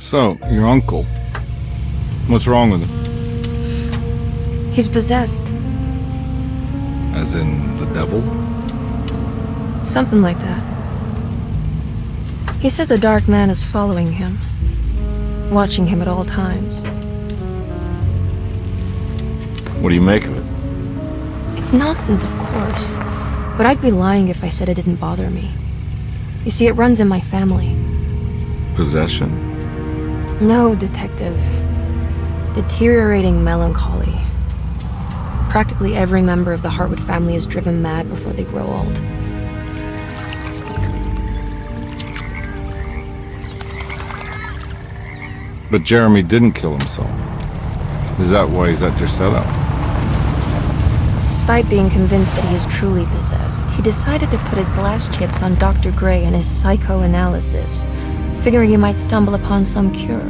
So, your uncle. What's wrong with him? He's possessed. As in the devil? Something like that. He says a dark man is following him, watching him at all times. What do you make of it? It's nonsense, of course, but I'd be lying if I said it didn't bother me. You see, it runs in my family. Possession? No, Detective. Deteriorating melancholy. Practically every member of the Hartwood family is driven mad before they grow old. But Jeremy didn't kill himself. Is that why he's at Derceto? Despite being convinced that he is truly possessed, he decided to put his last chips on Dr. Gray and his psychoanalysis, figuring he might stumble upon some cure.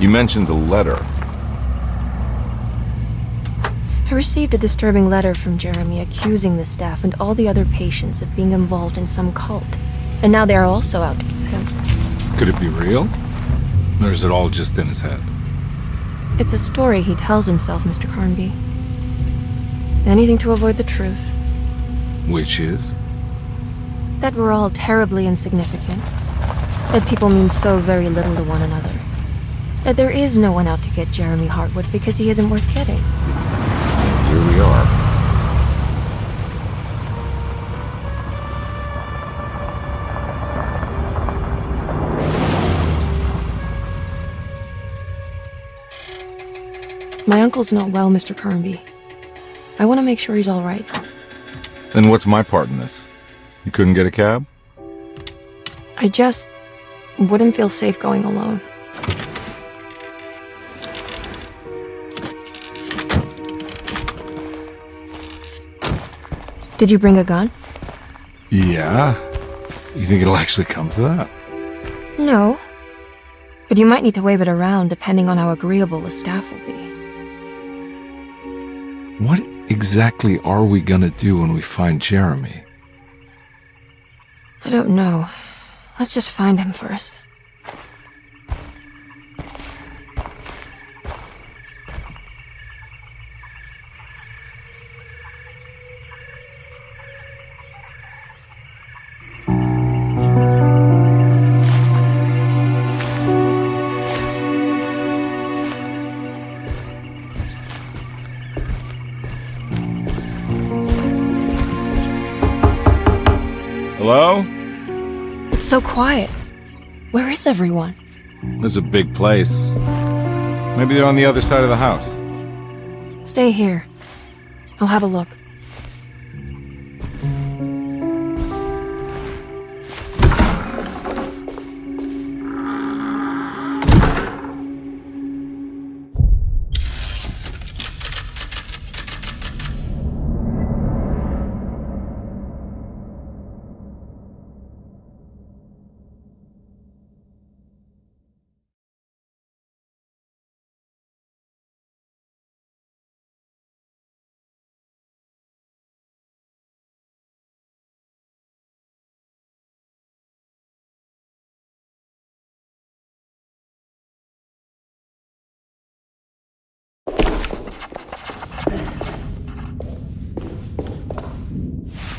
You mentioned the letter. I received a disturbing letter from Jeremy accusing the staff and all the other patients of being involved in some cult. And now they are also out to get him. Could it be real? Or is it all just in his head? It's a story he tells himself, Mr. Carnby. Anything to avoid the truth. Which is? That we're all terribly insignificant. That people mean so very little to one another. That there is no one out to get Jeremy Hartwood because he isn't worth getting. Here we are. My uncle's not well, Mr. Carnby. I want to make sure he's all right. Then what's my part in this? You couldn't get a cab? I just wouldn't feel safe going alone. Did you bring a gun? Yeah. You think it'll actually come to that? No. But you might need to wave it around depending on how agreeable the staff will be. What exactly are we gonna do when we find Jeremy? I don't know. Let's just find him first. Hello? It's so quiet. Where is everyone? This is a big place. Maybe they're on the other side of the house. Stay here. I'll have a look.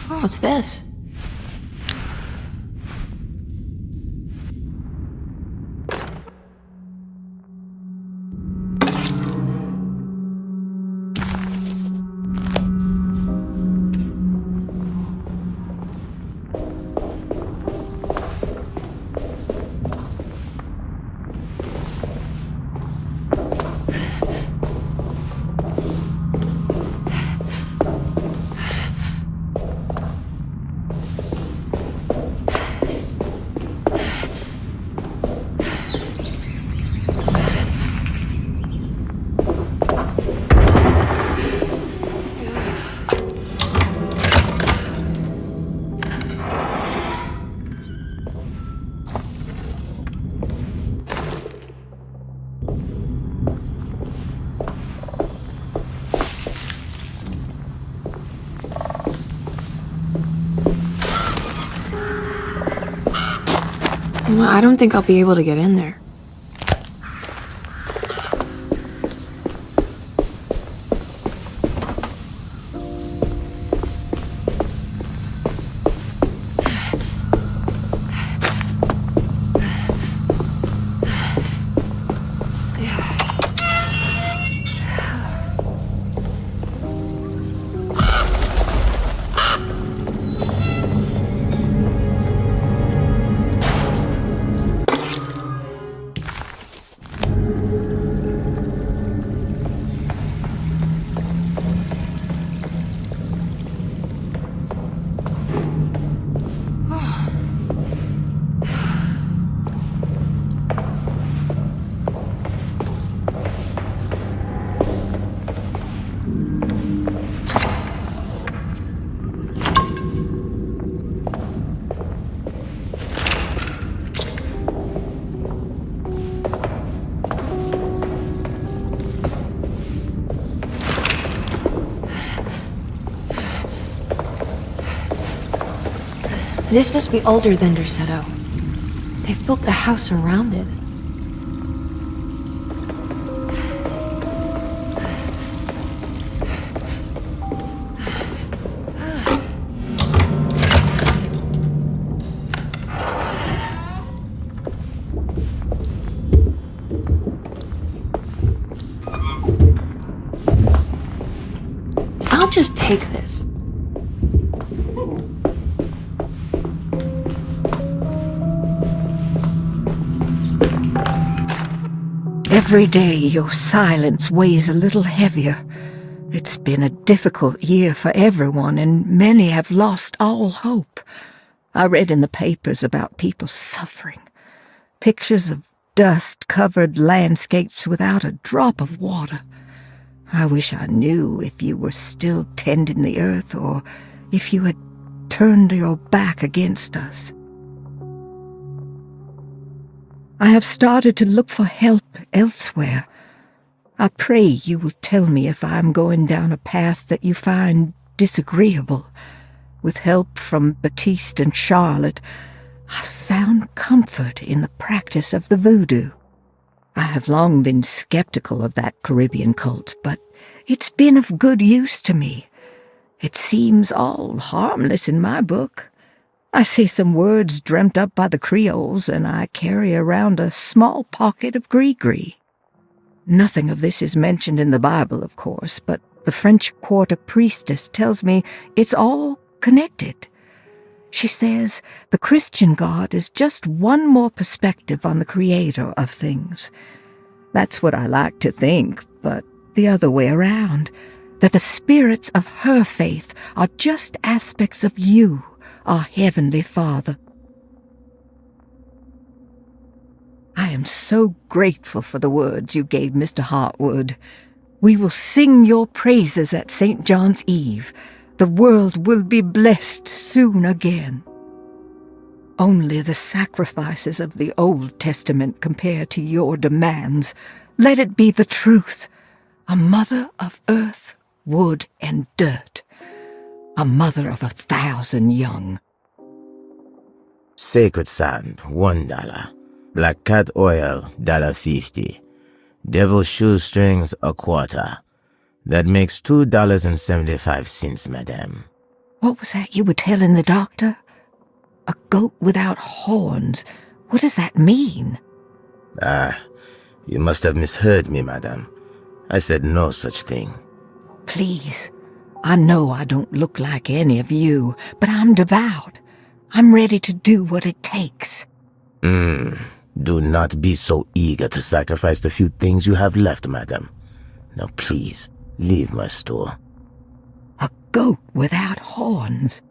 Oh, what's this? I don't think I'll be able to get in there. This must be older than Derceto. They've built the house around it. I'll just take this. Every day your silence weighs a little heavier. It's been a difficult year for everyone, and many have lost all hope. I read in the papers about people suffering. Pictures of dust-covered landscapes without a drop of water. I wish I knew if you were still tending the earth or if you had turned your back against us. I have started to look for help elsewhere. I pray you will tell me if I am going down a path that you find disagreeable. With help from Baptiste and Charlotte, I found comfort in the practice of the voodoo. I have long been skeptical of that Caribbean cult, but it's been of good use to me. It seems all harmless in my book. I say some words dreamt up by the Creoles, and I carry around a small pocket of gris-gris. Nothing of this is mentioned in the Bible, of course, but the French Quarter priestess tells me it's all connected. She says the Christian God is just one more perspective on the creator of things. That's what I like to think, but the other way around, that the spirits of her faith are just aspects of you, our Heavenly Father. I am so grateful for the words you gave Mr. Hartwood. We will sing your praises at St. John's Eve. The world will be blessed soon again. Only the sacrifices of the Old Testament compare to your demands. Let it be the truth. A mother of earth, wood, and dirt. A mother of 1,000 young. Sacred sand, $1. Black cat oil, $1.50. Devil shoestrings, $0.25. That makes $2.75, madame. What was that you were telling the doctor? A goat without horns. What does that mean? You must have misheard me, madame. I said no such thing. Please. I know I don't look like any of you, but I'm devout. I'm ready to do what it takes. Do not be so eager to sacrifice the few things you have left, madam. Now please, leave my store. A goat without horns.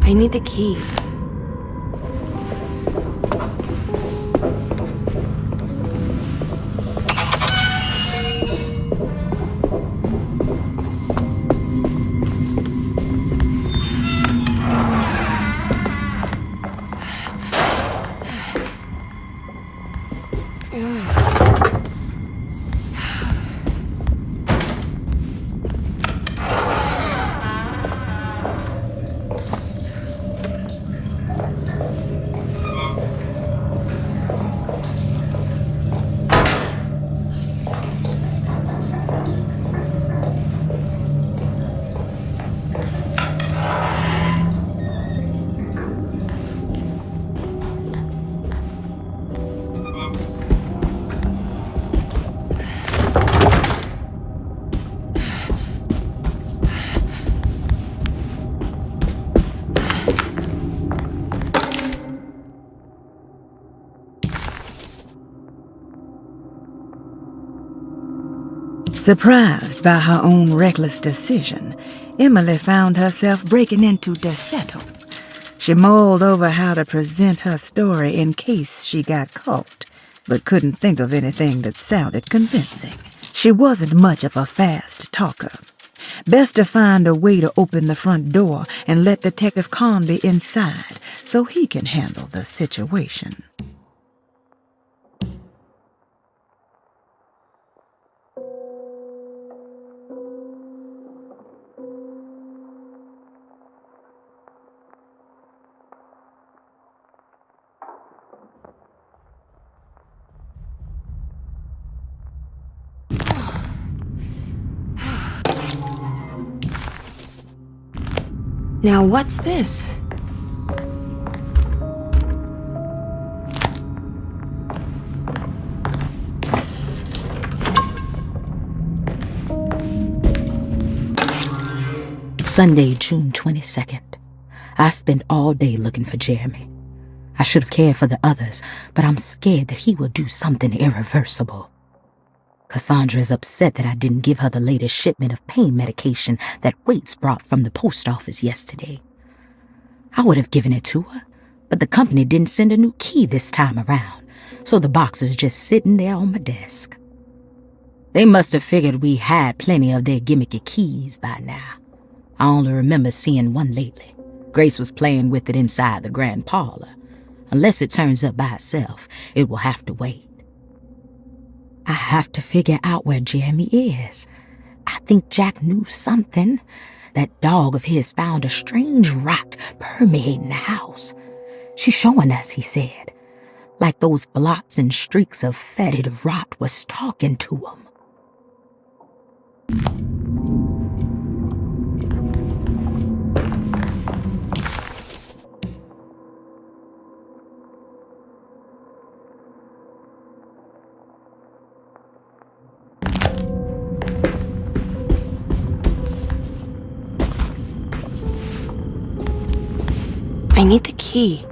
I need the key. Surprised by her own reckless decision, Emily found herself breaking into Derceto. She mulled over how to present her story in case she got caught, but couldn't think of anything that sounded convincing. She wasn't much of a fast talker. Best to find a way to open the front door and let Detective Conby inside so he can handle the situation. Now what's this? Sunday, June 22nd. I spent all day looking for Jeremy. I should have cared for the others, but I'm scared that he will do something irreversible. Cassandra is upset that I didn't give her the latest shipment of pain medication that Waits brought from the post office yesterday. I would have given it to her, but the company didn't send a new key this time around, so the box is just sitting there on my desk. They must have figured we had plenty of their gimmicky keys by now. I only remember seeing one lately. Grace was playing with it inside the grand parlor. Unless it turns up by itself, it will have to wait. I have to figure out where Jeremy is. I think Jack knew something. That dog of his found a strange rot permeating the house. She's showing us, he said. Like those blots and streaks of fetid rot was talking to him. I need the key.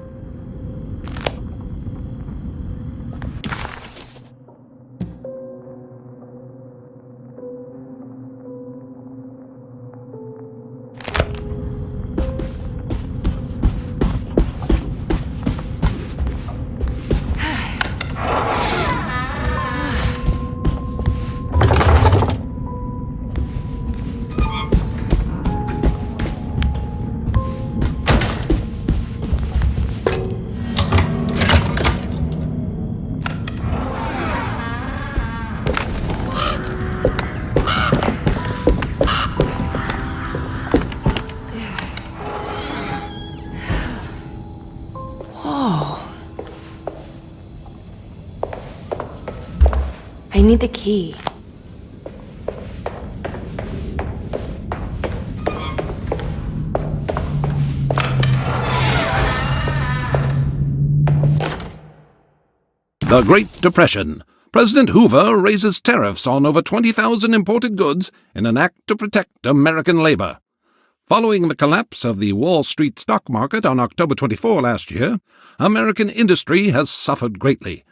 I need the key. The Great Depression. President Hoover raises tariffs on over 20,000 imported goods in an act to protect American labor. Following the collapse of the Wall Street stock market on October 24 last year, American industry has suffered greatly.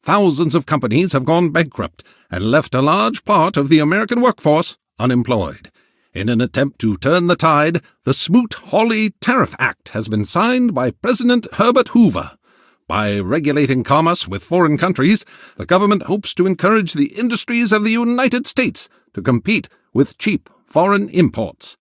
Thousands of companies have gone bankrupt and left a large part of the American workforce unemployed. In an attempt to turn the tide, the Smoot-Hawley Tariff Act has been signed by President Herbert Hoover. By regulating commerce with foreign countries, the government hopes to encourage the industries of the United States to compete with cheap foreign imports.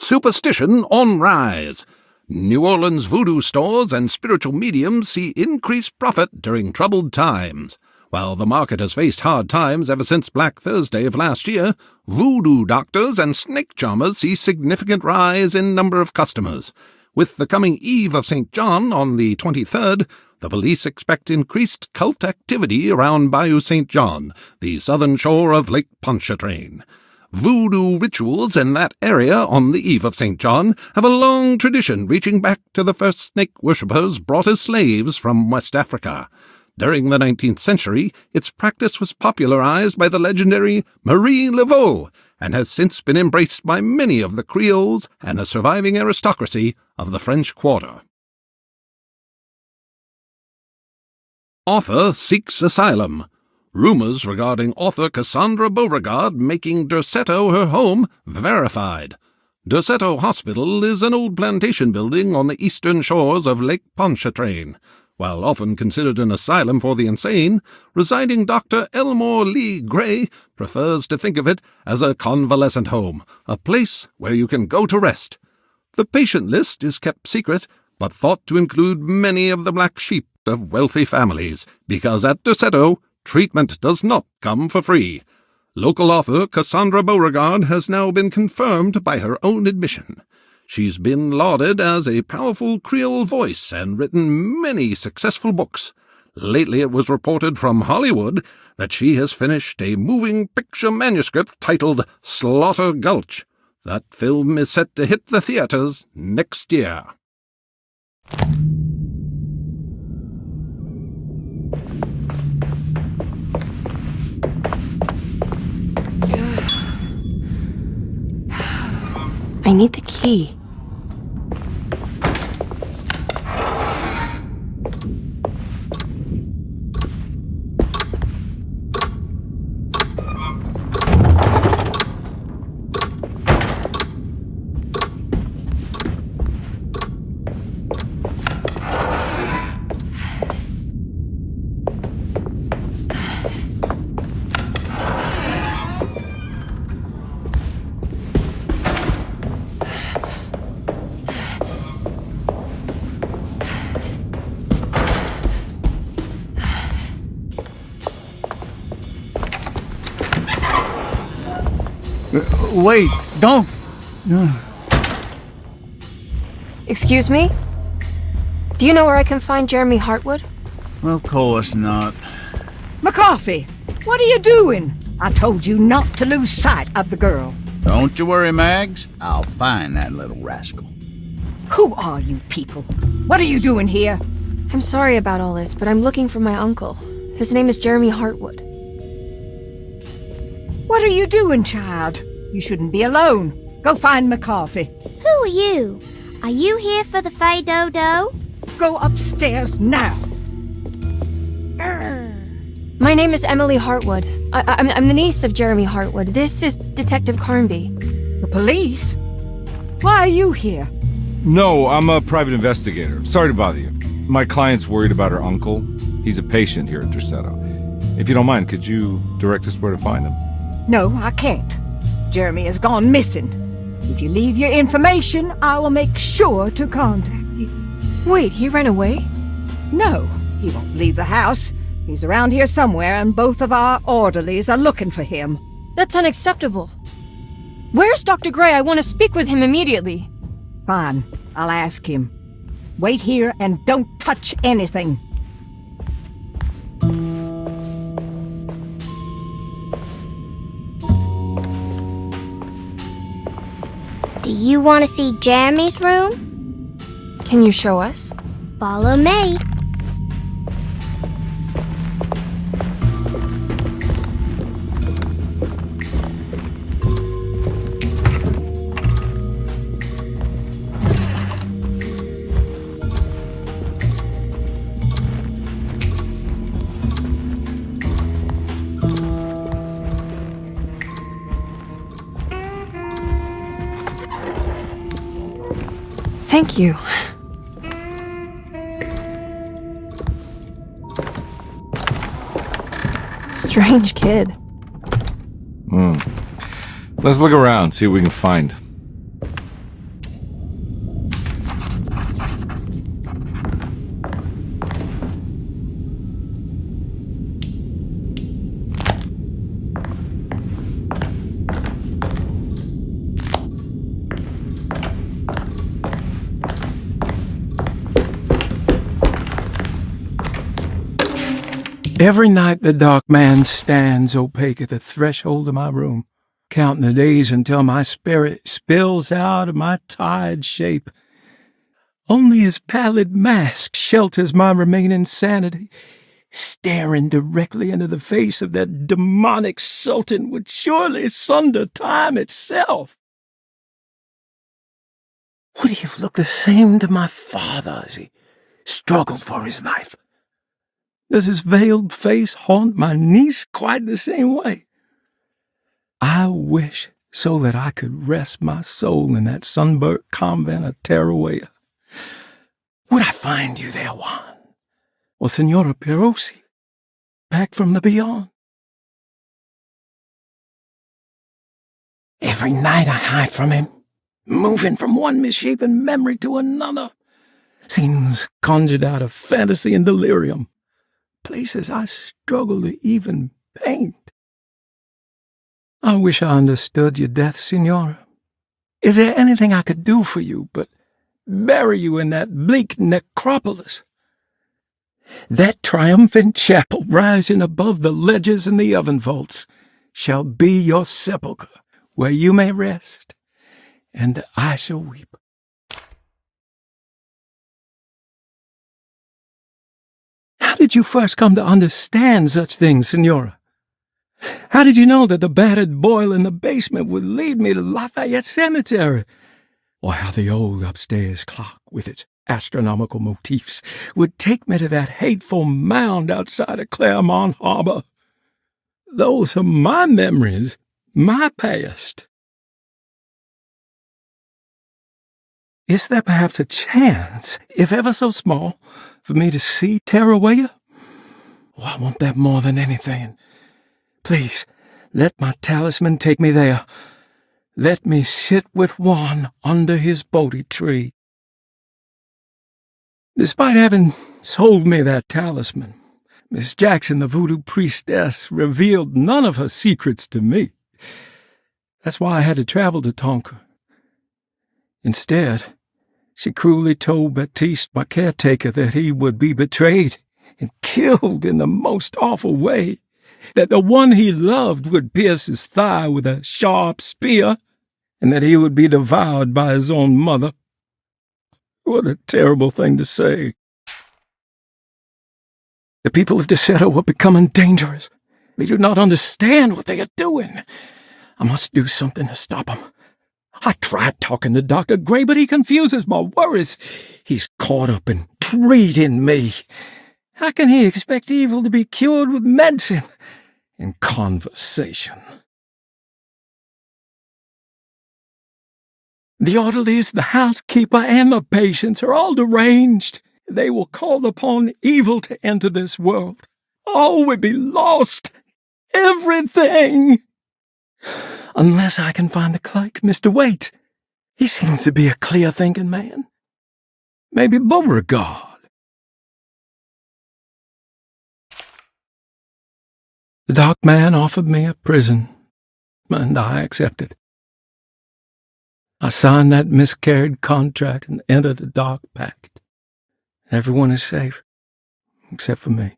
Superstition on rise. New Orleans voodoo stores and spiritual mediums see increased profit during troubled times. While the market has faced hard times ever since Black Thursday of last year, voodoo doctors and snake charmers see significant rise in number of customers. With the coming Eve of St. John on the 23rd, the police expect increased cult activity around Bayou St. John, the southern shore of Lake Pontchartrain. Voodoo rituals in that area on the Eve of St. John have a long tradition reaching back to the first snake worshippers brought as slaves from West Africa. During the 19th century, its practice was popularized by the legendary Marie Laveau and has since been embraced by many of the Creoles and the surviving aristocracy of the French Quarter. Author seeks asylum. Rumors regarding author Cassandra Beauregard making Derceto her home verified. Derceto Hospital is an old plantation building on the eastern shores of Lake Pontchartrain. While often considered an asylum for the insane, residing Dr. Elmore Lee Gray prefers to think of it as a convalescent home, a place where you can go to rest. The patient list is kept secret, but thought to include many of the black sheep of wealthy families, because at Derceto, treatment does not come for free. Local author Cassandra Beauregard has now been confirmed by her own admission. She's been lauded as a powerful Creole voice and written many successful books. Lately it was reported from Hollywood that she has finished a moving picture manuscript titled Slaughter Gulch. That film is set to hit the theaters next year. I need the key. Wait, don't. Excuse me? Do you know where I can find Jeremy Hartwood? Of course not. McCarthy, what are you doing? I told you not to lose sight of the girl. Don't you worry, Mags. I'll find that little rascal. Who are you people? What are you doing here? I'm sorry about all this, but I'm looking for my uncle. His name is Jeremy Hartwood. What are you doing, child? You shouldn't be alone. Go find McCarthy. Who are you? Are you here for the Fay Dodo? Go upstairs now. My name is Emily Hartwood. I'm the niece of Jeremy Hartwood. This is Detective Carnby. The police? Why are you here? No, I'm a private investigator. Sorry to bother you. My client's worried about her uncle. He's a patient here at Derceto. If you don't mind, could you direct us where to find him? No, I can't. Jeremy has gone missing. If you leave your information, I will make sure to contact you. Wait, he ran away? No, he won't leave the house. He's around here somewhere, and both of our orderlies are looking for him. That's unacceptable. Where's Dr. Gray? I want to speak with him immediately. Fine, I'll ask him. Wait here and don't touch anything. you want to see Jeremy's room? Can you show us? Follow me. Thank you. Strange kid. Let's look around, see what we can find. Every night the dark man stands opaque at the threshold of my room, counting the days until my spirit spills out of my tired shape. Only his pallid mask shelters my remaining sanity. Staring directly into the face of that demonic sultan would surely sunder time itself. Would he have looked the same to my father as he struggled for his life? Does his veiled face haunt my niece quite the same way? I wish so that I could rest my soul in that sunburnt convent of Teruel. Would I find you there, Juan? Or Senora Perosi, back from the beyond? Every night I hide from him, moving from one misshapen memory to another. Scenes conjured out of fantasy and delirium. Places I struggle to even paint. I wish I understood your death, Signora. Is there anything I could do for you but bury you in that bleak necropolis? That triumphant chapel rising above the ledges and the oven vaults shall be your sepulchre, where you may rest, and I shall weep. How did you first come to understand such things, Signora? How did you know that the battered boil in the basement would lead me to Lafayette Cemetery? Or how the old upstairs clock, with its astronomical motifs, would take me to that hateful mound outside of Claremont Harbor? Those are my memories, my past. Is there perhaps a chance, if ever so small, for me to see Teruel? Oh, I want that more than anything. Please, let my talisman take me there. Let me sit with Juan under his Bodhi tree. Despite having sold me that talisman, Miss Jackson, the voodoo priestess, revealed none of her secrets to me. That's why I had to travel to Tonka. Instead, she cruelly told Baptiste, my caretaker, that he would be betrayed and killed in the most awful way, that the one he loved would pierce his thigh with a sharp spear, and that he would be devoured by his own mother. What a terrible thing to say. The people of Derceto were becoming dangerous. They do not understand what they are doing. I must do something to stop them. I tried talking to Dr. Gray, but he confuses my worries. He's caught up in treating me. How can he expect evil to be cured with medicine and conversation? The orderlies, the housekeeper, and the patients are all deranged. They will call upon evil to enter this world. All would be lost. Everything. Unless I can find the clerk, Mr. Waite. He seems to be a clear-thinking man. Maybe Beauregard. The dark man offered me a prison, and I accepted. I signed that miscarried contract and entered the dark pact. Everyone is safe, except for me.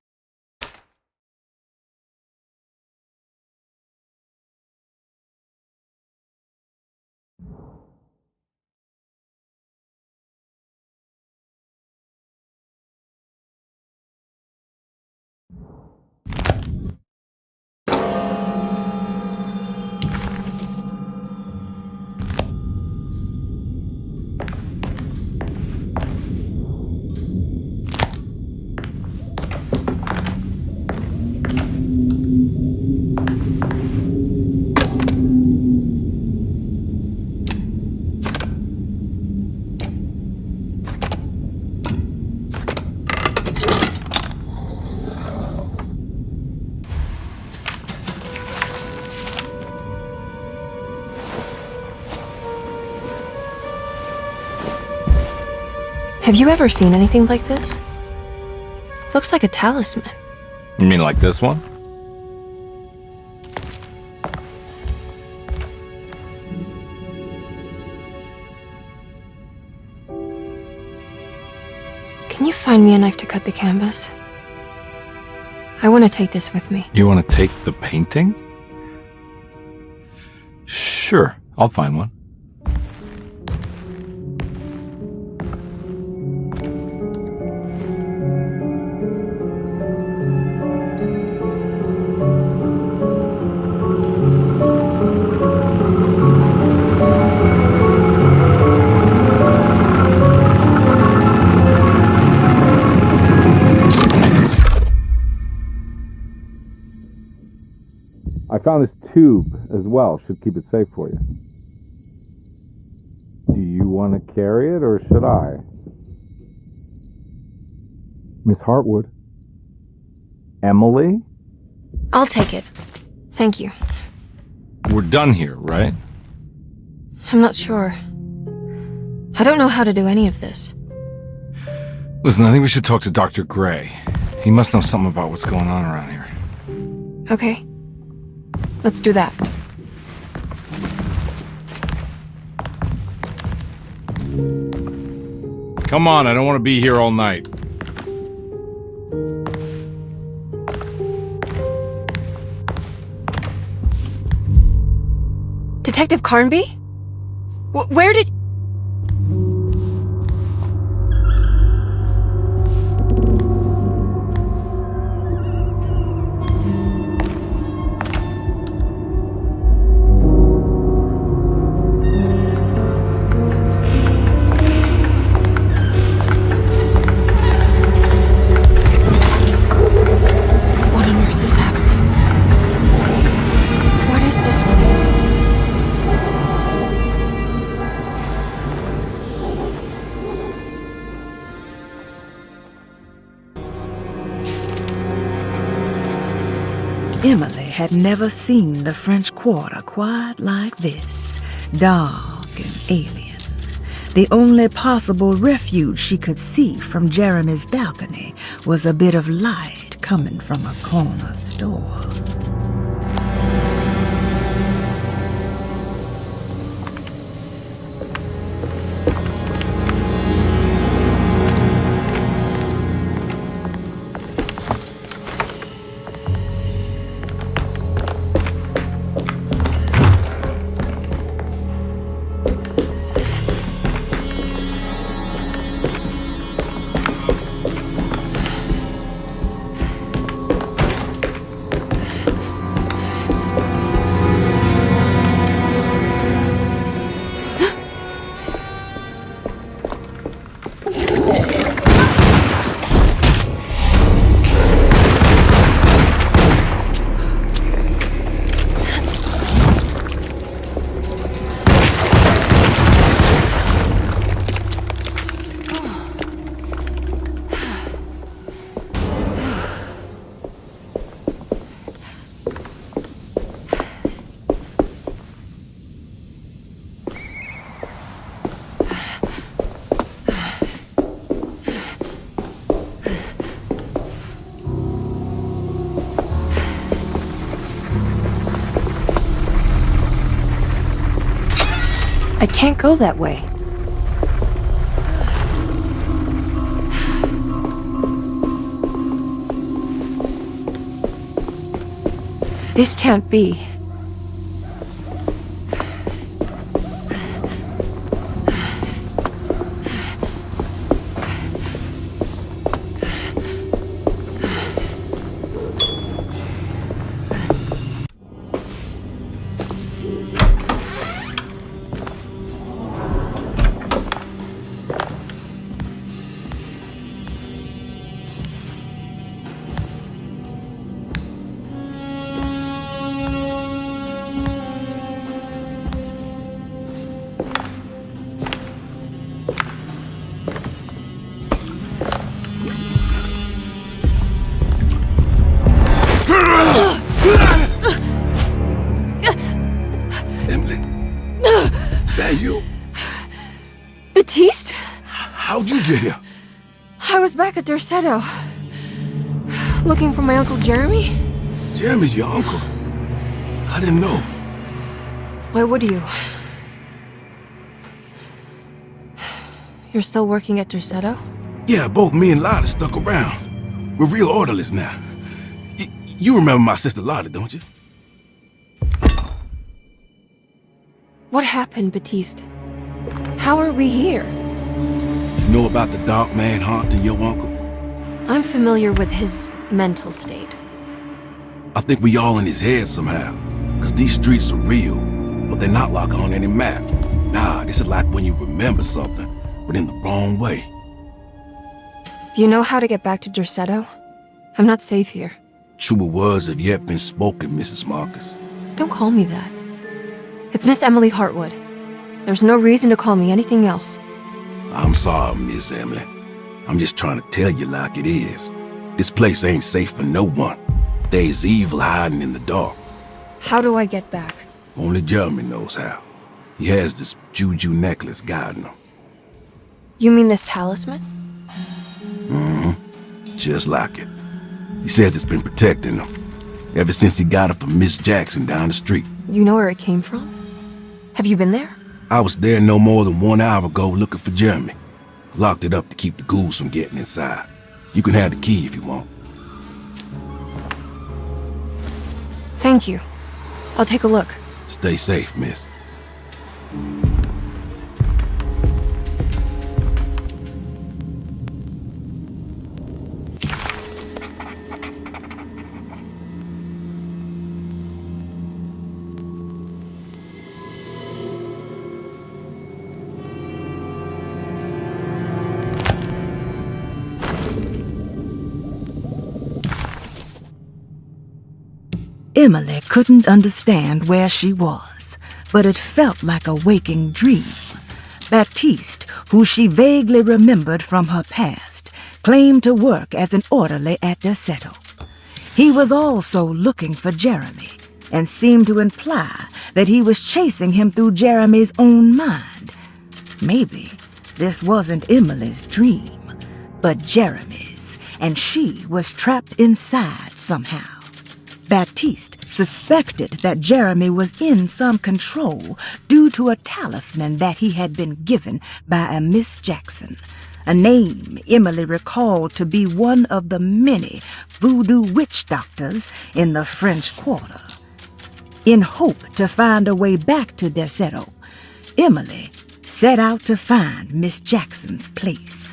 Have you ever seen anything like this? Looks like a talisman. You mean like this one? Can you find me a knife to cut the canvas? I want to take this with me. You want to take the painting? Sure, I'll find one. I found this tube as well. Should keep it safe for you. Do you want to carry it or should I? Miss Hartwood? Emily? I'll take it. Thank you. We're done here, right? I'm not sure. I don't know how to do any of this. Listen, I think we should talk to Dr. Gray. He must know something about what's going on around here. Okay. Let's do that. Come on, I don't want to be here all night. Detective Carnby? Where did... What on earth is happening? What is this place? Emily had never seen the French Quarter quite like this, dark and alien. The only possible refuge she could see from Jeremy's balcony was a bit of light coming from a corner store. I can't go that way. This can't be. at Derceto. Looking for my Uncle Jeremy? Jeremy's your uncle? I didn't know. Why would you? You're still working at Derceto? Yeah, both me and Lotta stuck around. We're real orderlies now. You remember my sister Lotta, don't you? What happened, Baptiste? How are we here? You know about the dark man haunting your uncle? I'm familiar with his mental state. I think we all in his head somehow. Cause these streets are real, but they're not like on any map. Nah, this is like when you remember something, but in the wrong way. Do you know how to get back to Derceto? I'm not safe here. Truer words have yet been spoken, Mrs. Marcus. Don't call me that. It's Miss Emily Hartwood. There's no reason to call me anything else. I'm sorry, Miss Emily. I'm just trying to tell you like it is. This place ain't safe for no one. There's evil hiding in the dark. How do I get back? Only Jeremy knows how. He has this juju necklace guiding him. You mean this talisman? Just like it. He says it's been protecting him ever since he got it from Miss Jackson down the street. You know where it came from? Have you been there? I was there no more than 1 hour ago looking for Jeremy. Locked it up to keep the ghouls from getting inside. You can have the key if you want. Thank you. I'll take a look. Stay safe, miss. Emily couldn't understand where she was, but it felt like a waking dream. Baptiste, who she vaguely remembered from her past, claimed to work as an orderly at Derceto. He was also looking for Jeremy, and seemed to imply that he was chasing him through Jeremy's own mind. Maybe this wasn't Emily's dream, but Jeremy's, and she was trapped inside somehow. Baptiste suspected that Jeremy was in some control due to a talisman that he had been given by a Miss Jackson, a name Emily recalled to be one of the many voodoo witch doctors in the French Quarter. In hope to find a way back to Derceto, Emily set out to find Miss Jackson's place.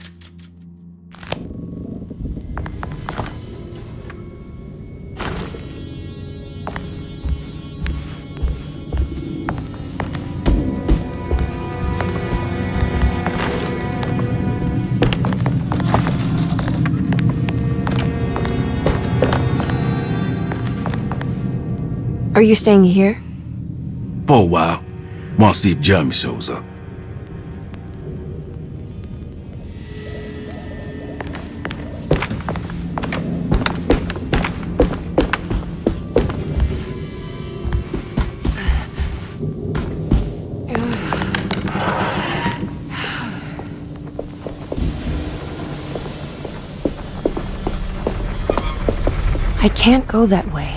Are you staying here? For a while. Want to see if Jeremy shows up. I can't go that way.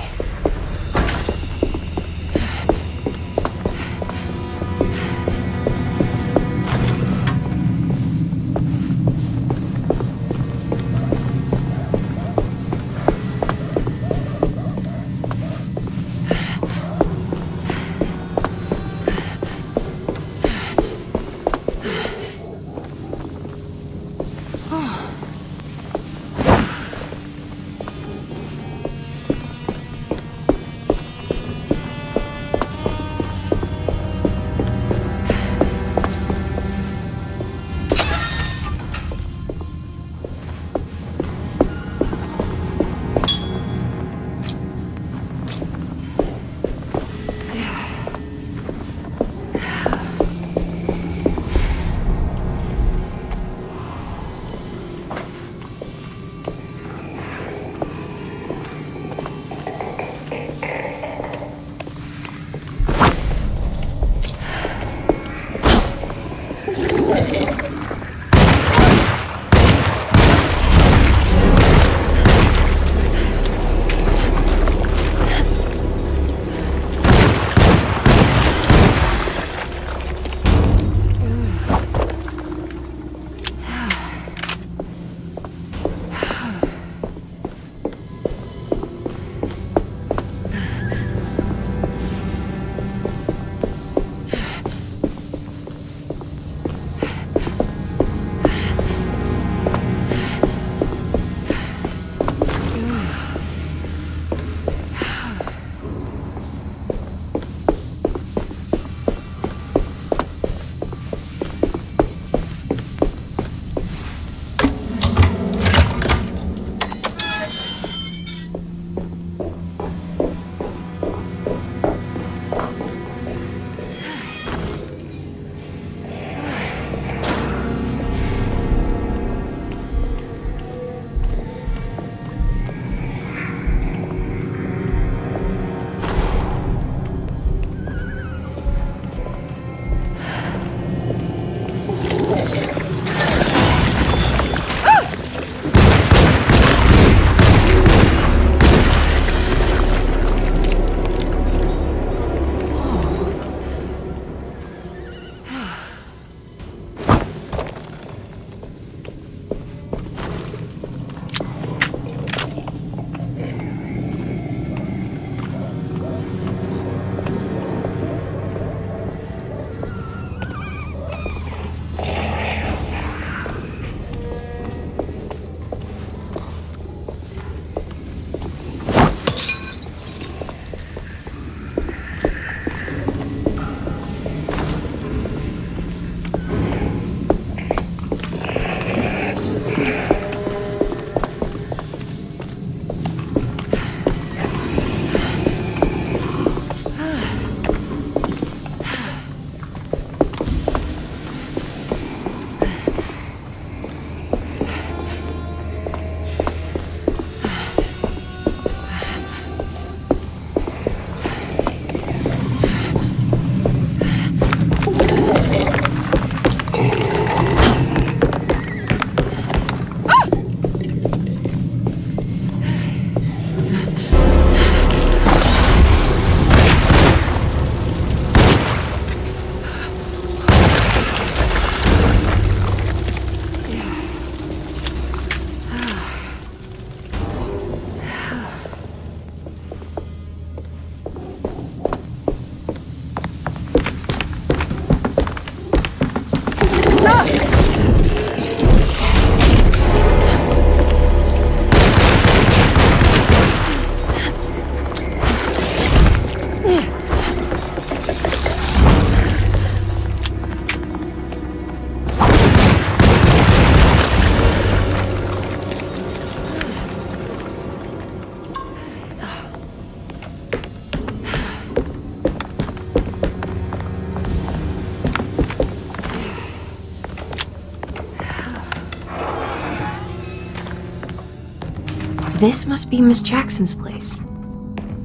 This must be Miss Jackson's place.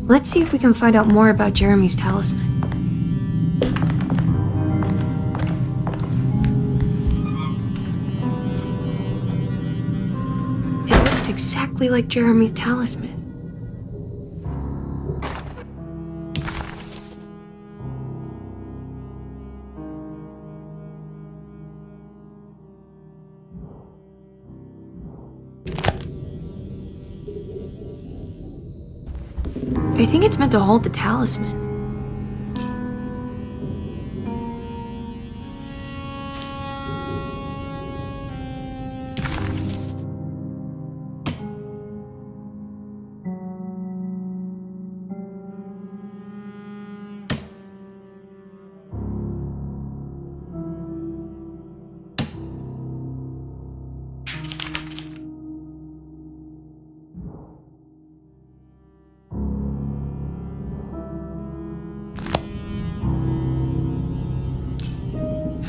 Let's see if we can find out more about Jeremy's talisman. It looks exactly like Jeremy's talisman. I think it's meant to hold the talisman.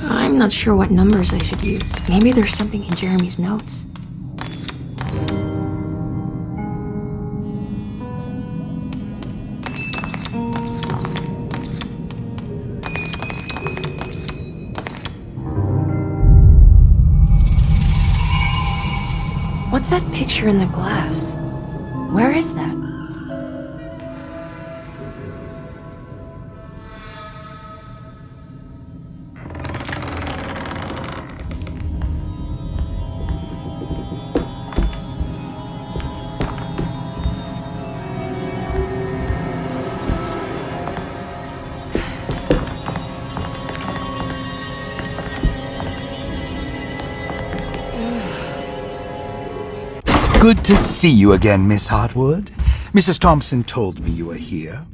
I'm not sure what numbers I should use. Maybe there's something in Jeremy's notes. What's that picture in the glass? Where is that? Good to see you again, Miss Hartwood. Mrs. Thompson told me you were here.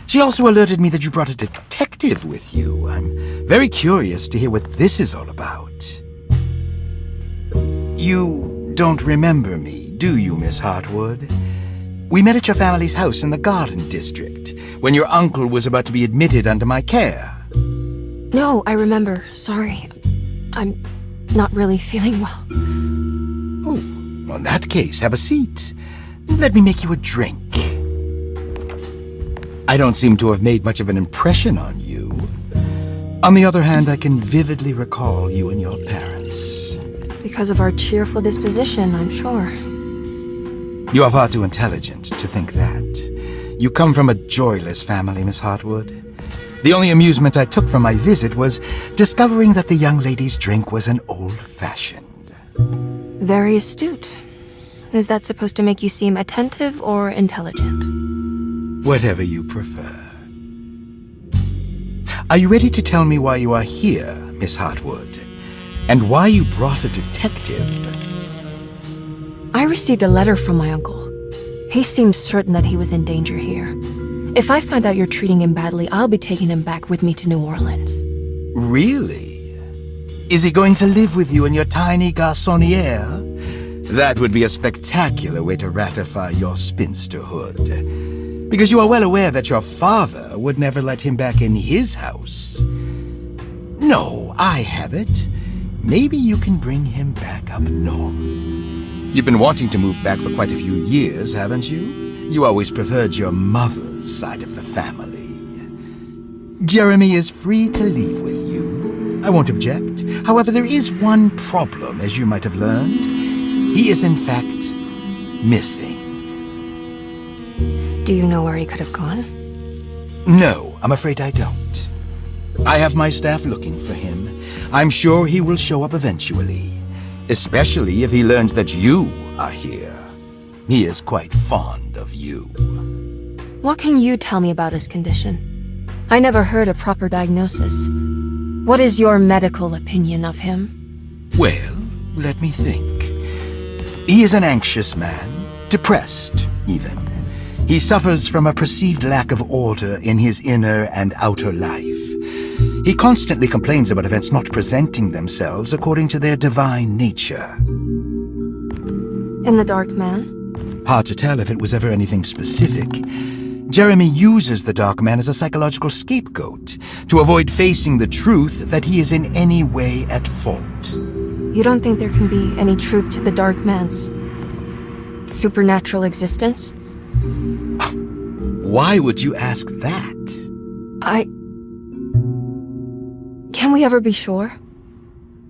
She also alerted me that you brought a detective with you. I'm very curious to hear what this is all about. You don't remember me, do you, Miss Hartwood? We met at your family's house in the Garden District, when your uncle was about to be admitted under my care. No, I remember. Sorry. I'm not really feeling well. In that case, have a seat. Let me make you a drink. I don't seem to have made much of an impression on you. On the other hand, I can vividly recall you and your parents. Because of our cheerful disposition, I'm sure. You are far too intelligent to think that. You come from a joyless family, Miss Hartwood. The only amusement I took from my visit was discovering that the young lady's drink was an old-fashioned. Very astute. Is that supposed to make you seem attentive or intelligent? Whatever you prefer. Are you ready to tell me why you are here, Miss Hartwood? And why you brought a detective? I received a letter from my uncle. He seems certain that he was in danger here. If I find out you're treating him badly, I'll be taking him back with me to New Orleans. Really? Is he going to live with you in your tiny garçonniere? That would be a spectacular way to ratify your spinsterhood. Because you are well aware that your father would never let him back in his house. No, I have it. Maybe you can bring him back up north. You've been wanting to move back for quite a few years, haven't you? You always preferred your mother's side of the family. Jeremy is free to leave with you. I won't object. However, there is one problem, as you might have learned. He is, in fact, missing. Do you know where he could have gone? No, I'm afraid I don't. I have my staff looking for him. I'm sure he will show up eventually, especially if he learns that you are here. He is quite fond of you. What can you tell me about his condition? I never heard a proper diagnosis. What is your medical opinion of him? Well, let me think. He is an anxious man, depressed, even. He suffers from a perceived lack of order in his inner and outer life. He constantly complains about events not presenting themselves according to their divine nature. And the Dark Man? Hard to tell if it was ever anything specific. Jeremy uses the Dark Man as a psychological scapegoat to avoid facing the truth that he is in any way at fault. You don't think there can be any truth to the Dark Man's supernatural existence? Why would you ask that? Can we ever be sure?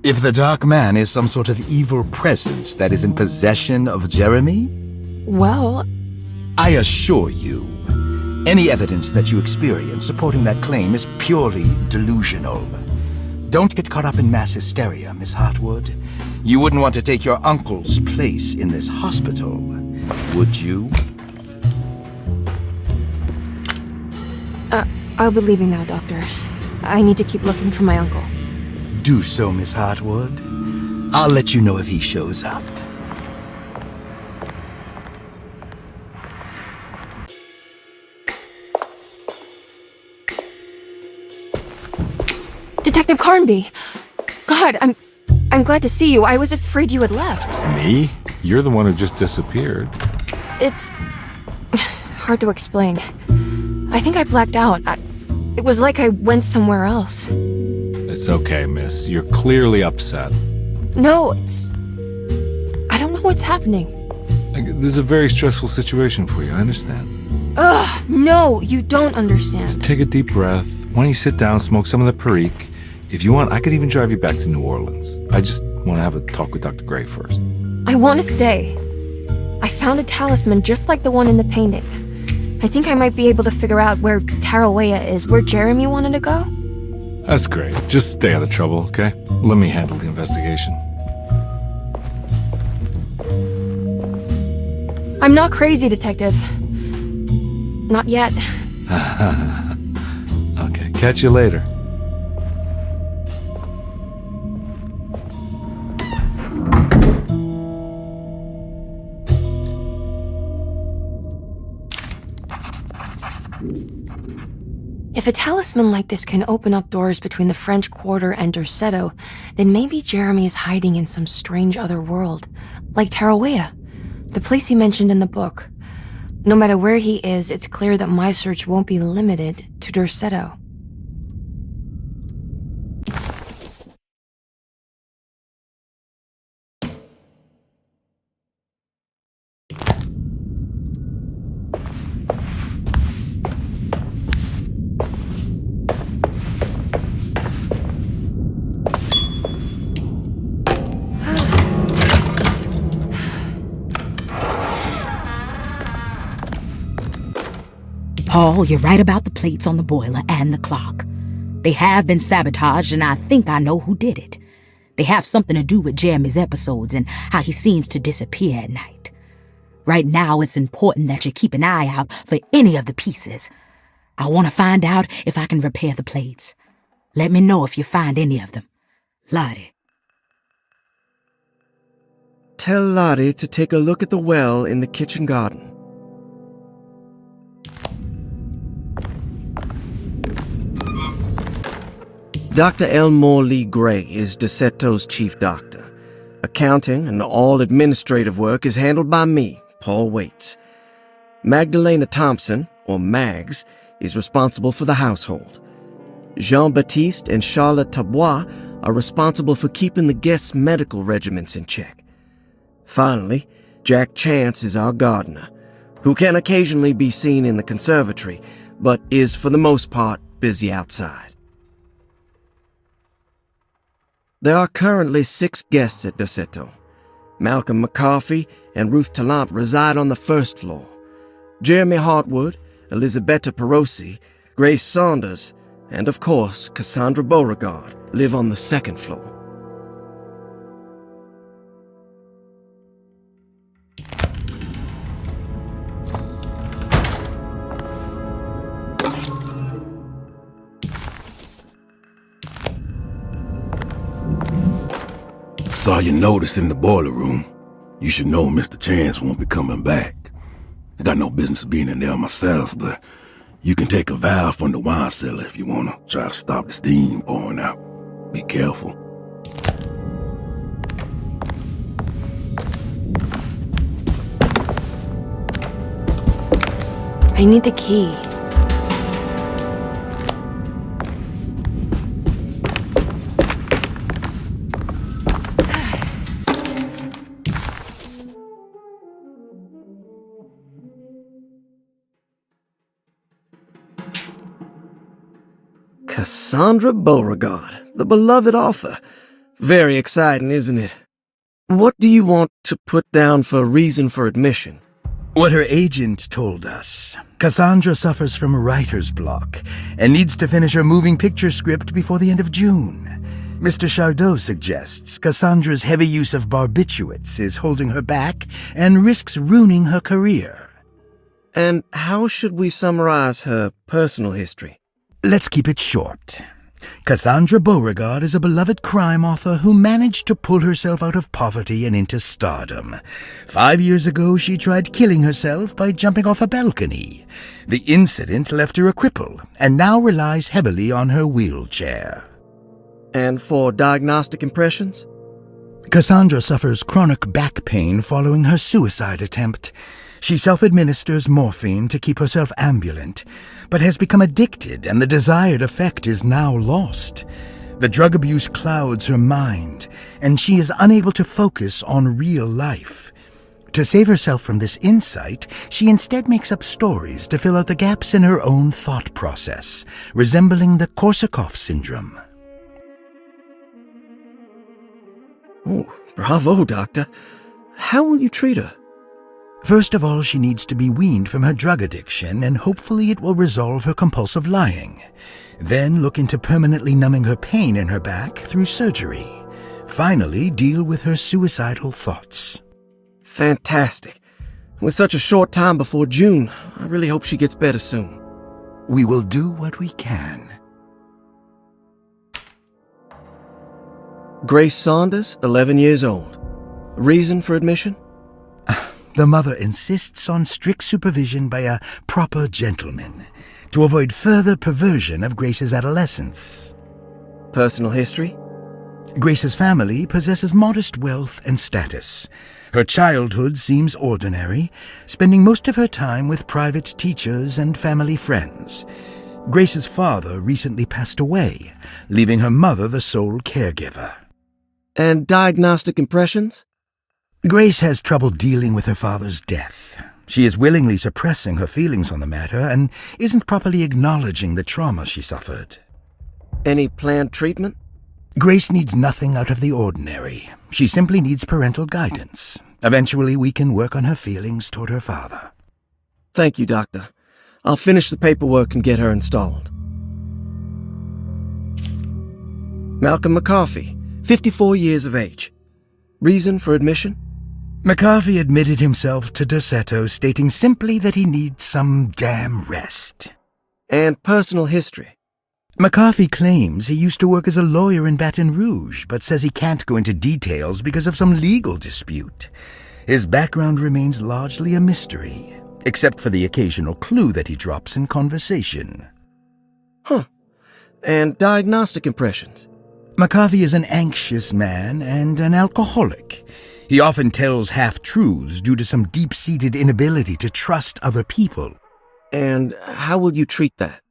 If the Dark Man is some sort of evil presence that is in possession of Jeremy? Well, I assure you, any evidence that you experience supporting that claim is purely delusional. Don't get caught up in mass hysteria, Miss Hartwood. You wouldn't want to take your uncle's place in this hospital, would you? I'll be leaving now, Doctor. I need to keep looking for my uncle. Do so, Miss Hartwood. I'll let you know if he shows up. Detective Carnby! God, I'm glad to see you. I was afraid you had left. Me? You're the one who just disappeared. It's hard to explain. I think I blacked out. It was like I went somewhere else. It's okay, miss. You're clearly upset. No, I don't know what's happening. This is a very stressful situation for you, I understand. Ugh, no, you don't understand. Just take a deep breath. Why don't you sit down, smoke some of the Perique? If you want, I could even drive you back to New Orleans. I just want to have a talk with Dr. Gray first. I want to stay. I found a talisman just like the one in the painting. I think I might be able to figure out where Tarawea is, where Jeremy wanted to go. That's great. Just stay out of trouble, okay? Let me handle the investigation. I'm not crazy, Detective. Not yet. Okay, catch you later. If a talisman like this can open up doors between the French Quarter and Derceto, then maybe Jeremy is hiding in some strange other world, like Tarawea, the place he mentioned in the book. No matter where he is, it's clear that my search won't be limited to Derceto. Paul, you're right about the plates on the boiler and the clock. They have been sabotaged, and I think I know who did it. They have something to do with Jeremy's episodes and how he seems to disappear at night. Right now, it's important that you keep an eye out for any of the pieces. I want to find out if I can repair the plates. Let me know if you find any of them. Lottie. Tell Lottie to take a look at the well in the kitchen garden. Dr. Elmore Lee Gray is Derceto's chief doctor. Accounting and all administrative work is handled by me, Paul Waits. Magdalena Thompson, or Mags, is responsible for the household. Jean-Baptiste and Charlotte Tabois are responsible for keeping the guests' medical regimens in check. Finally, Jack Chance is our gardener, who can occasionally be seen in the conservatory, but is for the most part busy outside. There are currently 6 guests at Derceto. Malcolm McCarthy and Ruth Tallant reside on the first floor. Jeremy Hartwood, Elisabetta Perosi, Grace Saunders, and of course Cassandra Beauregard live on the second floor. Saw your notice in the boiler room. You should know Mr. Chance won't be coming back. I got no business being in there myself, but you can take a valve from the wine cellar if you want to try to stop the steam pouring out. Be careful. I need the key. Cassandra Beauregard, the beloved author. Very exciting, isn't it? What do you want to put down for reason for admission? What her agent told us. Cassandra suffers from writer's block and needs to finish her moving picture script before the end of June. Mr. Chardot suggests Cassandra's heavy use of barbiturates is holding her back and risks ruining her career. And how should we summarize her personal history? Let's keep it short. Cassandra Beauregard is a beloved crime author who managed to pull herself out of poverty and into stardom. 5 years ago, she tried killing herself by jumping off a balcony. The incident left her a cripple and now relies heavily on her wheelchair. And for diagnostic impressions? Cassandra suffers chronic back pain following her suicide attempt. She self-administers morphine to keep herself ambulant, but has become addicted and the desired effect is now lost. The drug abuse clouds her mind, and she is unable to focus on real life. To save herself from this insight, she instead makes up stories to fill out the gaps in her own thought process, resembling the Korsakoff syndrome. Oh, bravo, Doctor. How will you treat her? First of all, she needs to be weaned from her drug addiction, and hopefully it will resolve her compulsive lying. Then look into permanently numbing her pain in her back through surgery. Finally, deal with her suicidal thoughts. Fantastic. With such a short time before June, I really hope she gets better soon. We will do what we can. Grace Saunders, 11 years old. Reason for admission? The mother insists on strict supervision by a proper gentleman to avoid further perversion of Grace's adolescence. Personal history? Grace's family possesses modest wealth and status. Her childhood seems ordinary, spending most of her time with private teachers and family friends. Grace's father recently passed away, leaving her mother the sole caregiver. And diagnostic impressions? Grace has trouble dealing with her father's death. She is willingly suppressing her feelings on the matter and isn't properly acknowledging the trauma she suffered. Any planned treatment? Grace needs nothing out of the ordinary. She simply needs parental guidance. Eventually, we can work on her feelings toward her father. Thank you, Doctor. I'll finish the paperwork and get her installed. Malcolm McCarthy, 54 years of age. Reason for admission? McCarthy admitted himself to Derceto, stating simply that he needs some damn rest. And personal history? McCarthy claims he used to work as a lawyer in Baton Rouge, but says he can't go into details because of some legal dispute. His background remains largely a mystery, except for the occasional clue that he drops in conversation. Huh. And diagnostic impressions? McCarthy is an anxious man and an alcoholic. He often tells half-truths due to some deep-seated inability to trust other people. And how will you treat that?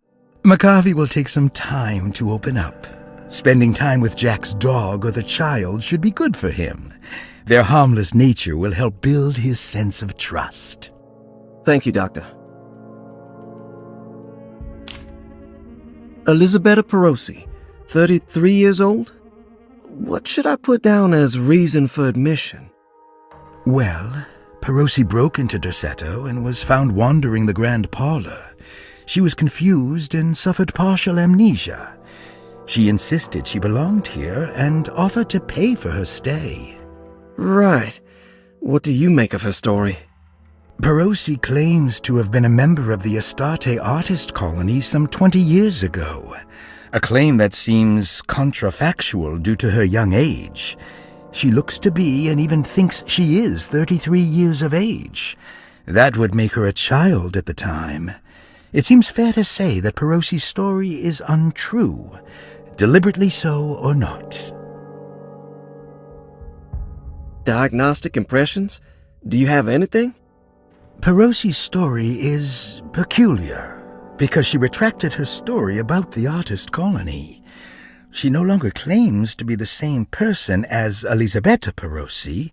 McCarthy will take some time to open up. Spending time with Jack's dog or the child should be good for him. Their harmless nature will help build his sense of trust. Thank you, Doctor. Elisabetta Perosi, 33 years old? What should I put down as reason for admission? Well, Perosi broke into Derceto and was found wandering the grand parlor. She was confused and suffered partial amnesia. She insisted she belonged here and offered to pay for her stay. Right. What do you make of her story? Perosi claims to have been a member of the Astarte artist colony some 20 years ago. A claim that seems contrafactual due to her young age. She looks to be and even thinks she is 33 years of age. That would make her a child at the time. It seems fair to say that Perosi's story is untrue, deliberately so or not. Diagnostic impressions? Do you have anything? Perosi's story is peculiar because she retracted her story about the artist colony. She no longer claims to be the same person as Elisabetta Perosi.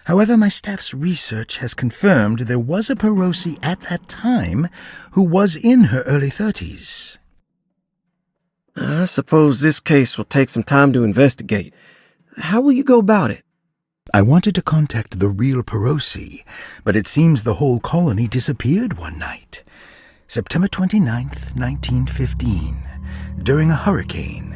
However, my staff's research has confirmed there was a Perosi at that time who was in her early 30s. I suppose this case will take some time to investigate. How will you go about it? I wanted to contact the real Perosi, but it seems the whole colony disappeared one night. September 29th, 1915, during a hurricane.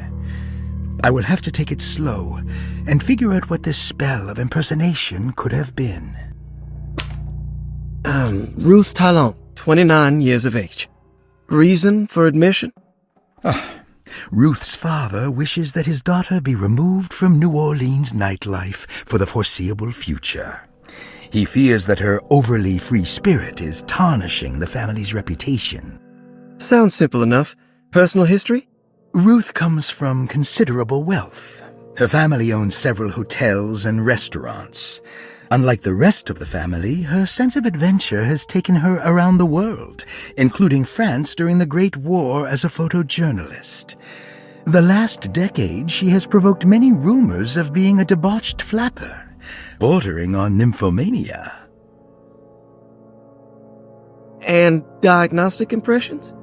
I will have to take it slow and figure out what this spell of impersonation could have been. Ruth Talon, 29 years of age. Reason for admission? Ruth's father wishes that his daughter be removed from New Orleans nightlife for the foreseeable future. He fears that her overly free spirit is tarnishing the family's reputation. Sounds simple enough. Personal history? Ruth comes from considerable wealth. Her family owns several hotels and restaurants. Unlike the rest of the family, her sense of adventure has taken her around the world, including France during the Great War as a photojournalist. The last decade, she has provoked many rumors of being a debauched flapper, bordering on nymphomania. And diagnostic impressions?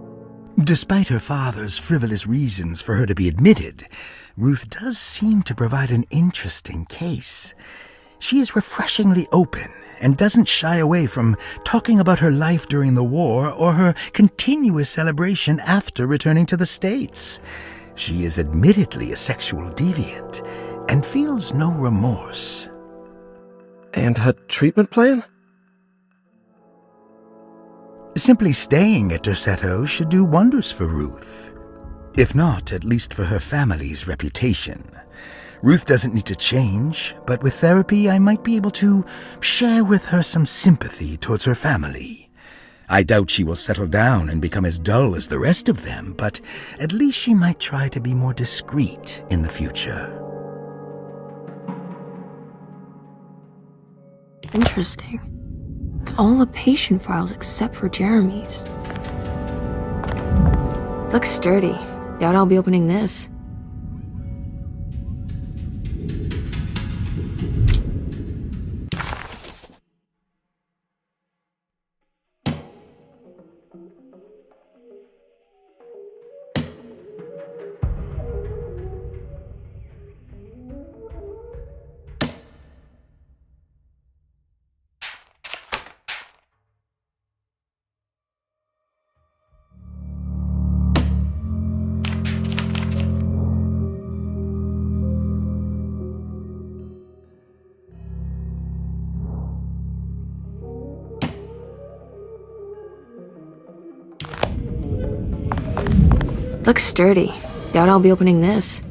Despite her father's frivolous reasons for her to be admitted, Ruth does seem to provide an interesting case. She is refreshingly open and doesn't shy away from talking about her life during the war or her continuous celebration after returning to the States. She is admittedly a sexual deviant and feels no remorse. And her treatment plan? Simply staying at Derceto should do wonders for Ruth. If not, at least for her family's reputation. Ruth doesn't need to change, but with therapy I might be able to share with her some sympathy towards her family. I doubt she will settle down and become as dull as the rest of them, but at least she might try to be more discreet in the future. Interesting. It's all the patient files except for Jeremy's. Looks sturdy. Doubt I'll be opening this. Looks sturdy. Doubt I'll be opening this.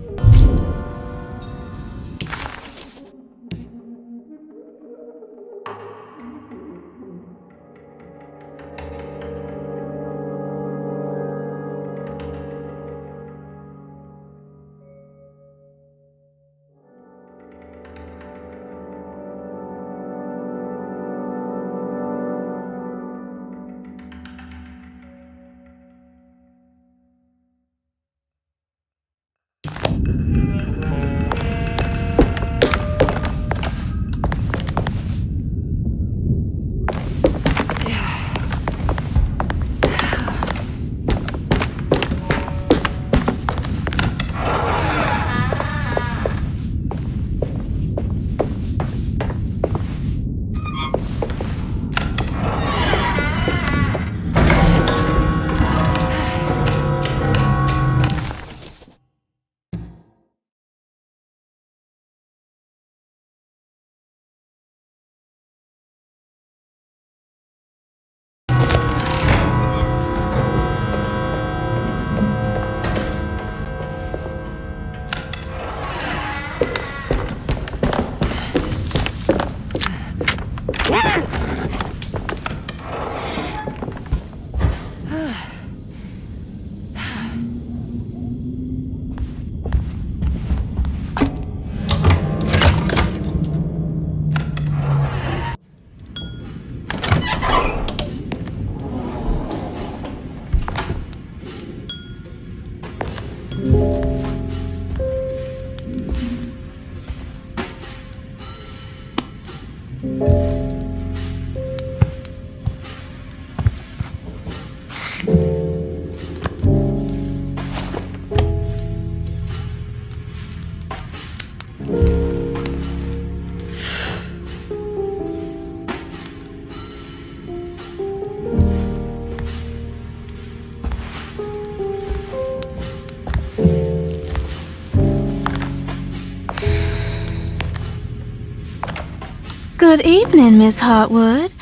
Good evening, Miss Hartwood.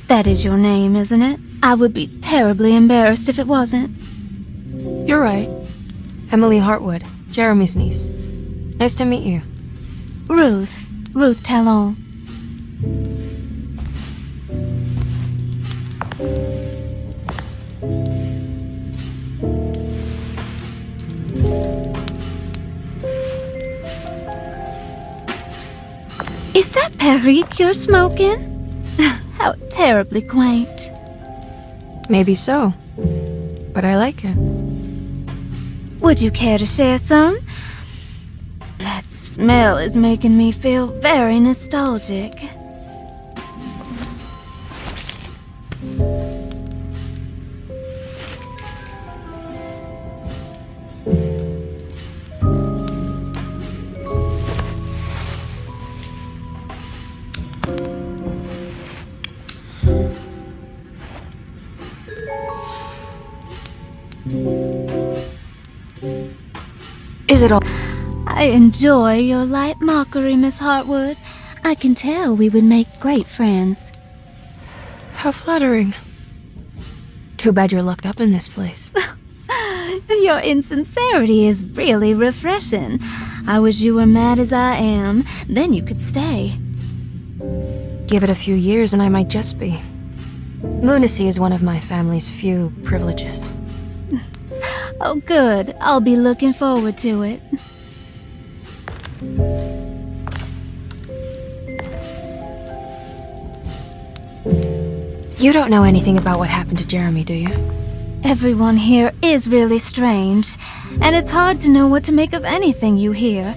That is your name, isn't it? I would be terribly embarrassed if it wasn't. You're right. Emily Hartwood, Jeremy's niece. Nice to meet you. Ruth Talon. Is that Perique you're smoking? How terribly quaint. Maybe so, but I like it. Would you care to share some? That smell is making me feel very nostalgic. Is it all? I enjoy your light mockery, Miss Hartwood. I can tell we would make great friends. How flattering. Too bad you're locked up in this place. Your insincerity is really refreshing. I wish you were mad as I am, then you could stay. Give it a few years and I might just be. Lunacy is one of my family's few privileges. Oh, good. I'll be looking forward to it. You don't know anything about what happened to Jeremy, do you? Everyone here is really strange, and it's hard to know what to make of anything you hear.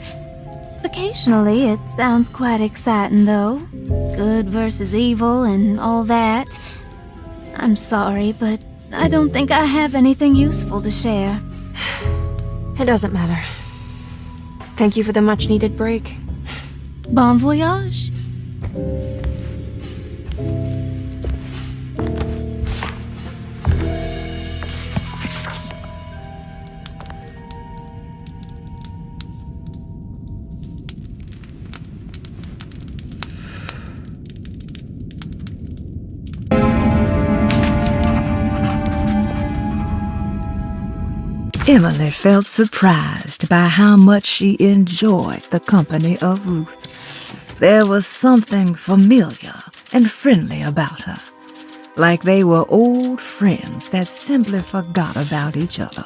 Occasionally, it sounds quite exciting, though. Good versus evil and all that. I'm sorry, but I don't think I have anything useful to share. It doesn't matter. Thank you for the much-needed break. Bon voyage. Emily felt surprised by how much she enjoyed the company of Ruth. There was something familiar and friendly about her, like they were old friends that simply forgot about each other.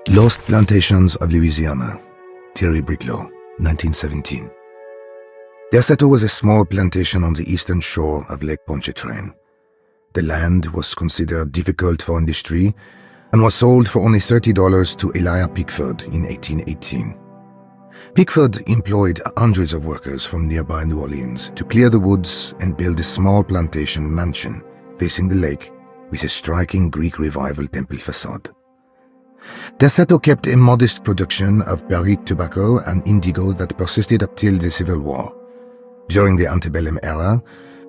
Lost Plantations of Louisiana, Thierry Briclot, 1917. Derceto was a small plantation on the eastern shore of Lake Pontchartrain. The land was considered difficult for industry and was sold for only $30 to Elijah Pickford in 1818. Pickford employed hundreds of workers from nearby New Orleans to clear the woods and build a small plantation mansion facing the lake with a striking Greek Revival temple facade. Derceto kept a modest production of Perique tobacco and indigo that persisted up till the Civil War. During the antebellum era,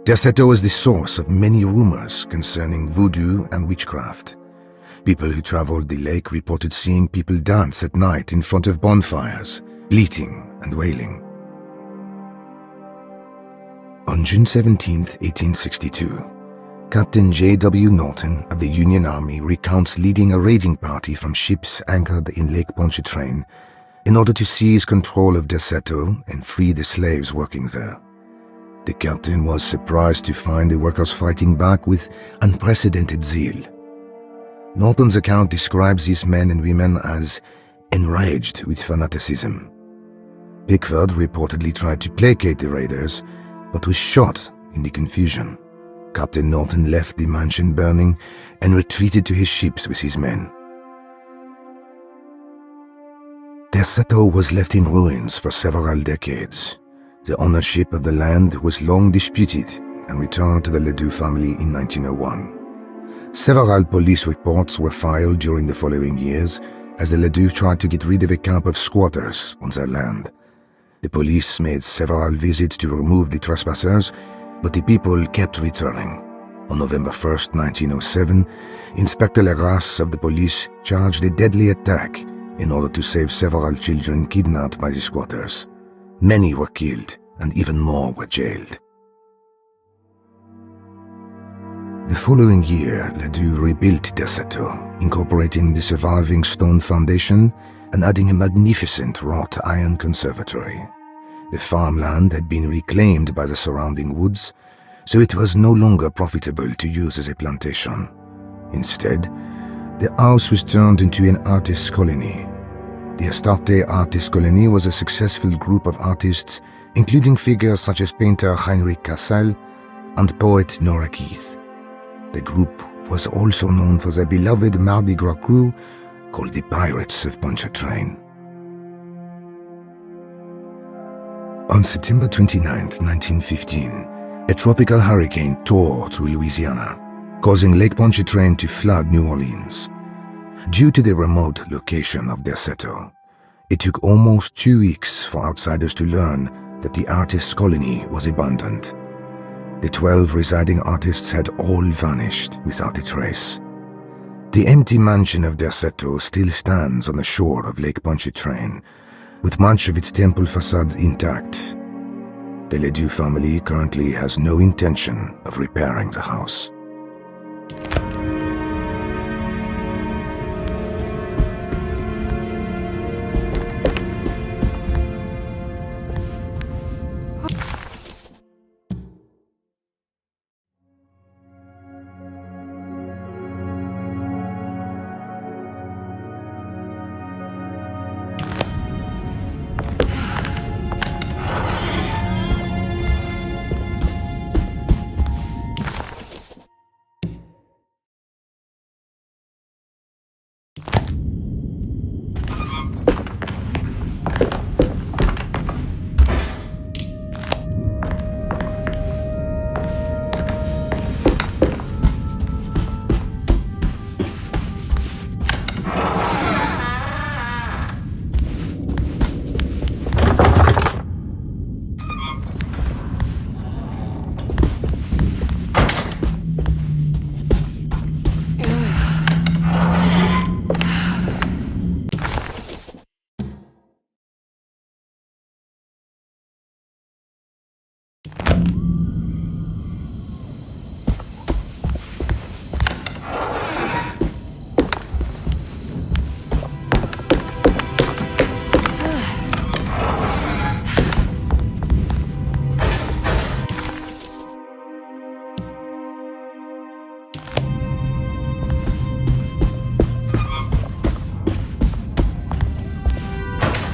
Derceto was the source of many rumors concerning voodoo and witchcraft. People who traveled the lake reported seeing people dance at night in front of bonfires, bleating and wailing. On June 17, 1862, Captain J.W. Norton of the Union Army recounts leading a raiding party from ships anchored in Lake Pontchartrain in order to seize control of Derceto and free the slaves working there. The captain was surprised to find the workers fighting back with unprecedented zeal. Norton's account describes these men and women as enraged with fanaticism. Pickford reportedly tried to placate the raiders, but was shot in the confusion. Captain Norton left the mansion burning and retreated to his ships with his men. Derceto was left in ruins for several decades. The ownership of the land was long disputed and returned to the Ledoux family in 1901. Several police reports were filed during the following years as the Ledoux tried to get rid of a camp of squatters on their land. The police made several visits to remove the trespassers, but the people kept returning. On November 1st, 1907, Inspector Legrasse of the police charged a deadly attack in order to save several children kidnapped by the squatters. Many were killed, and even more were jailed. The following year, Ledoux rebuilt Derceto, incorporating the surviving stone foundation and adding a magnificent wrought iron conservatory. The farmland had been reclaimed by the surrounding woods, so it was no longer profitable to use as a plantation. Instead, the house was turned into an artist's colony. The Astarte Artist Colony was a successful group of artists, including figures such as painter Heinrich Cassel and poet Nora Keith. The group was also known for their beloved Mardi Gras crew called the Pirates of Pontchartrain. On September 29, 1915, a tropical hurricane tore through Louisiana, causing Lake Pontchartrain to flood New Orleans. Due to the remote location of Derceto, it took almost 2 weeks for outsiders to learn that the artist's colony was abandoned. The 12 residing artists had all vanished without a trace. The empty mansion of Derceto still stands on the shore of Lake Pontchartrain, with much of its temple facade intact. The Ledoux family currently has no intention of repairing the house.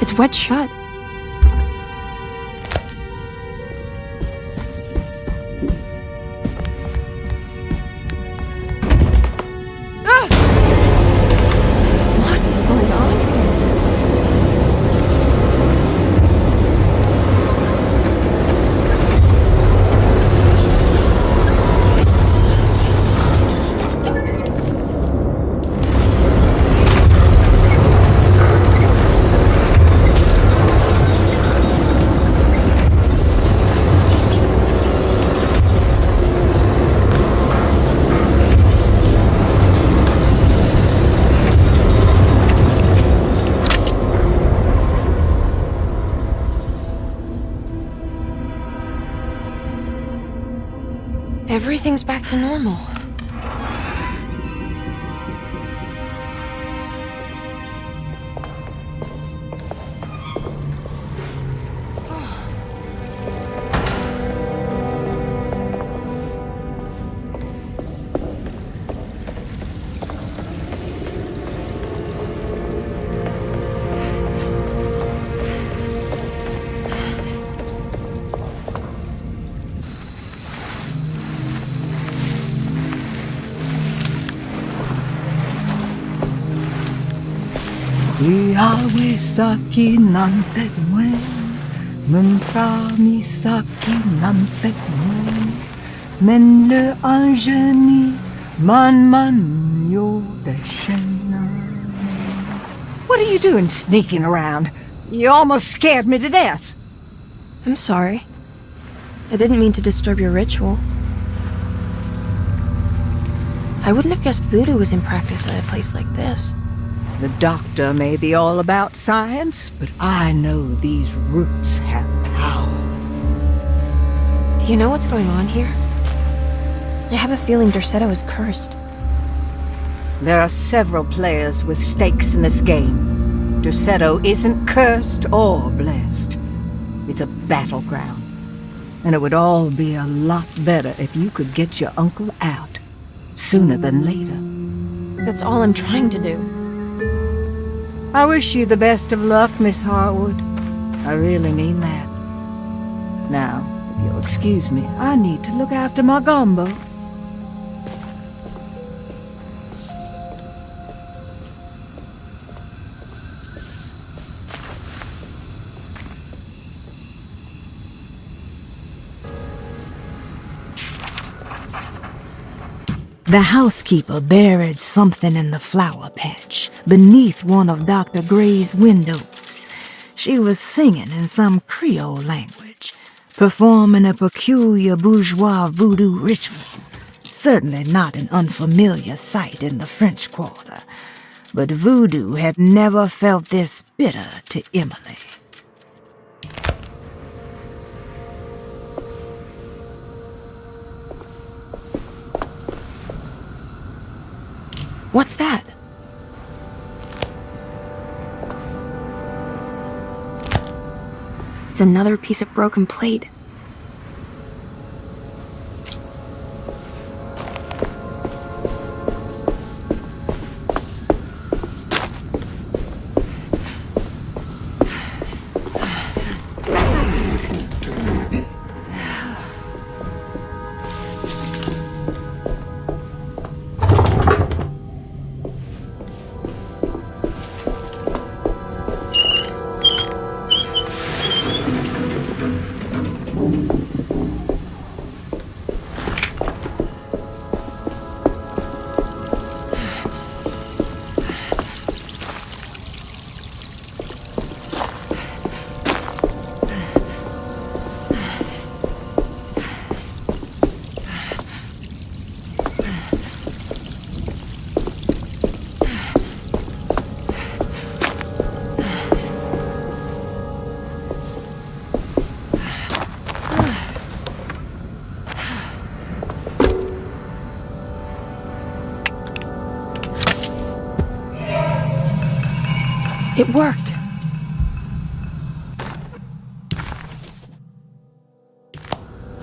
It's wet shut. What is going on here? Everything's back to normal. Iawe saki nantek mwen, Memprami saki nampek mwen, Men le anjeni man yo deshena. What are you doing sneaking around? You almost scared me to death. I'm sorry. I didn't mean to disturb your ritual. I wouldn't have guessed voodoo was in practice at a place like this. The doctor may be all about science, but I know these roots have power. Do you know what's going on here? I have a feeling Derceto is cursed. There are several players with stakes in this game. Derceto isn't cursed or blessed. It's a battleground. And it would all be a lot better if you could get your uncle out sooner than later. That's all I'm trying to do. I wish you the best of luck, Miss Hartwood. I really mean that. Now, if you'll excuse me, I need to look after my gumbo. The housekeeper buried something in the flower patch, beneath one of Dr. Gray's windows. She was singing in some Creole language, performing a peculiar bourgeois voodoo ritual. Certainly not an unfamiliar sight in the French Quarter, but voodoo had never felt this bitter to Emily. What's that? It's another piece of broken plate. It worked.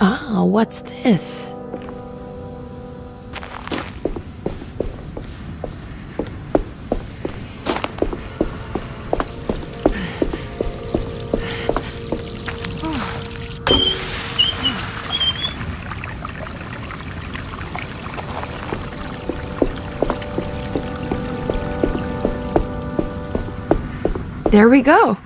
Ah, what's this? There we go.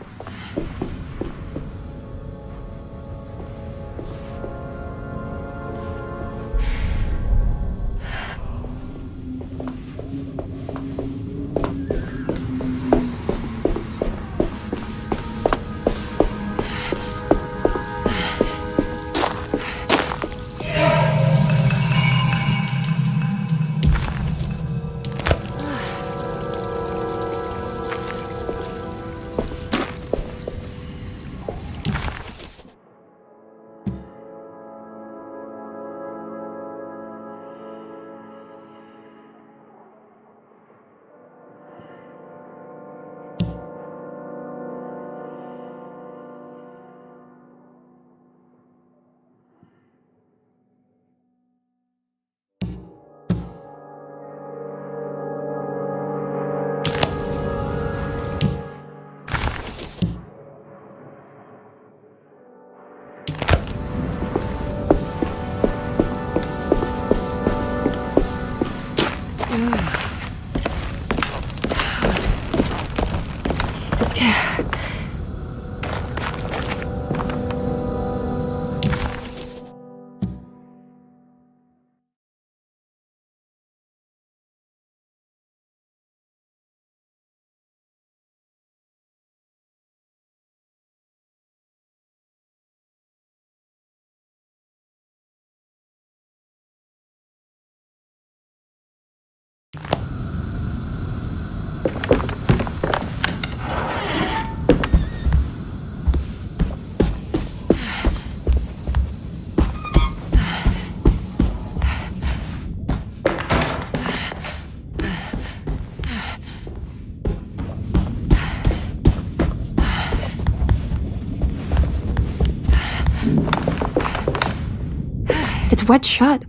It's wet shut.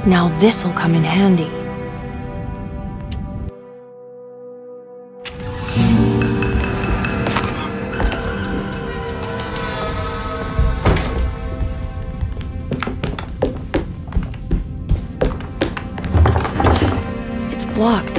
Now this'll come in handy. It's blocked.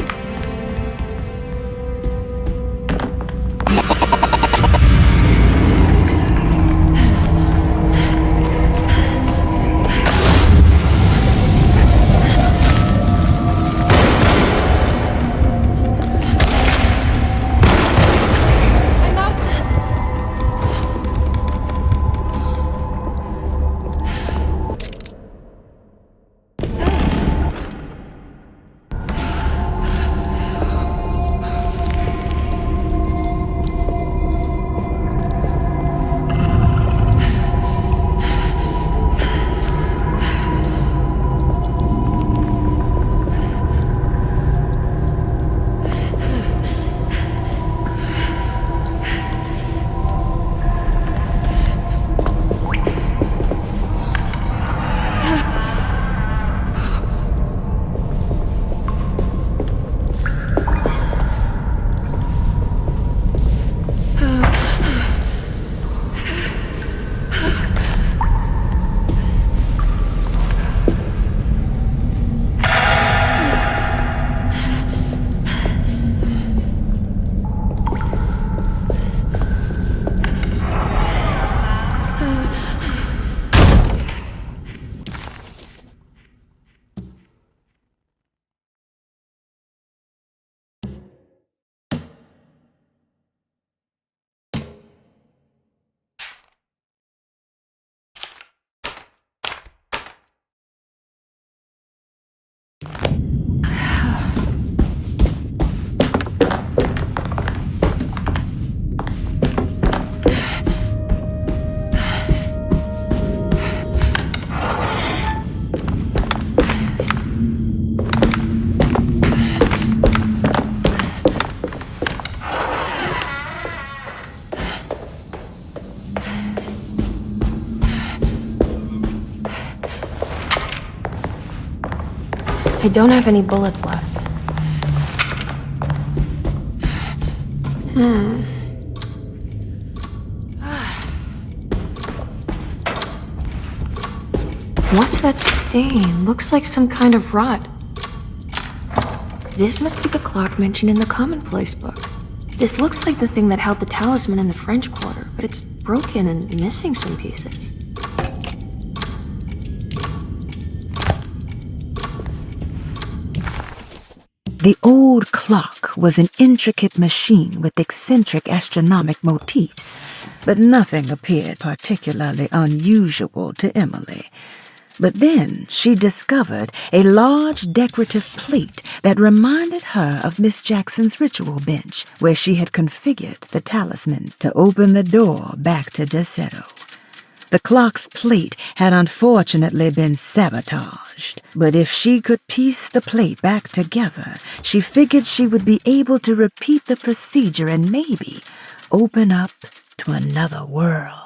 I don't have any bullets left. What's that stain? Looks like some kind of rot. This must be the clock mentioned in the commonplace book. This looks like the thing that held the talisman in the French Quarter, but it's broken and missing some pieces. The old clock was an intricate machine with eccentric astronomic motifs, but nothing appeared particularly unusual to Emily. But then she discovered a large decorative plate that reminded her of Miss Jackson's ritual bench, where she had configured the talisman to open the door back to Derceto. The clock's plate had unfortunately been sabotaged, but if she could piece the plate back together, she figured she would be able to repeat the procedure and maybe open up to another world.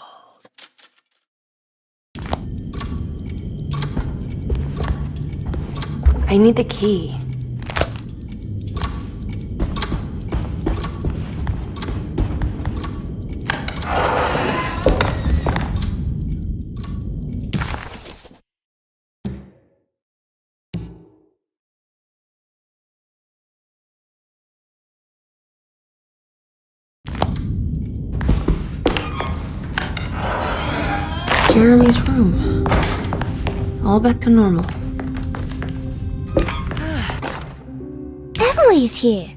I need the key. Jeremy's room. All back to normal. Emily's here.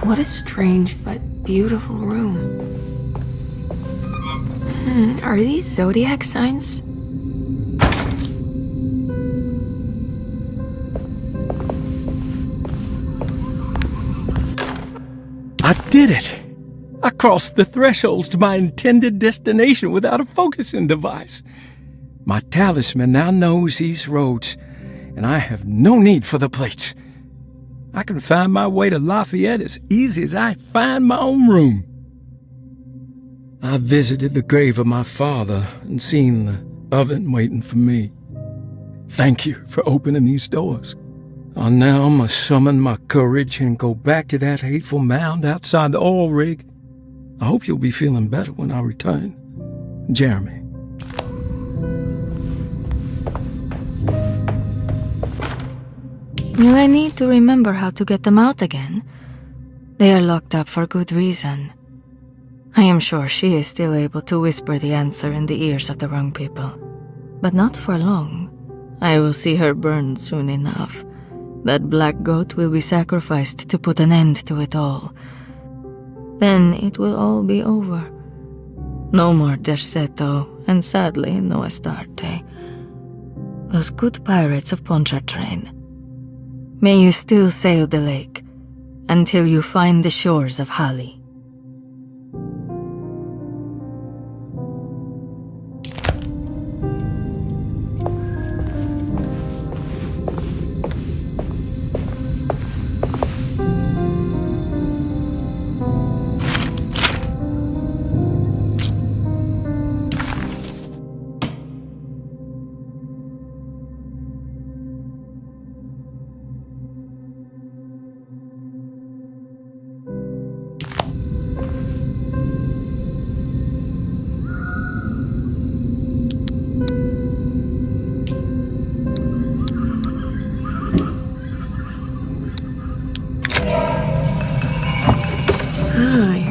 What a strange but beautiful room. Are these zodiac signs? I did it! I crossed the thresholds to my intended destination without a focusing device. My talisman now knows these roads, and I have no need for the plates. I can find my way to Lafayette as easy as I find my own room. I visited the grave of my father and seen the oven waiting for me. Thank you for opening these doors. I now must summon my courage and go back to that hateful mound outside the oil rig. I hope you'll be feeling better when I return. Jeremy. Will I need to remember how to get them out again? They are locked up for good reason. I am sure she is still able to whisper the answer in the ears of the wrong people. But not for long. I will see her burned soon enough. That black goat will be sacrificed to put an end to it all. Then it will all be over. No more Derceto, and sadly, no Astarte. Those good pirates of Pontchartrain. May you still sail the lake until you find the shores of Hali.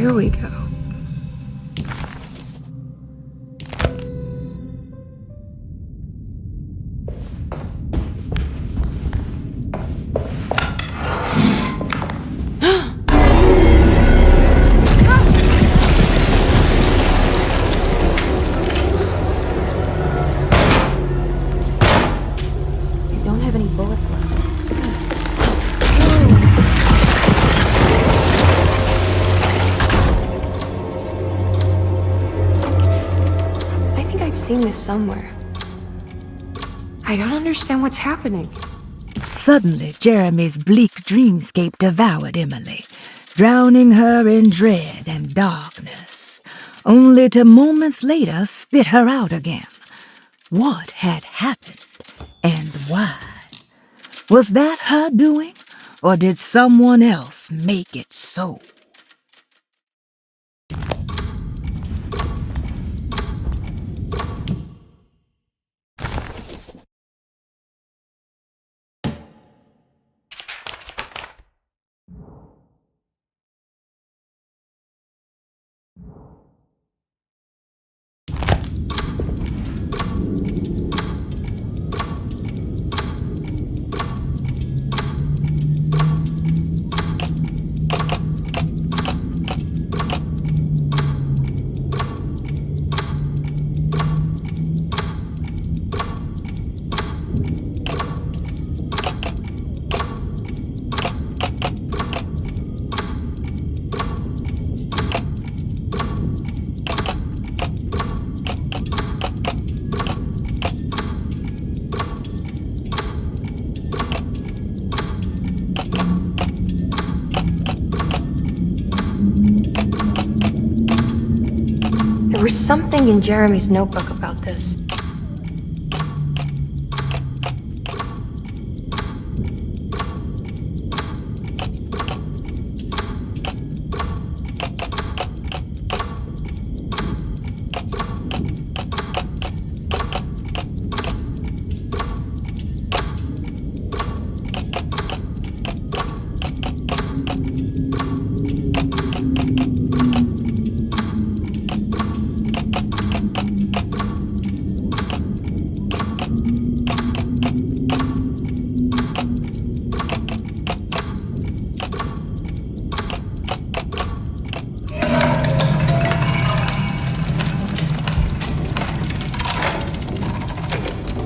Here we go. I don't have any bullets left. I've seen this somewhere. I don't understand what's happening. Suddenly, Jeremy's bleak dreamscape devoured Emily, drowning her in dread and darkness, only to moments later spit her out again. What had happened, and why? Was that her doing, or did someone else make it so? something in Jeremy's notebook about this.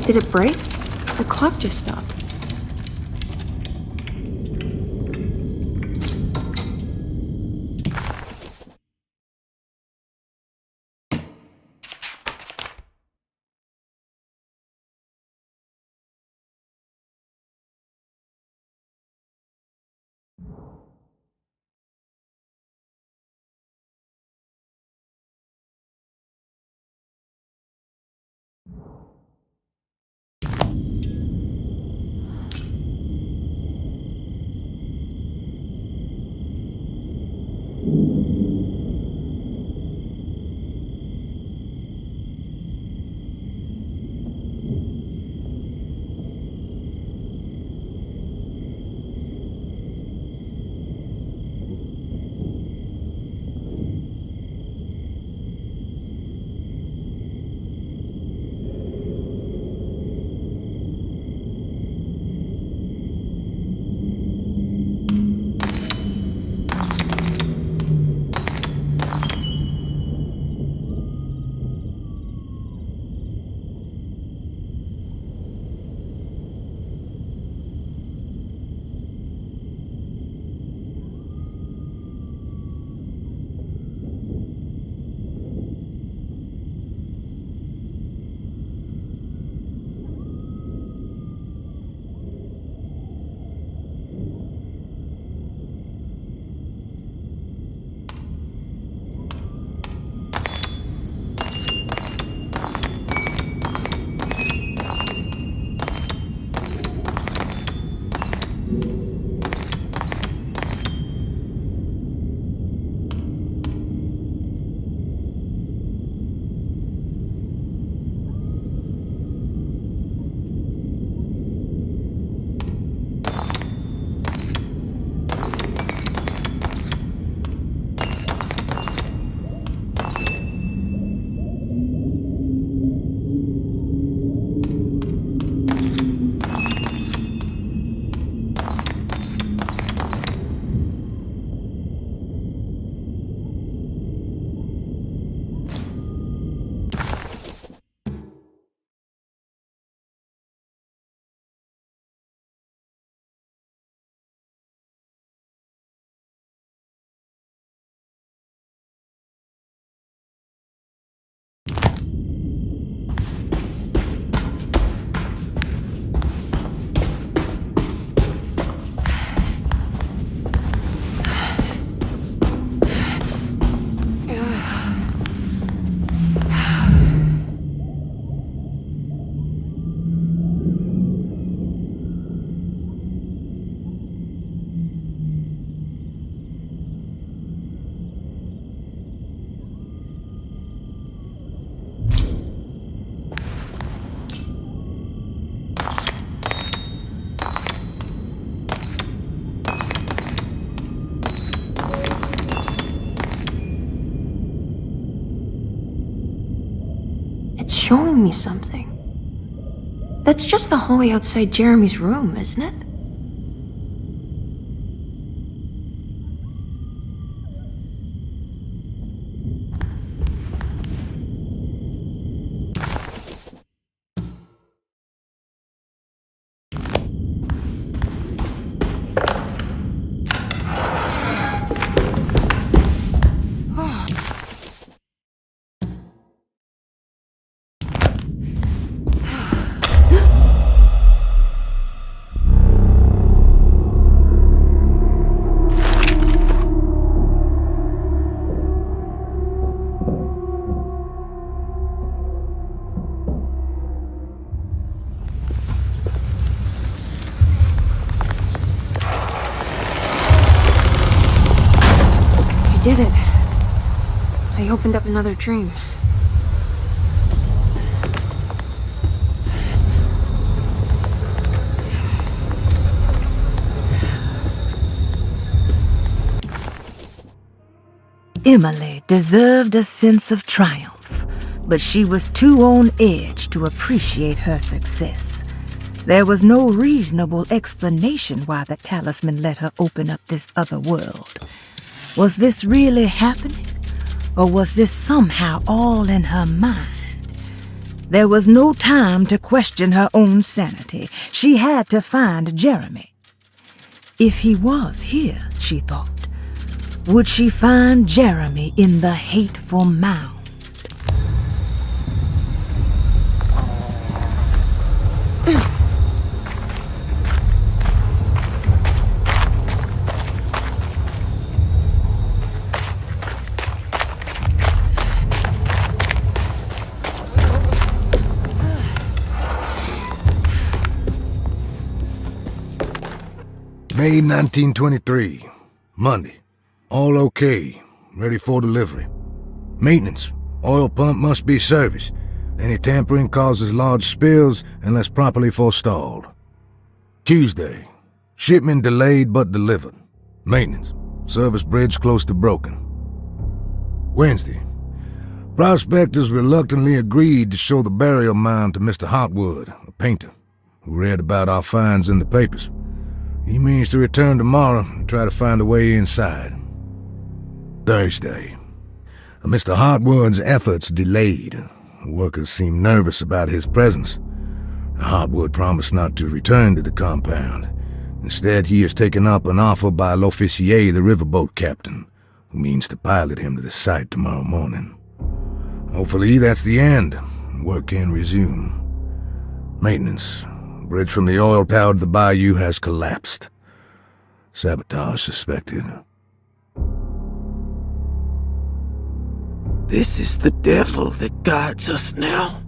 Did it break? The clock just stopped. It's showing me something. That's just the hallway outside Jeremy's room, isn't it? did it. I opened up another dream. Emily deserved a sense of triumph, but she was too on edge to appreciate her success. There was no reasonable explanation why the talisman let her open up this other world. Was this really happening? Or was this somehow all in her mind? There was no time to question her own sanity. She had to find Jeremy. If he was here, she thought, would she find Jeremy in the hateful mound? May 1923, Monday. All okay, ready for delivery. Maintenance, oil pump must be serviced. Any tampering causes large spills unless properly forestalled. Tuesday, shipment delayed but delivered. Maintenance, service bridge close to broken. Wednesday, prospectors reluctantly agreed to show the burial mound to Mr. Hartwood, a painter, who read about our finds in the papers. He means to return tomorrow and try to find a way inside. Thursday, Mr. Hartwood's efforts delayed. Workers seemed nervous about his presence. Hartwood promised not to return to the compound. Instead, he has taken up an offer by L'Officier, the riverboat captain, who means to pilot him to the site tomorrow morning. Hopefully, that's the end. Work can resume. Maintenance. Bridge from the oil tower to the bayou has collapsed. Sabotage suspected. This is the devil that guides us now.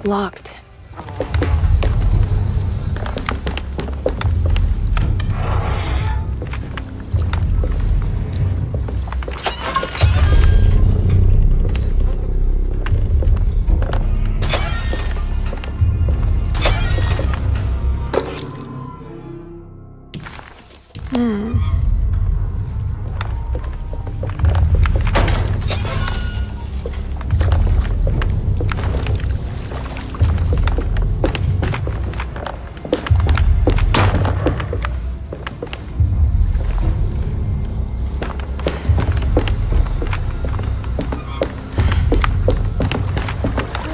Locked.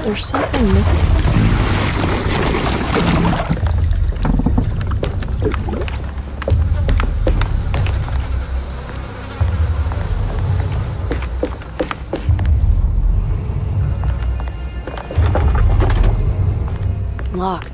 There's something missing. Locked.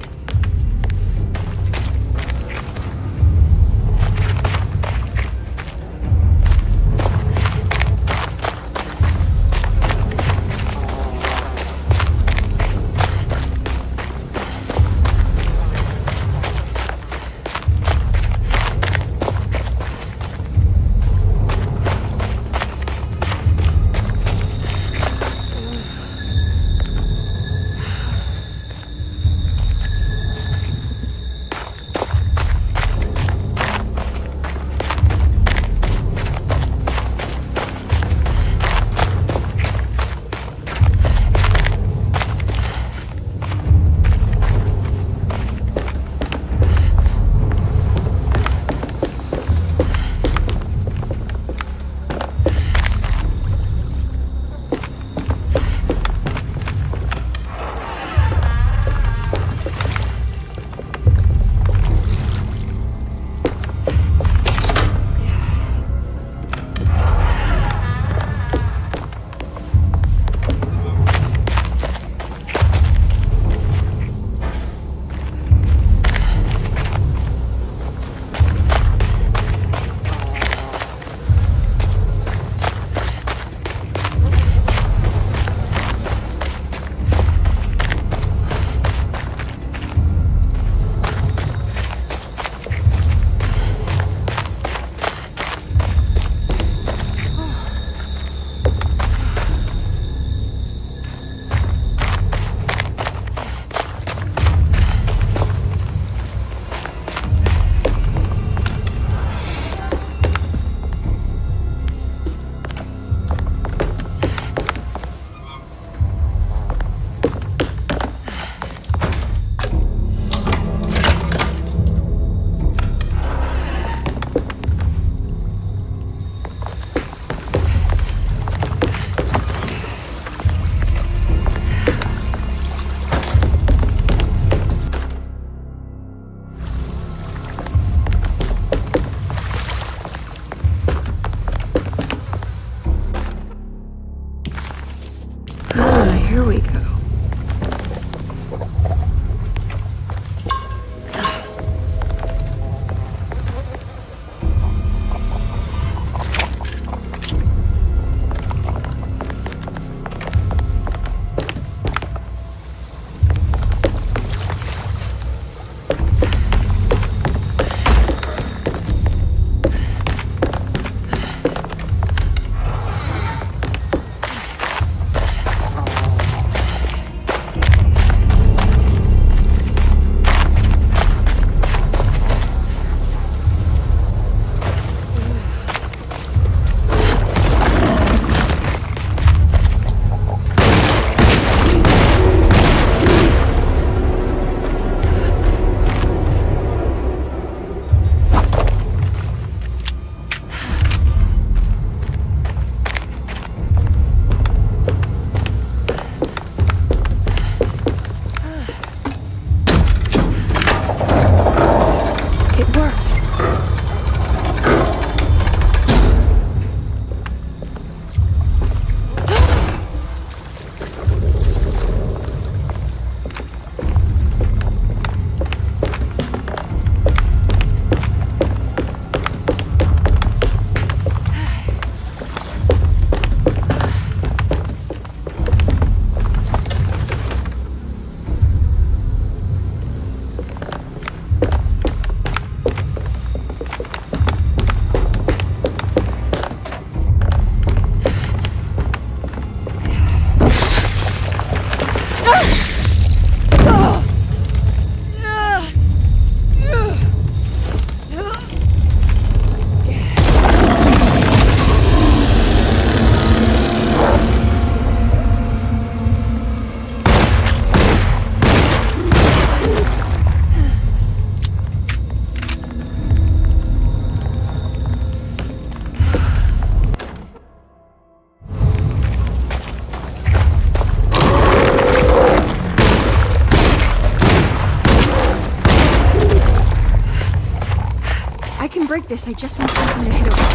Here we go. Break this, I just need something to hit it.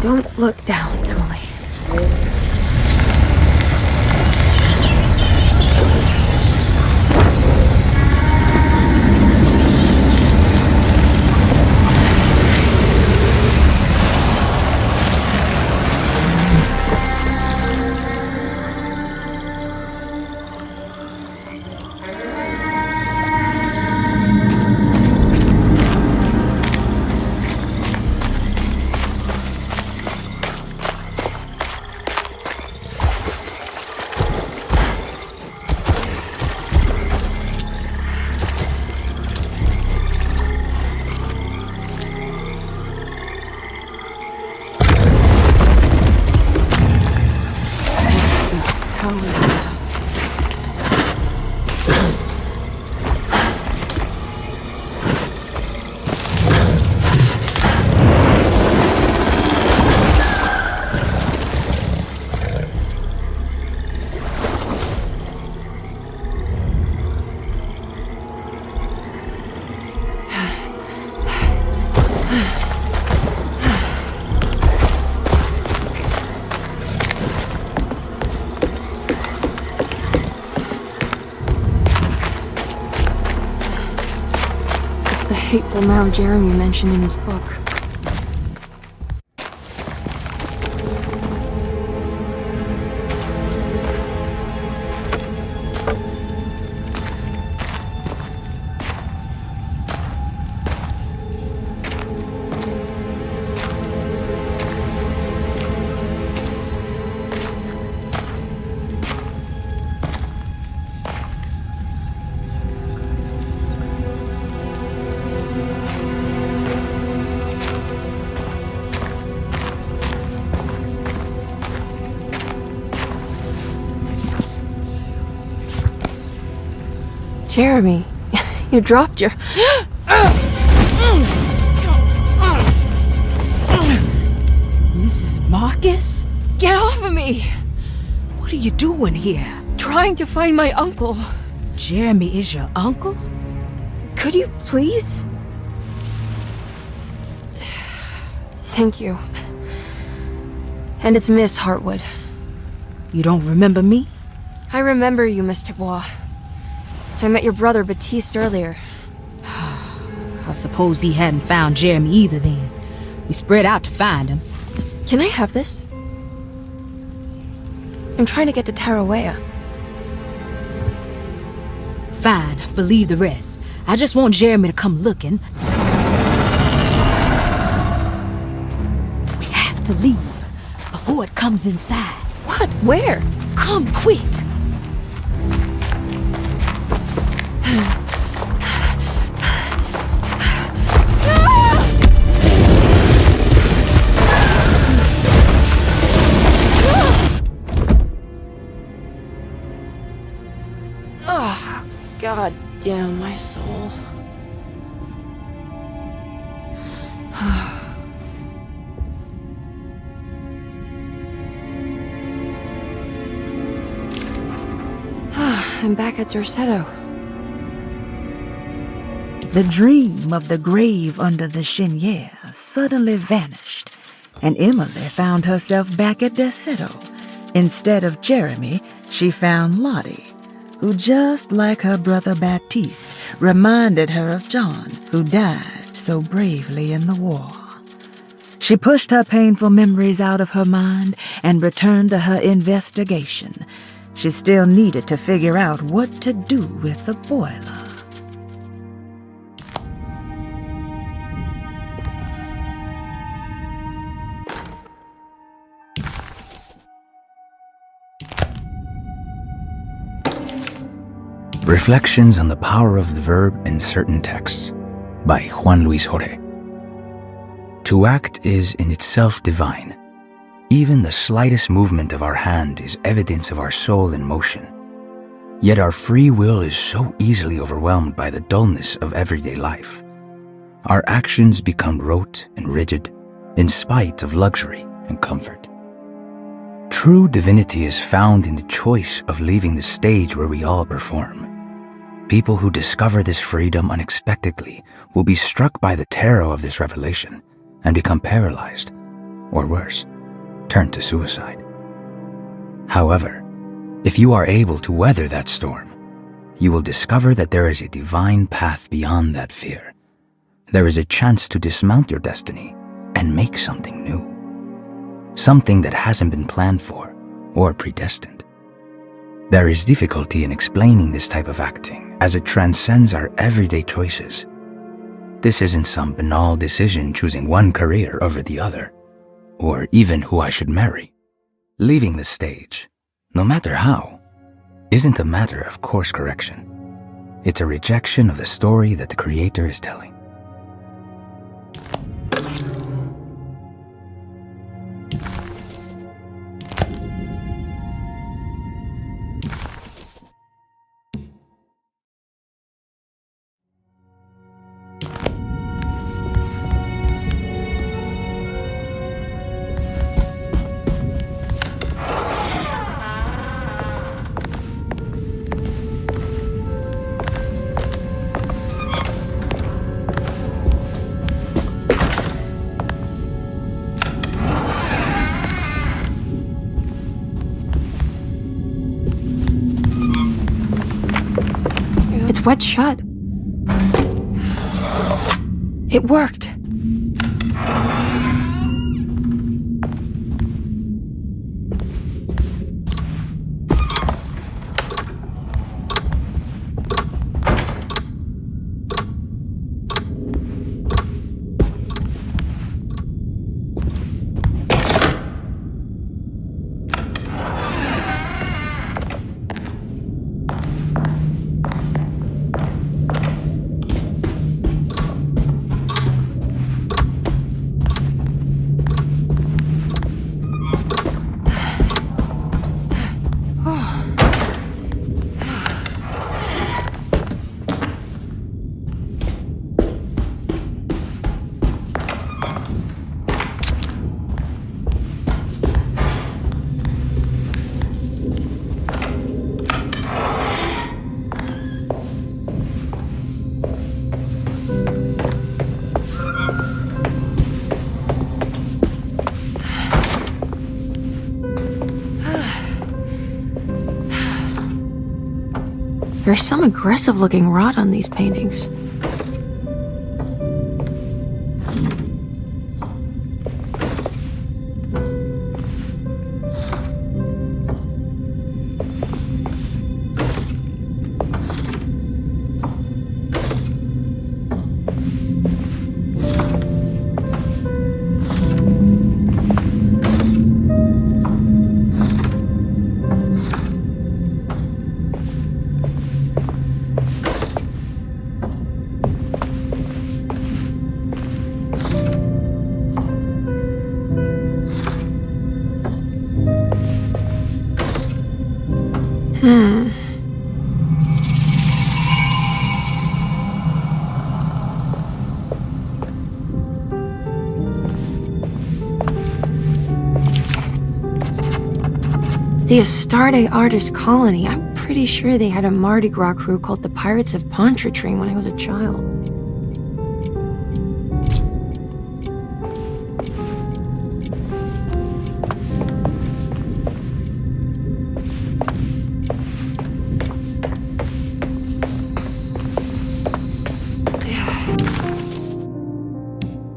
Don't look down, Emily. Hateful Mount Jeremy mentioned in his book. Jeremy, you dropped your... Mrs. Marcus? Get off of me! What are you doing here? Trying to find my uncle. Jeremy is your uncle? Could you please? Thank you. And it's Miss Hartwood. You don't remember me? I remember you, Miss Dubois. I met your brother Baptiste earlier. I suppose he hadn't found Jeremy either then. We spread out to find him. Can I have this? I'm trying to get to Tarawea. Fine, believe the rest. I just want Jeremy to come looking. We have to leave before it comes inside. What? Where? Come quick! Oh, God damn my soul. I'm back at Derceto. The dream of the grave under the cheniere suddenly vanished, and Emily found herself back at Derceto. Instead of Jeremy, she found Lottie, who, just like her brother Baptiste, reminded her of John, who died so bravely in the war. She pushed her painful memories out of her mind and returned to her investigation. She still needed to figure out what to do with the boiler. Reflections on the Power of the Verb in Certain Texts by Juan Luis Jorge. To act is in itself divine. Even the slightest movement of our hand is evidence of our soul in motion. Yet our free will is so easily overwhelmed by the dullness of everyday life. Our actions become rote and rigid, in spite of luxury and comfort. True divinity is found in the choice of leaving the stage where we all perform. People who discover this freedom unexpectedly will be struck by the terror of this revelation and become paralyzed, or worse, turn to suicide. However, if you are able to weather that storm, you will discover that there is a divine path beyond that fear. There is a chance to dismount your destiny and make something new. Something that hasn't been planned for or predestined. There is difficulty in explaining this type of acting as it transcends our everyday choices. This isn't some banal decision choosing one career over the other, or even who I should marry. Leaving the stage, no matter how, isn't a matter of course correction. It's a rejection of the story that the creator is telling. It's wet shut. It worked. There's some aggressive-looking rot on these paintings. The Astarte Artist Colony. I'm pretty sure they had a Mardi Gras crew called the Pirates of Pontchartrain when I was a child.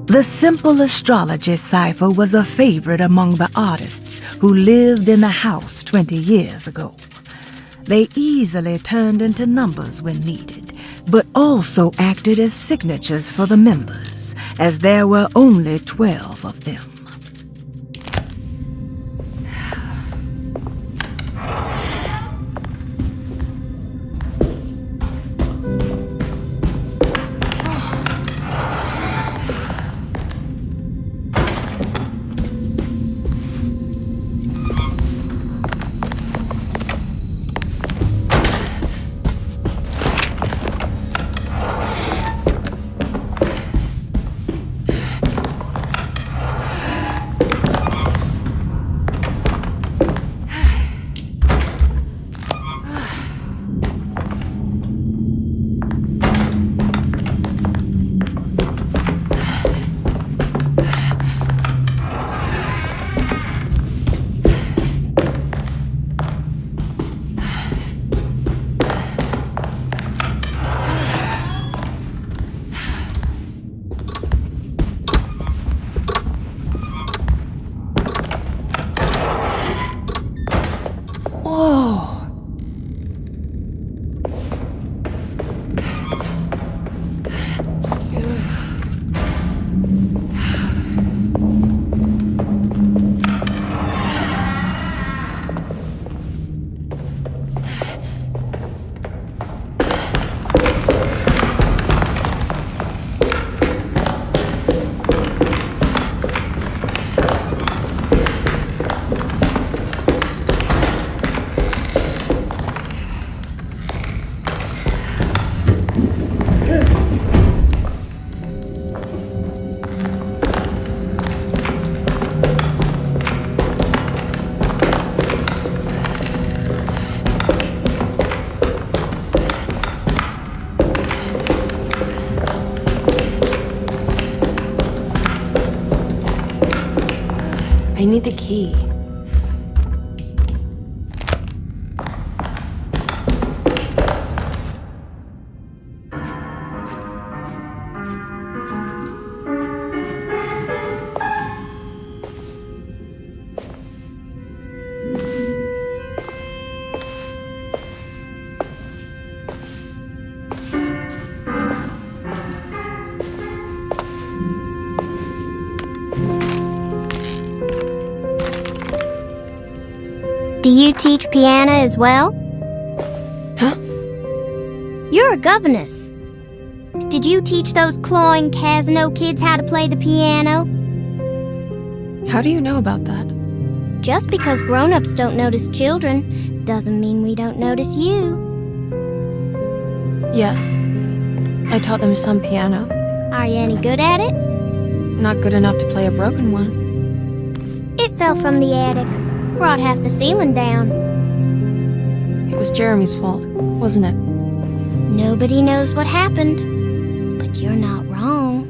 The simple astrology cipher was a favorite among the artists who lived in the house 20 years ago. They easily turned into numbers when needed, but also acted as signatures for the members, as there were only 12 of them. Whoa. I need the key. Do you teach piano as well? Huh? You're a governess. Did you teach those clawing Casino kids how to play the piano? How do you know about that? Just because grown-ups don't notice children doesn't mean we don't notice you. Yes. I taught them some piano. Are you any good at it? Not good enough to play a broken one. It fell from the attic. Brought half the ceiling down. It was Jeremy's fault, wasn't it? Nobody knows what happened, but you're not wrong.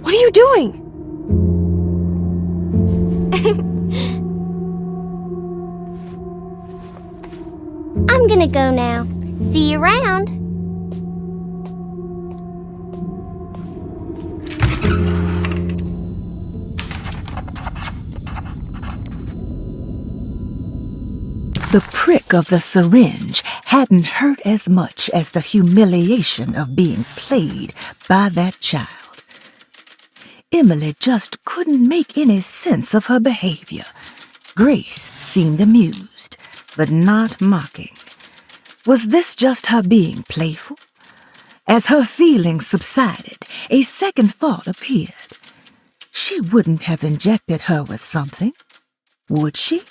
What are you doing? I'm gonna go now. See you around. The prick of the syringe hadn't hurt as much as the humiliation of being played by that child. Emily just couldn't make any sense of her behavior. Grace seemed amused, but not mocking. Was this just her being playful? As her feelings subsided, a second thought appeared. She wouldn't have injected her with something, would she?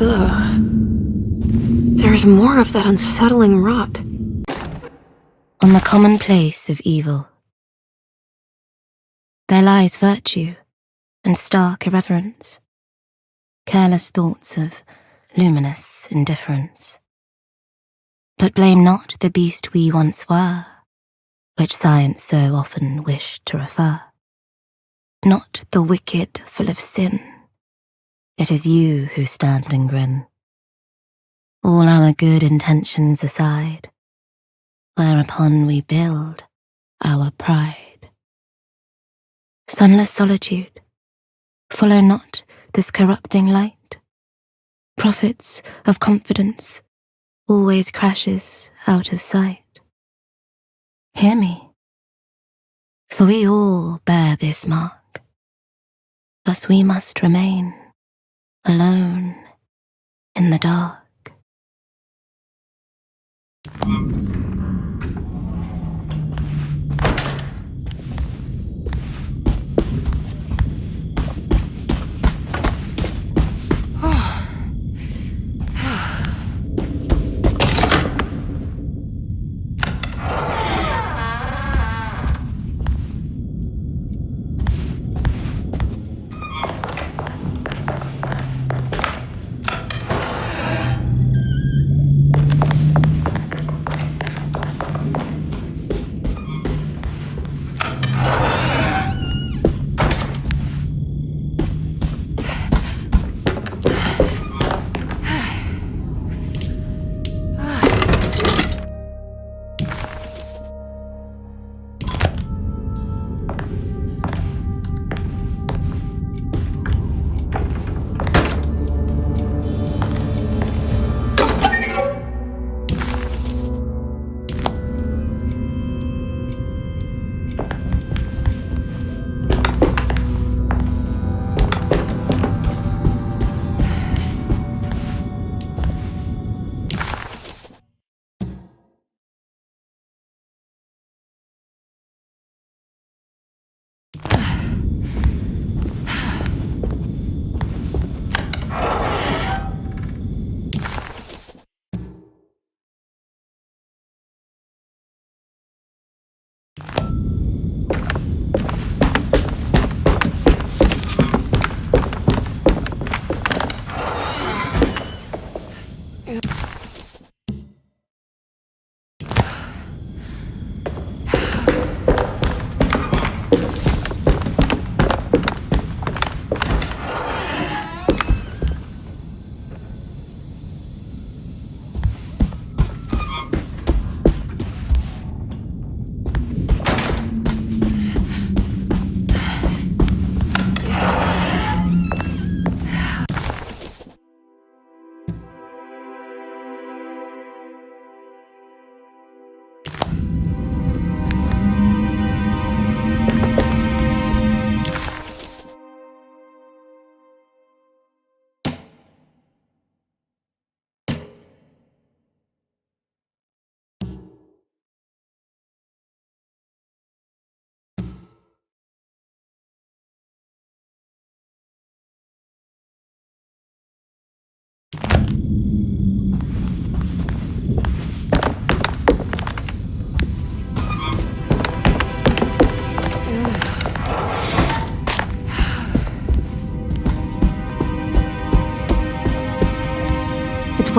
Ugh. There's more of that unsettling rot. On the commonplace of evil, there lies virtue and stark irreverence, careless thoughts of luminous indifference. But blame not the beast we once were, which science so often wished to refer. Not the wicked full of sin, it is you who stand and grin. All our good intentions aside, whereupon we build our pride. Sunless solitude, follow not this corrupting light. Prophets of confidence always crashes out of sight. Hear me, for we all bear this mark. Thus we must remain alone in the dark.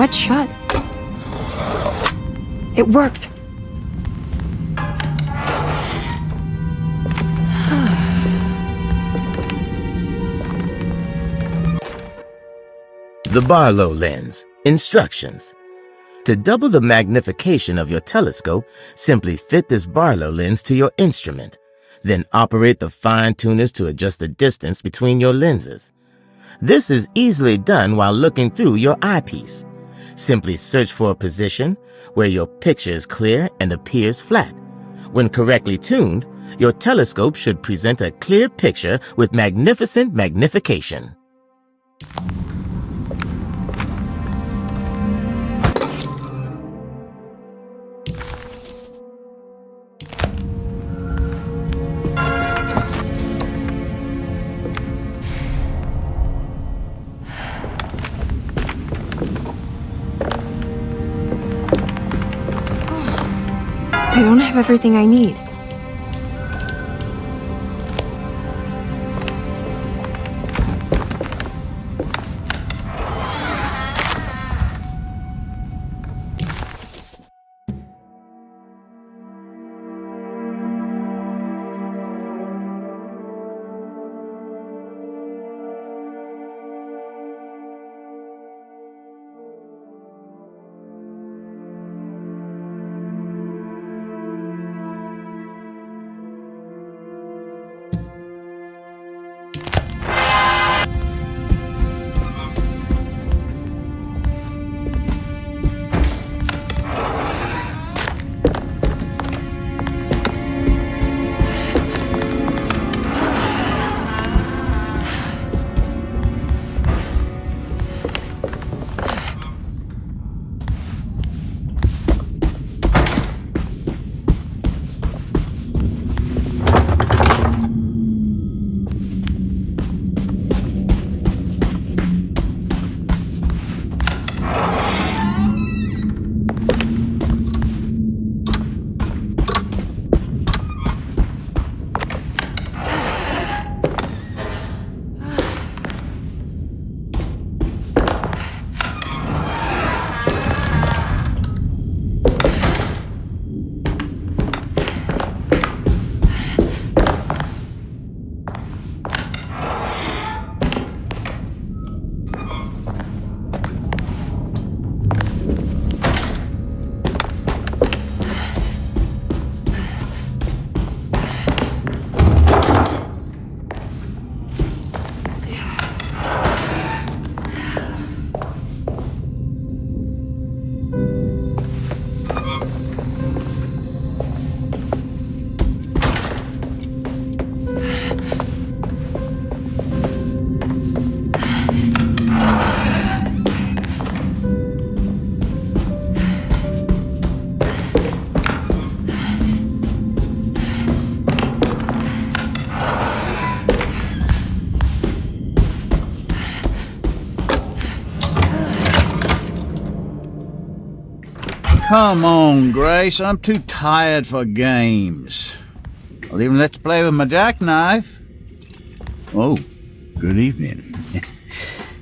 wet shut. It worked. The Barlow lens. Instructions. To double the magnification of your telescope, simply fit this Barlow lens to your instrument. Then operate the fine tuners to adjust the distance between your lenses. This is easily done while looking through your eyepiece. Simply search for a position where your picture is clear and appears flat. When correctly tuned, your telescope should present a clear picture with magnificent magnification. I don't have everything I need. Come on, Grace. I'm too tired for games. I'll even let you play with my jackknife. Oh, good evening.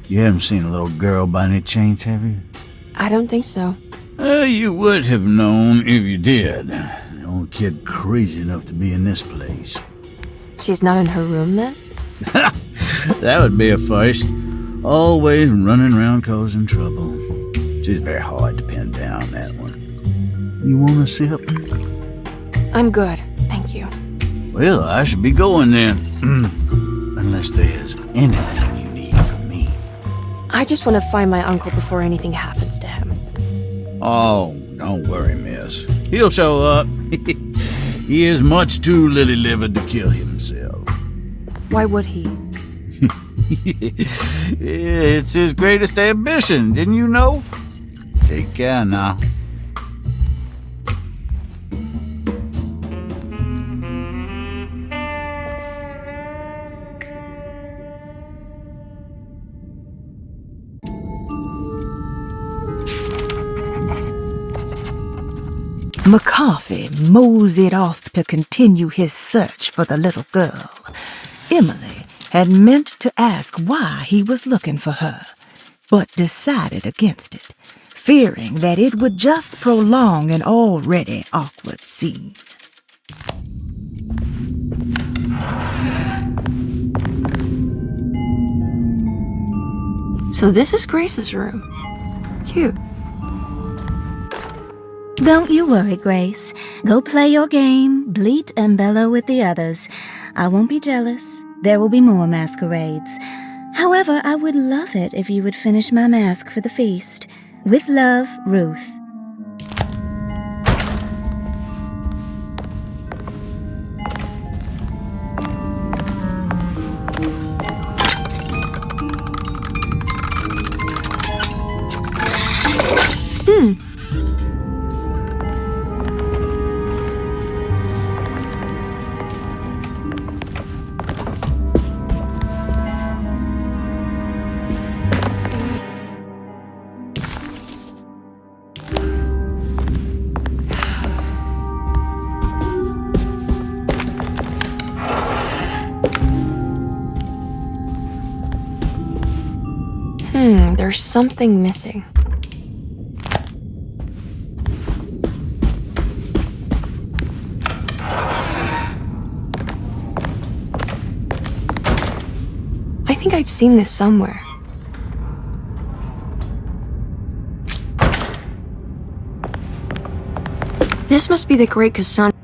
You haven't seen a little girl by any chance, have you? I don't think so. You would have known if you did. The only kid crazy enough to be in this place. She's not in her room then? That would be a first. Always running around causing trouble. She's very hard to pin down, that one. You want a sip? I'm good, thank you. Well, I should be going then. Unless there's anything you need from me. I just want to find my uncle before anything happens to him. Oh, don't worry, miss. He'll show up. He is much too lily-livered to kill himself. Why would he? It's his greatest ambition, didn't you know? Take care now. McCarthy moseyed off to continue his search for the little girl. Emily had meant to ask why he was looking for her, but decided against it, fearing that it would just prolong an already awkward scene. So this is Grace's room. Cute. Don't you worry, Grace. Go play your game, bleat and bellow with the others. I won't be jealous. There will be more masquerades. However, I would love it if you would finish my mask for the feast. With love, Ruth. There's something missing. I think I've seen this somewhere. This must be the Great Cassandra.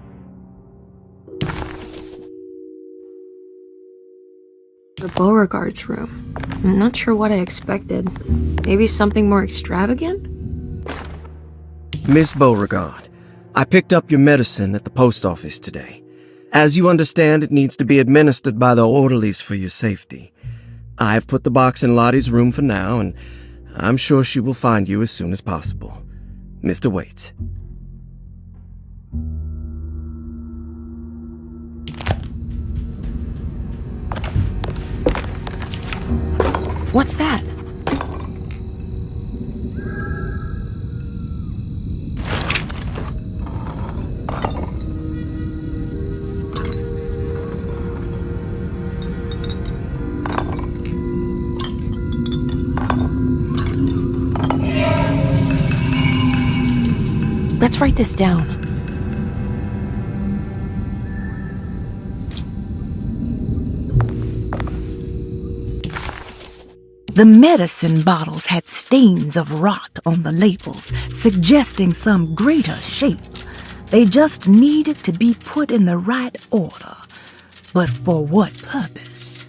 Beauregard's room. I'm not sure what I expected. Maybe something more extravagant? Miss Beauregard, I picked up your medicine at the post office today. As you understand, it needs to be administered by the orderlies for your safety. I've put the box in Lottie's room for now, and I'm sure she will find you as soon as possible. Mr. Waits. What's that? Let's write this down. The medicine bottles had stains of rot on the labels, suggesting some greater shape. They just needed to be put in the right order. But for what purpose?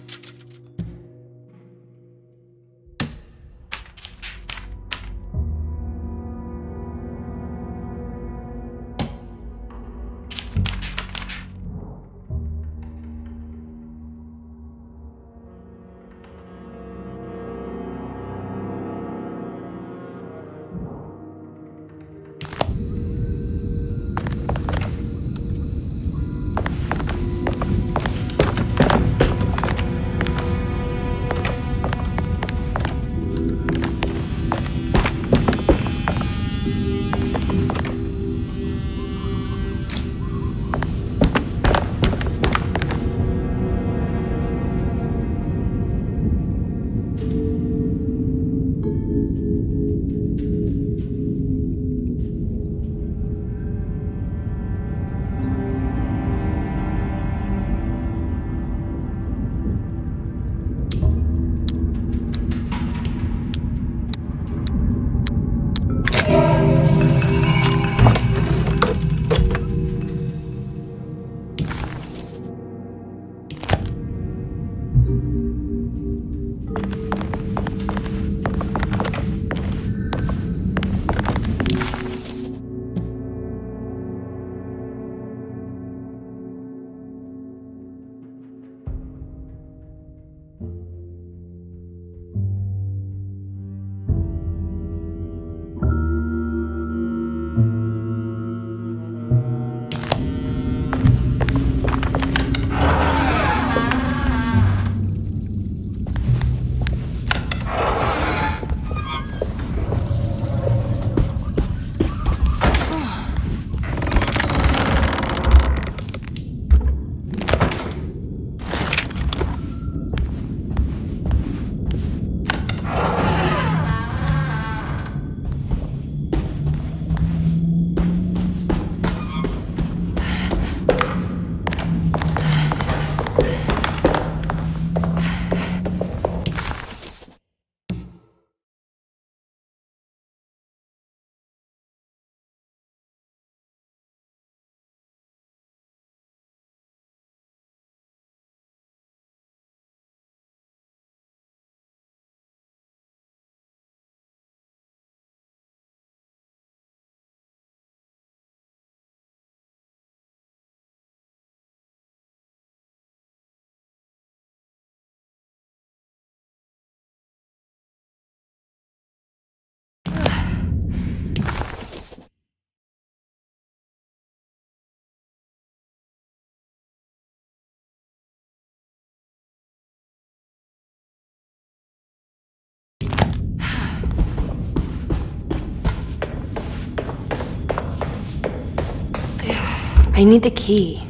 I need the key.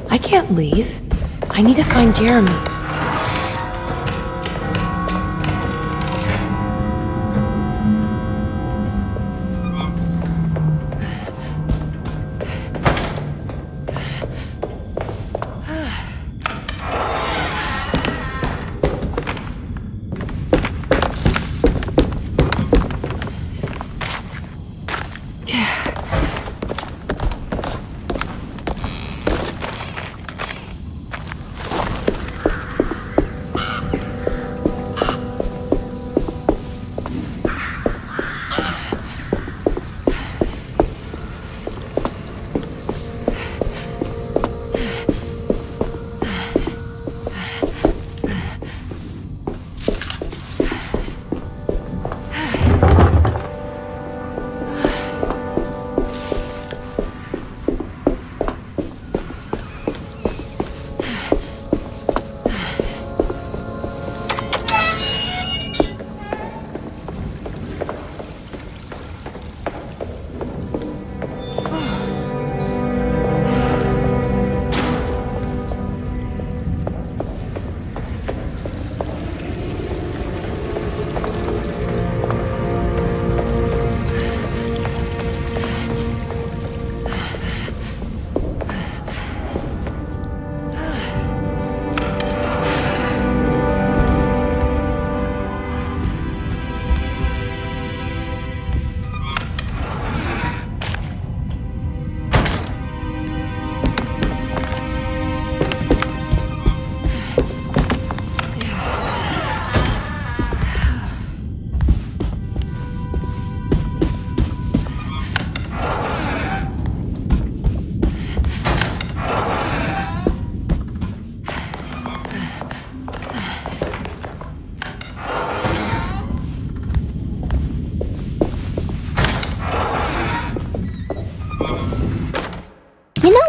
I can't leave. I need to find Jeremy.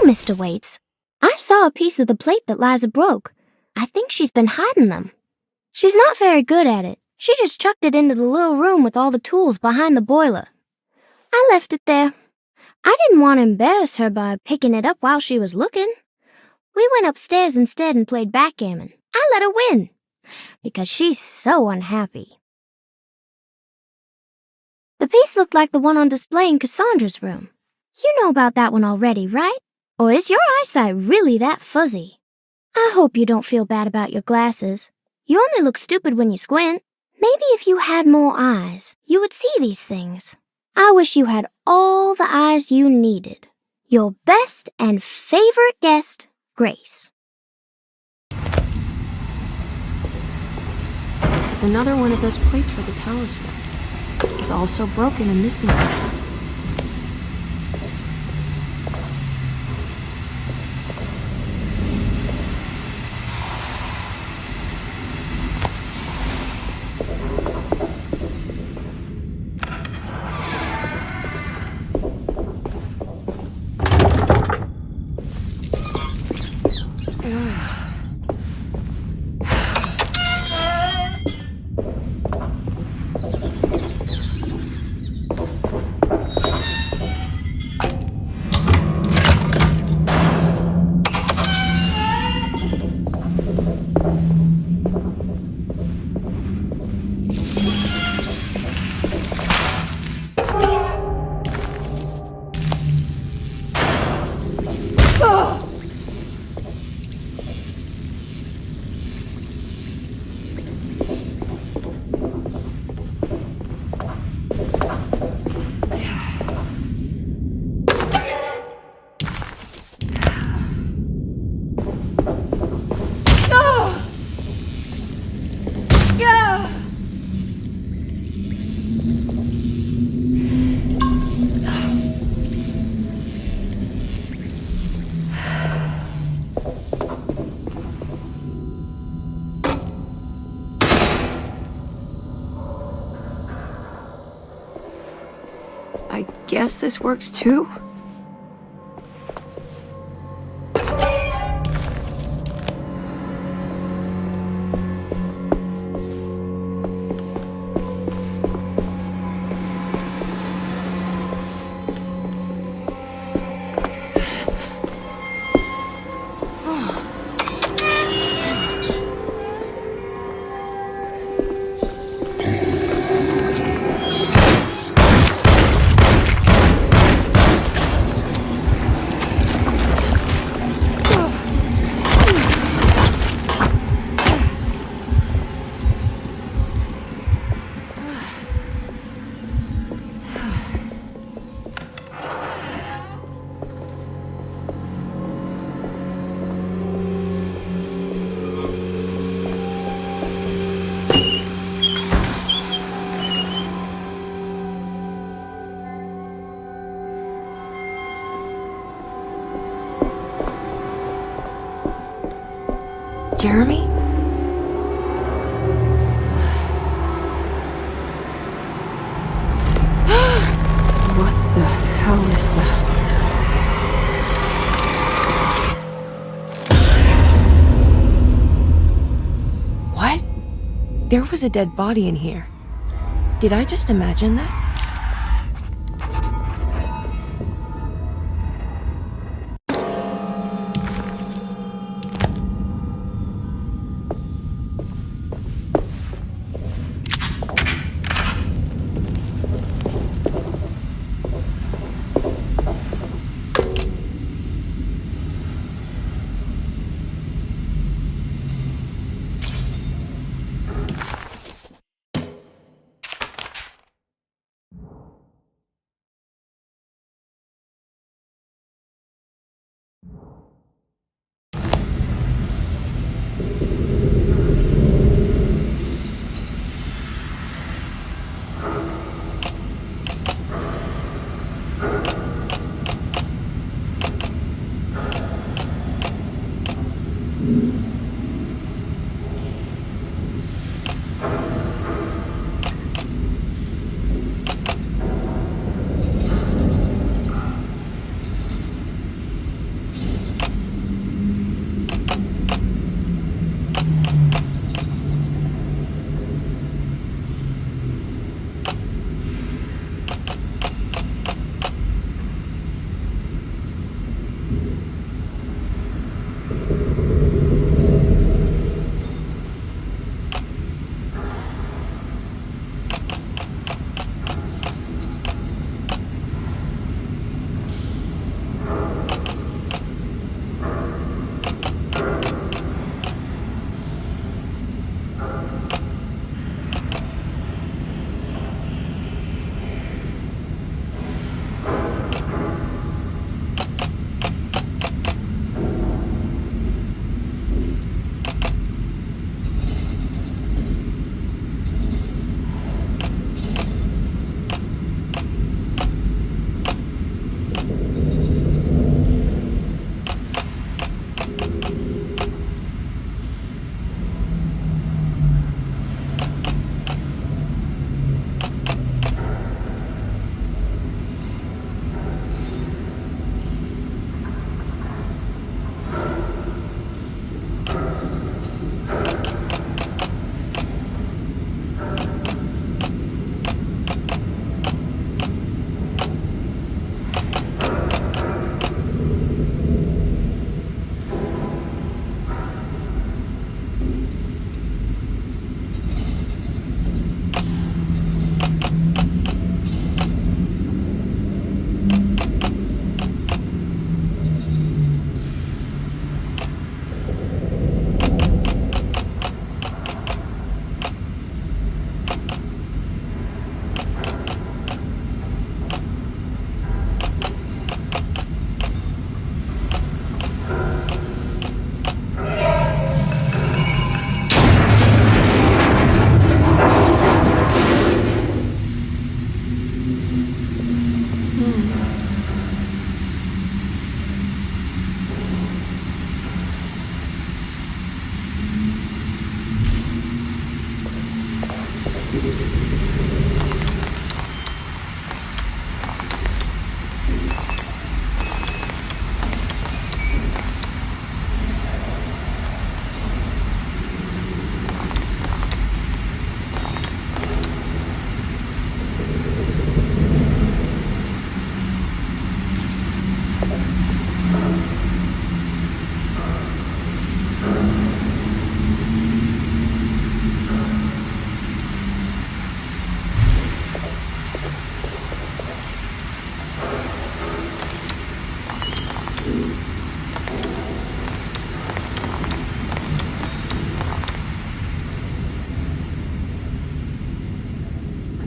Mr. Waits. I saw a piece of the plate that Liza broke. I think she's been hiding them. She's not very good at it. She just chucked it into the little room with all the tools behind the boiler. I left it there. I didn't want to embarrass her by picking it up while she was looking. We went upstairs instead and played backgammon. I let her win, because she's so unhappy. The piece looked like the one on display in Cassandra's room. You know about that one already, right? Or is your eyesight really that fuzzy? I hope you don't feel bad about your glasses. You only look stupid when you squint. Maybe if you had more eyes, you would see these things. I wish you had all the eyes you needed. Your best and favorite guest, Grace. It's another one of those plates for the talisman. It's also broken and missing some pieces. I guess this works too? Jeremy? What the hell is that? What? There was a dead body in here. Did I just imagine that?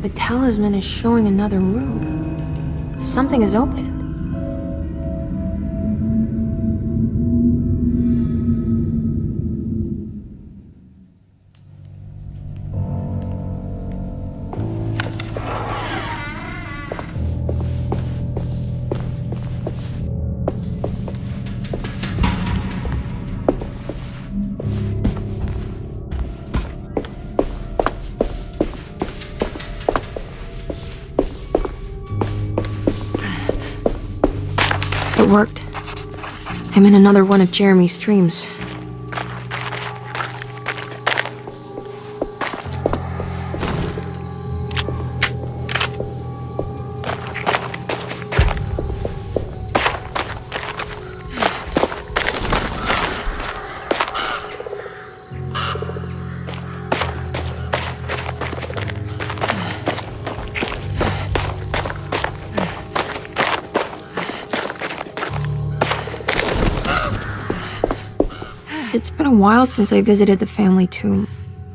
The talisman is showing another room. Something is opened. It worked. I'm in another one of Jeremy's streams. It's been a while since I visited the family tomb.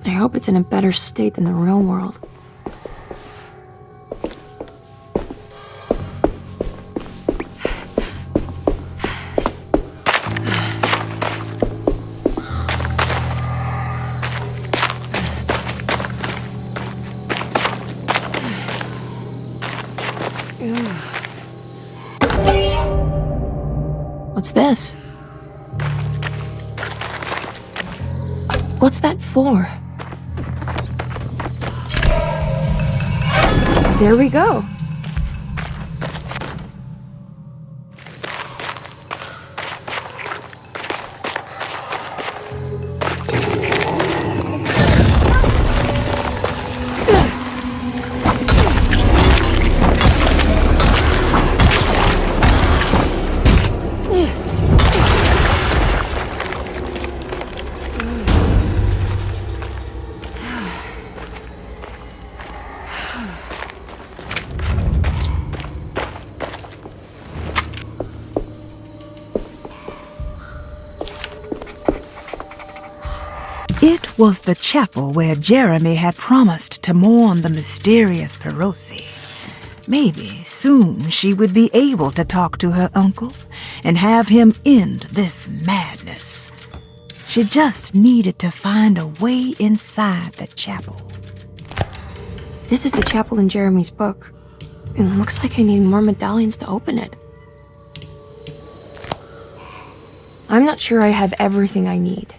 I hope it's in a better state than the real world. What's this? What's that for? There we go. It was the chapel where Jeremy had promised to mourn the mysterious Perosi. Maybe soon she would be able to talk to her uncle and have him end this madness. She just needed to find a way inside the chapel. This is the chapel in Jeremy's book. It looks like I need more medallions to open it. I'm not sure I have everything I need.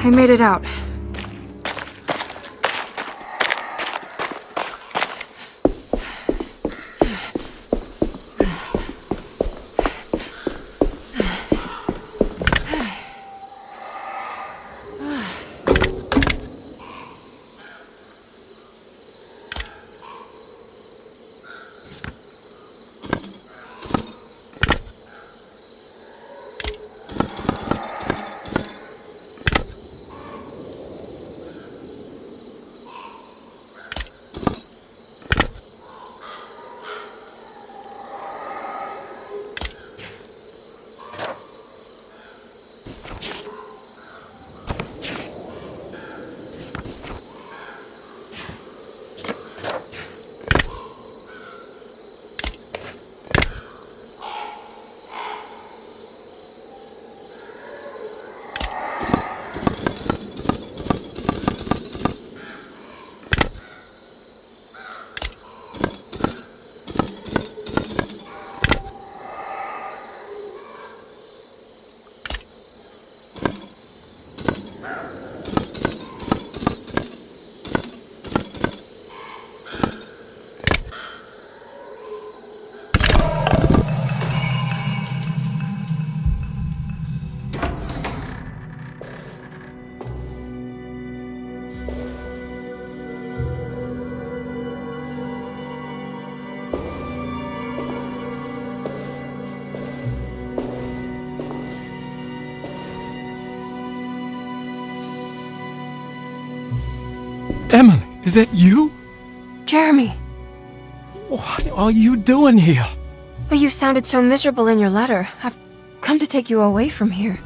I made it out. Emily, is that you? Jeremy! What are you doing here? Well, you sounded so miserable in your letter. I've come to take you away from here.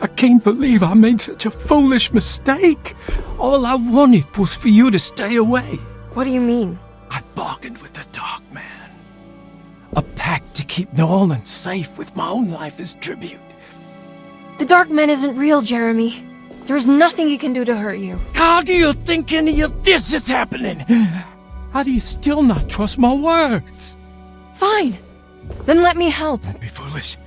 I can't believe I made such a foolish mistake. All I wanted was for you to stay away. What do you mean? I bargained with the Dark Man. A pact to keep New Orleans safe with my own life as tribute. The Dark Man isn't real, Jeremy. There's nothing he can do to hurt you. How do you think any of this is happening? How do you still not trust my words? Fine. Then let me help. Don't be foolish.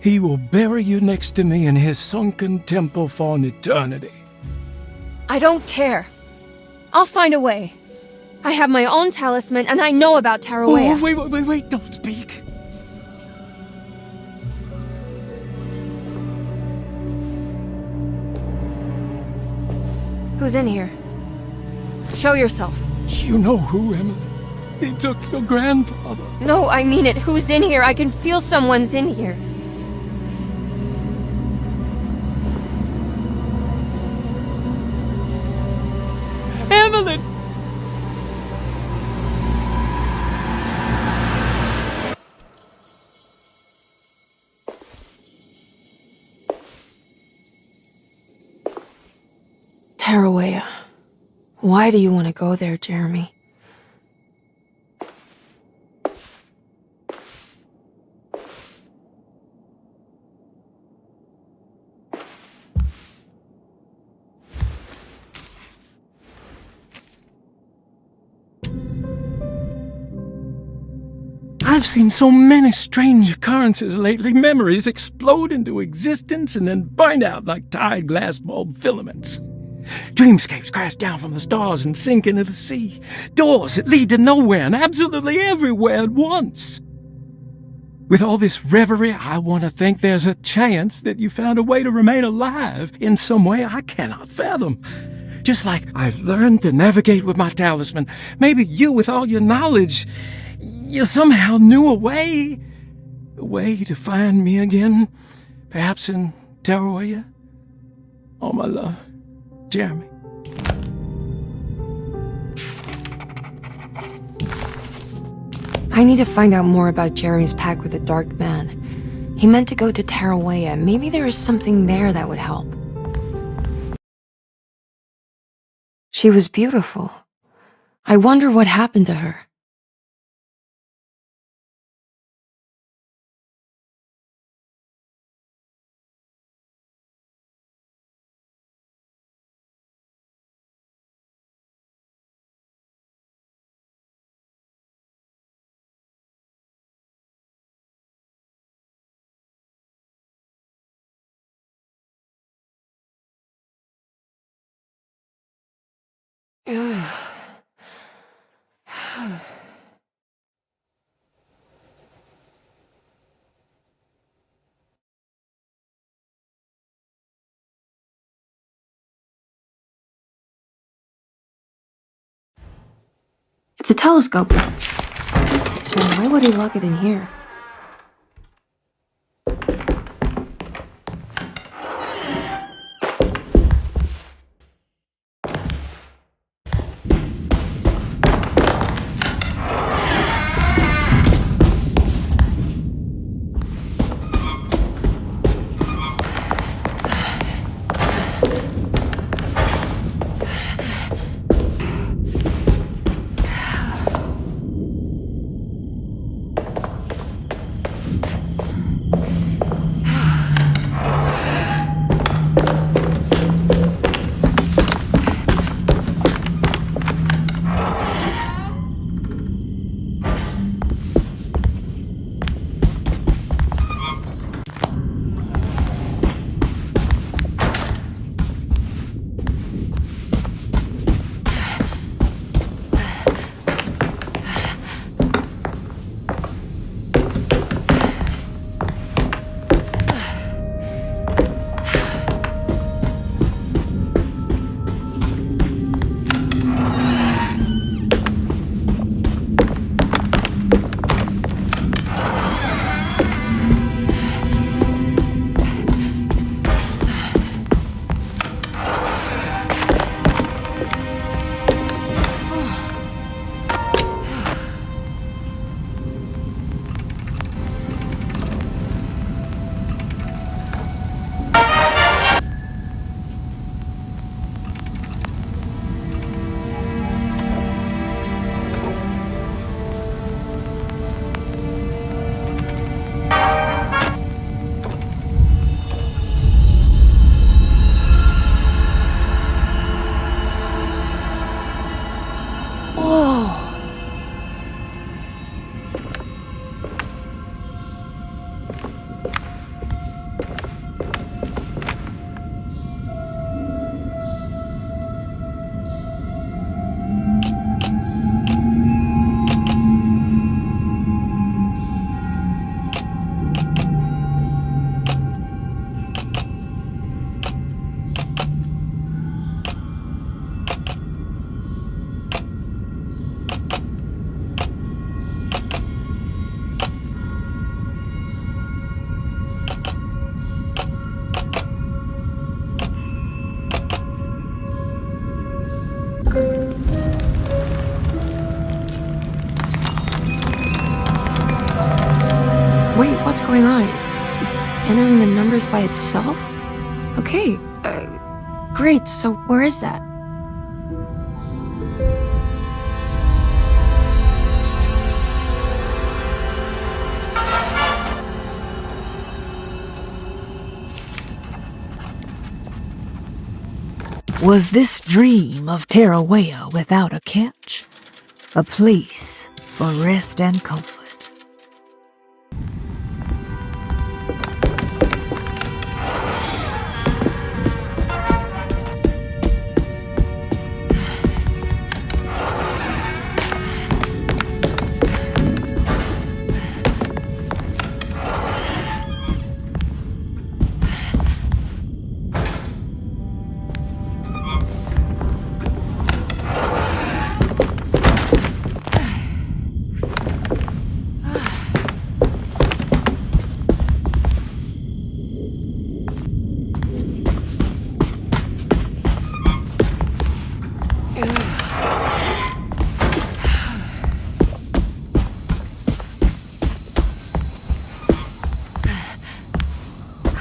He will bury you next to me in his sunken temple for an eternity. I don't care. I'll find a way. I have my own talisman, and I know about Tarawea. Oh, wait, don't speak. Who's in here? Show yourself. You know who, Emily. He took your grandfather. No, I mean it. Who's in here? I can feel someone's in here. Evelyn! Tarawea. Why do you want to go there, Jeremy? I've seen so many strange occurrences lately. Memories explode into existence and then burn out like tired glass bulb filaments. Dreamscapes crash down from the stars and sink into the sea. Doors that lead to nowhere and absolutely everywhere at once. With all this reverie, I want to think there's a chance that you found a way to remain alive in some way I cannot fathom. Just like I've learned to navigate with my talisman, maybe you, with all your knowledge, you somehow knew a way to find me again, perhaps in Tarawea. All my love, Jeremy. I need to find out more about Jeremy's pact with the Dark Man. He meant to go to Tarawea. Maybe there is something there that would help. She was beautiful. I wonder what happened to her. It's a telescope lens. So why would he lock it in here? Wait, what's going on? It's entering the numbers by itself? Okay, great, so where is that? Was this dream of Tarawea without a catch? A place for rest and comfort.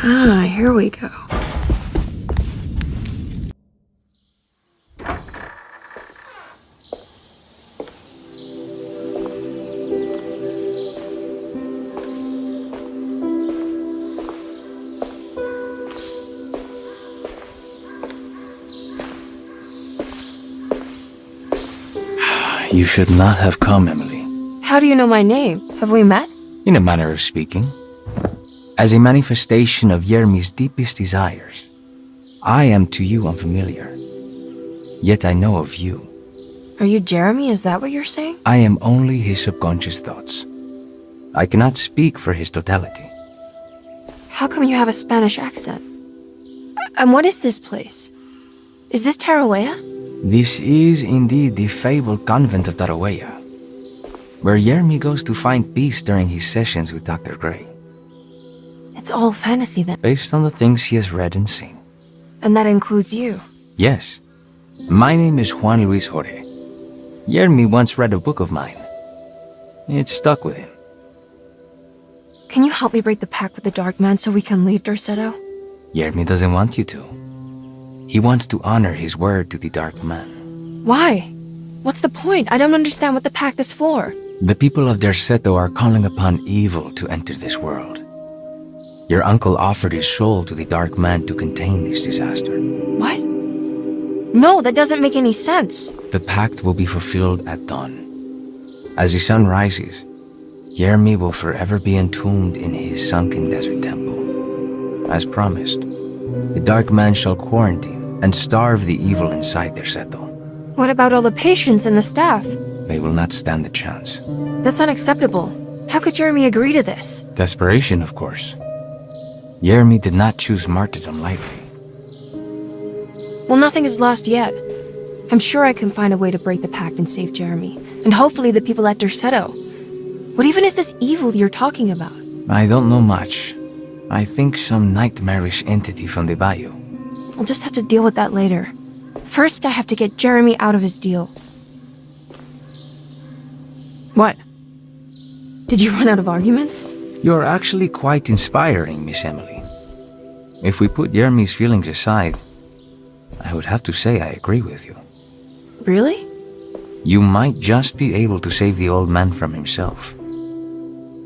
Ah, here we go. You should not have come, Emily. How do you know my name? Have we met? In a manner of speaking. As a manifestation of Yermi's deepest desires, I am to you unfamiliar. Yet I know of you. Are you Jeremy? Is that what you're saying? I am only his subconscious thoughts. I cannot speak for his totality. How come you have a Spanish accent? And what is this place? Is this Tarawea? This is indeed the fabled convent of Tarawea, where Jeremy goes to find peace during his sessions with Dr. Gray. It's all fantasy then. Based on the things he has read and seen. And that includes you. Yes. My name is Juan Luis Jorge. Jeremy once read a book of mine. It stuck with him. Can you help me break the pact with the Dark Man so we can leave Derceto? Jeremy doesn't want you to. He wants to honor his word to the Dark Man. Why? What's the point? I don't understand what the pact is for. The people of Derceto are calling upon evil to enter this world. Your uncle offered his soul to the Dark Man to contain this disaster. What? No, that doesn't make any sense. The pact will be fulfilled at dawn. As the sun rises, Jeremy will forever be entombed in his sunken desert temple. As promised, the Dark Man shall quarantine and starve the evil inside Derceto. What about all the patients and the staff? They will not stand a chance. That's unacceptable. How could Jeremy agree to this? Desperation, of course. Jeremy did not choose martyrdom lightly. Well, nothing is lost yet. I'm sure I can find a way to break the pact and save Jeremy. And hopefully the people at Derceto. What even is this evil you're talking about? I don't know much. I think some nightmarish entity from the bayou. I'll just have to deal with that later. First, I have to get Jeremy out of his deal. What? Did you run out of arguments? You're actually quite inspiring, Miss Emily. If we put Jeremy's feelings aside, I would have to say I agree with you. Really? You might just be able to save the old man from himself.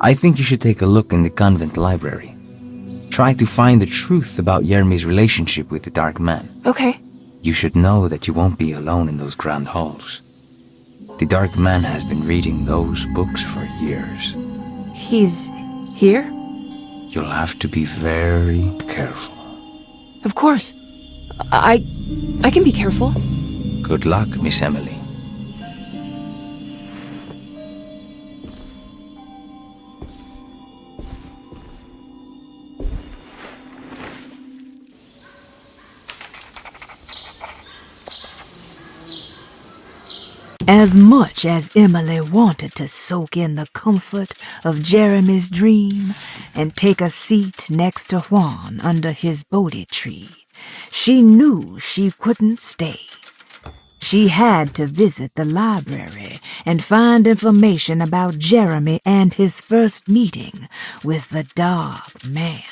I think you should take a look in the convent library. Try to find the truth about Jeremy's relationship with the Dark Man. Okay. You should know that you won't be alone in those grand halls. The Dark Man has been reading those books for years. He's here? You'll have to be very careful. Of course. I can be careful. Good luck, Miss Emily. As much as Emily wanted to soak in the comfort of Jeremy's dream and take a seat next to Juan under his Bodhi tree, she knew she couldn't stay. She had to visit the library and find information about Jeremy and his first meeting with the Dark Man.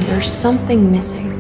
There's something missing.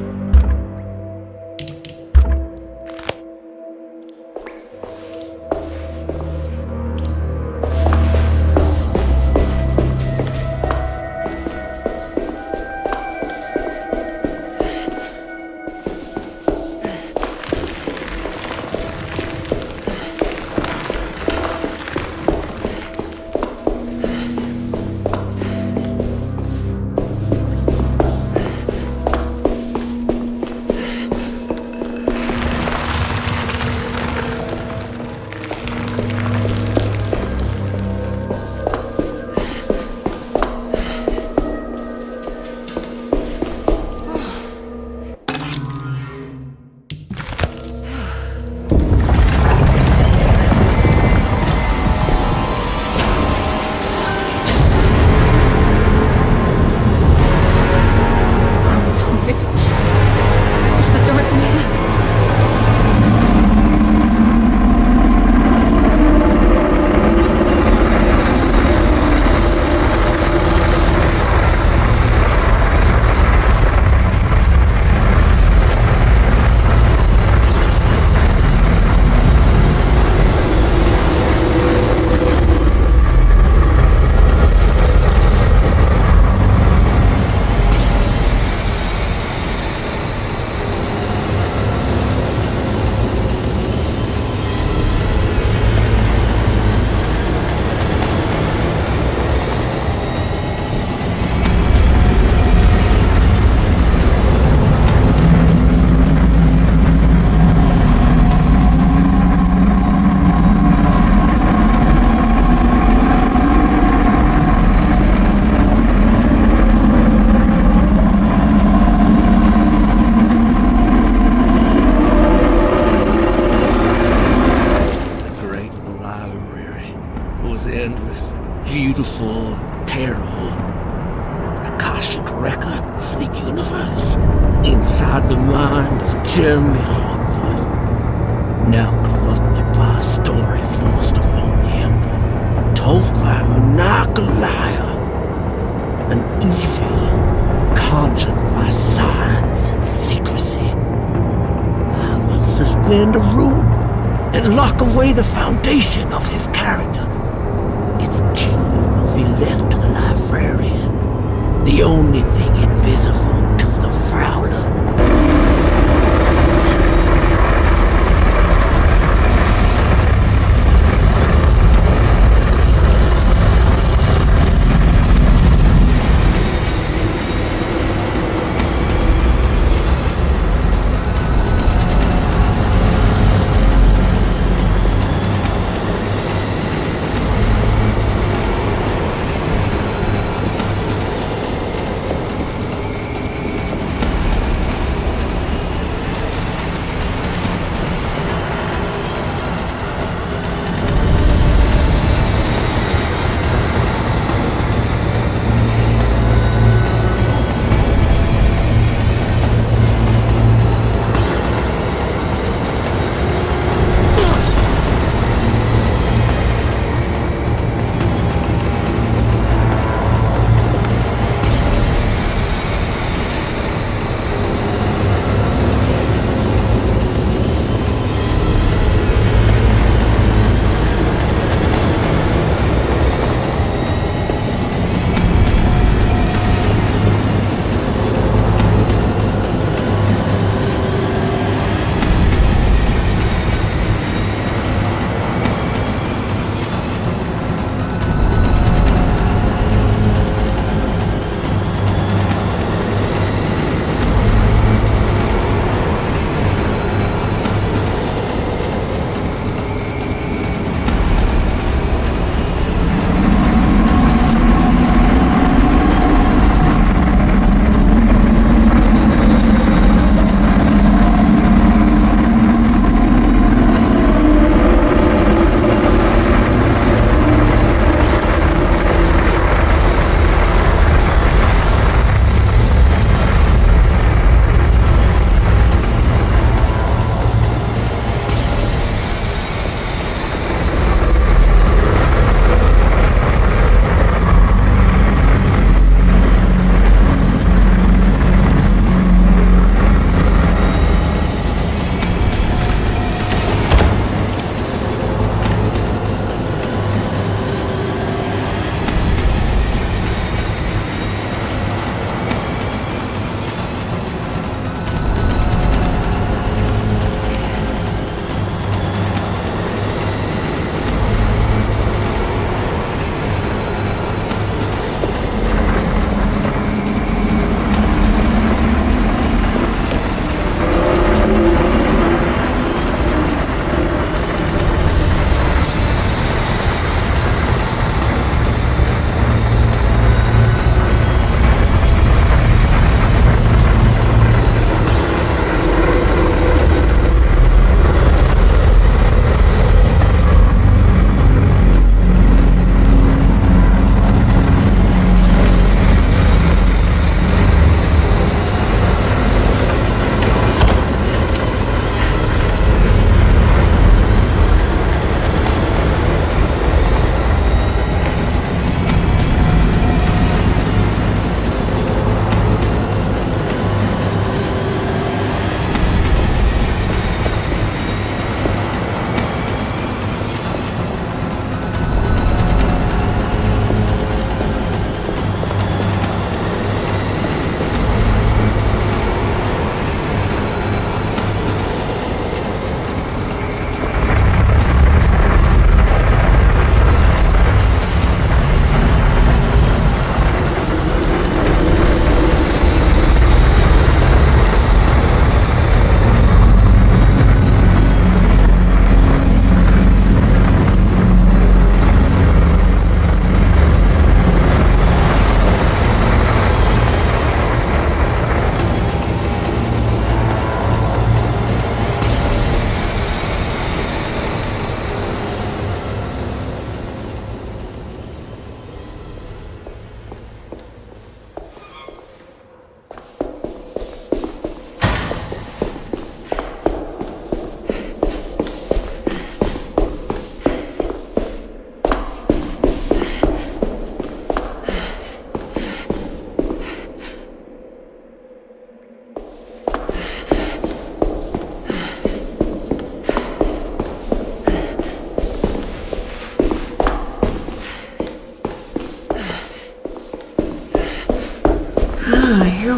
inside the mind of Jeremy Hartwood, now corrupted by a story forced upon him, told by a maniacal liar, an evil conjured by signs and secrecy. I will suspend a room and lock away the foundation of his character. Its key will be left to the librarian, the only thing invisible to the Prowler.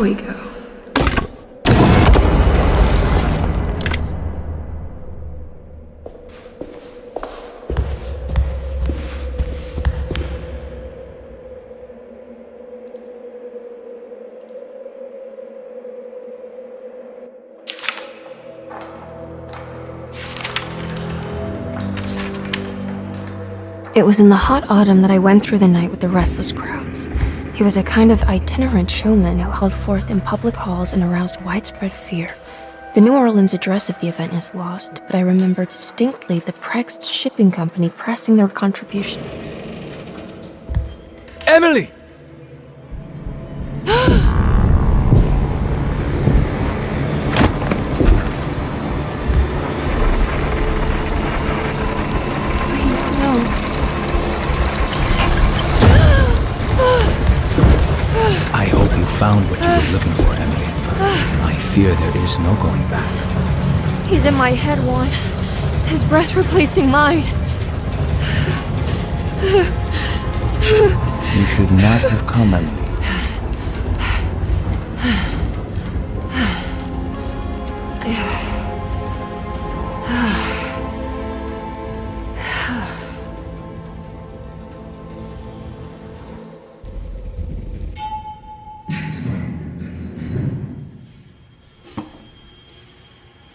we go. It was in the hot autumn that I went through the night with the restless crowds. He was a kind of itinerant showman who held forth in public halls and aroused widespread fear. The New Orleans address of the event is lost, but I remember distinctly the Prext shipping company pressing their contribution. Emily! Please, no. I hope you found what you were looking for, Emily. I fear there is no going back. He's in my head, Juan. His breath replacing mine. You should not have come, Emily.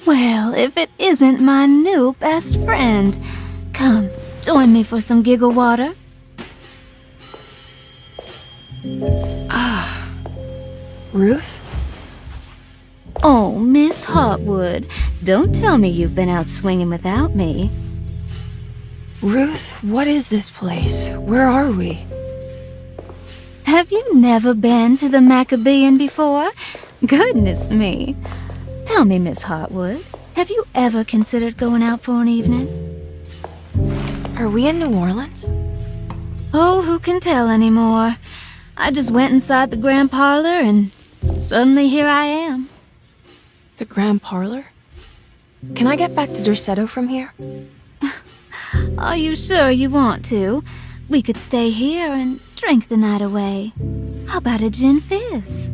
Well, if it isn't my new best friend. Come, join me for some giggle water. Ruth? Oh, Miss Hartwood, don't tell me you've been out swinging without me. Ruth, what is this place? Where are we? Have you never been to the Maccabean before? Goodness me. Tell me, Miss Hartwood, have you ever considered going out for an evening? Are we in New Orleans? Oh, who can tell anymore? I just went inside the grand parlor and suddenly here I am. The grand parlor? Can I get back to Derceto from here? Are you sure you want to? We could stay here and drink the night away. How about a gin fizz?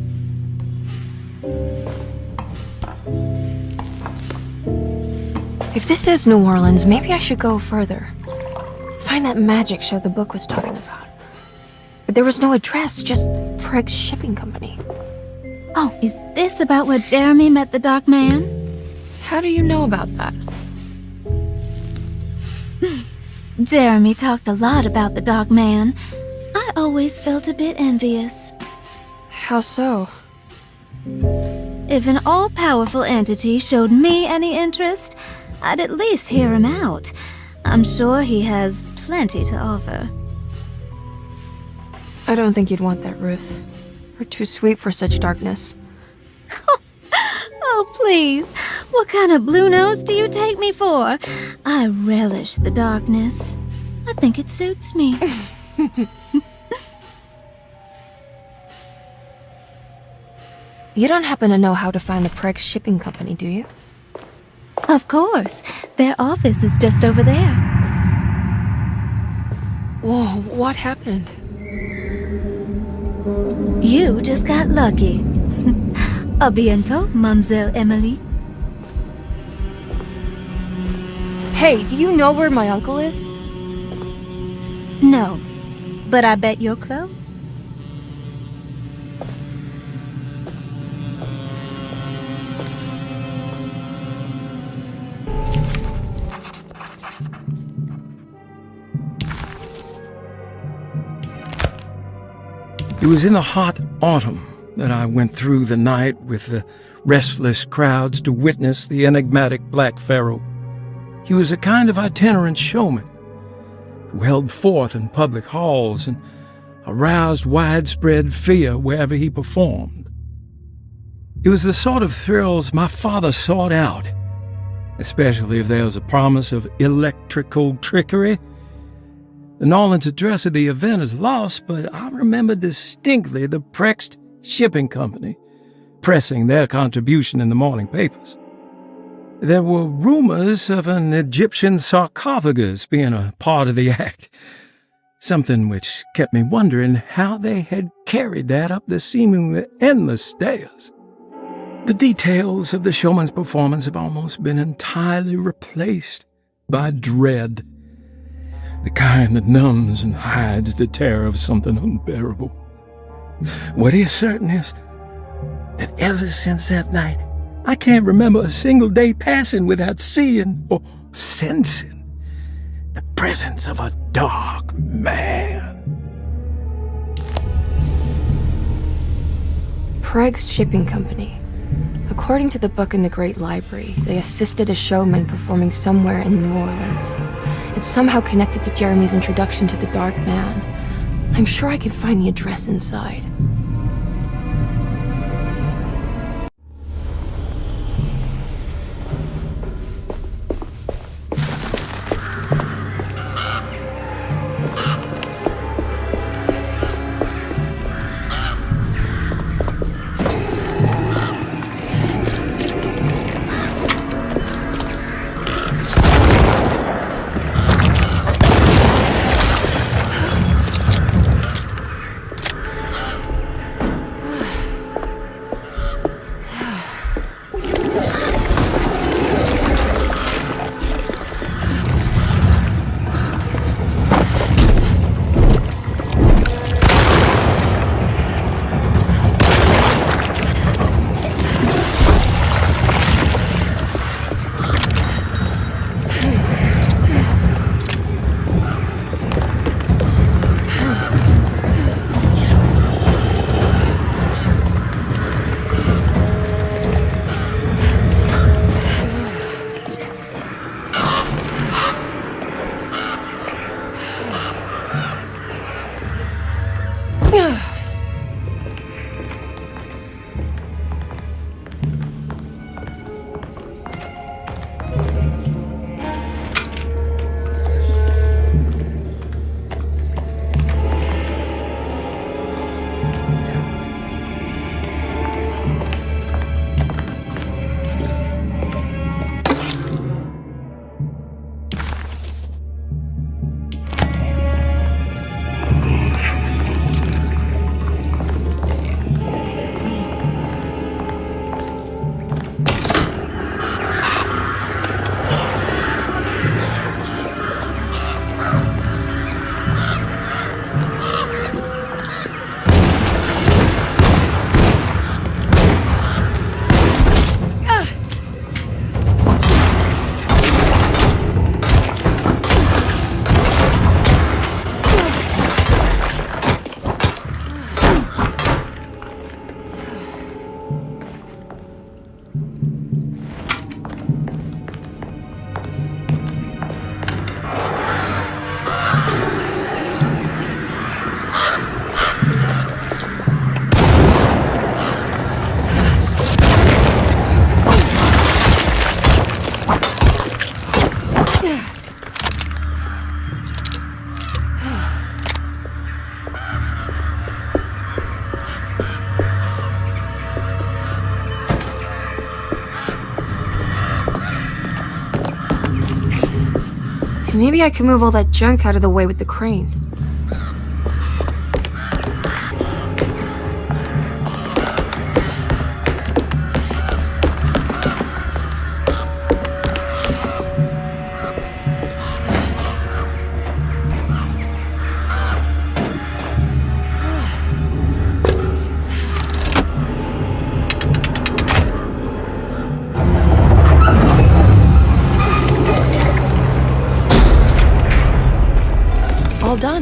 If this is New Orleans, maybe I should go further. Find that magic show the book was talking about. But there was no address, just Prext Shipping Company. Oh, is this about where Jeremy met the Dark Man? How do you know about that? Jeremy talked a lot about the Dark Man. I always felt a bit envious. How so? If an all-powerful entity showed me any interest, I'd at least hear him out. I'm sure he has plenty to offer. I don't think you'd want that, Ruth. You're too sweet for such darkness. Oh, please. What kind of blue nose do you take me for? I relish the darkness. I think it suits me. You don't happen to know how to find the Prext Shipping Company, do you? Of course. Their office is just over there. Whoa, what happened? You just got lucky. A bientôt, Mademoiselle Emily. Hey, do you know where my uncle is? No, but I bet you're close. It was in the hot autumn that I went through the night with the restless crowds to witness the enigmatic Black Pharaoh. He was a kind of itinerant showman who held forth in public halls and aroused widespread fear wherever he performed. It was the sort of thrills my father sought out, especially if there was a promise of electrical trickery. The Nolan's address of the event is lost, but I remember distinctly the Prext Shipping Company pressing their contribution in the morning papers. There were rumors of an Egyptian sarcophagus being a part of the act. something which kept me wondering how they had carried that up the seemingly endless stairs. The details of the showman's performance have almost been entirely replaced by dread, the kind that numbs and hides the terror of something unbearable. What is certain is that ever since that night, I can't remember a single day passing without seeing or sensing the presence of a dark man. Preg's Shipping Company. According to the book in the Great Library, they assisted a showman performing somewhere in New Orleans. It's somehow connected to Jeremy's introduction to the Dark Man. I'm sure I could find the address inside. Maybe I can move all that junk out of the way with the crane. All done.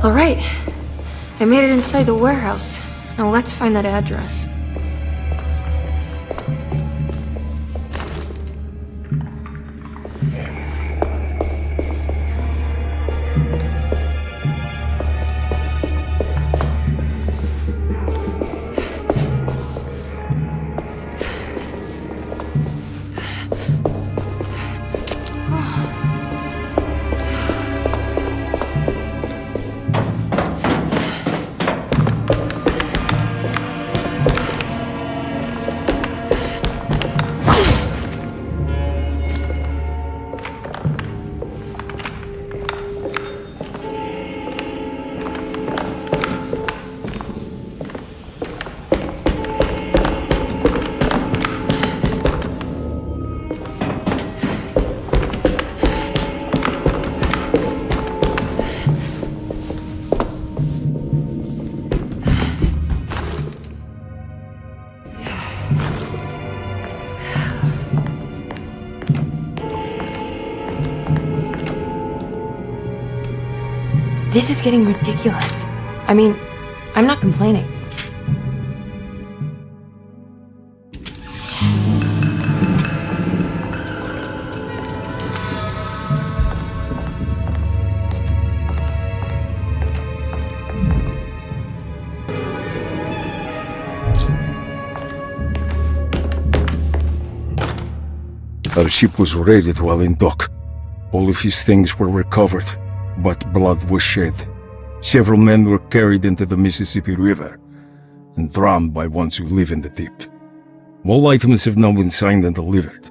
All right. I made it inside the warehouse. Now let's find that address. This is getting ridiculous. I mean, I'm not complaining. Our ship was raided while in dock. All of his things were recovered, but blood was shed. Several men were carried into the Mississippi River and drowned by ones who live in the deep. All items have now been signed and delivered.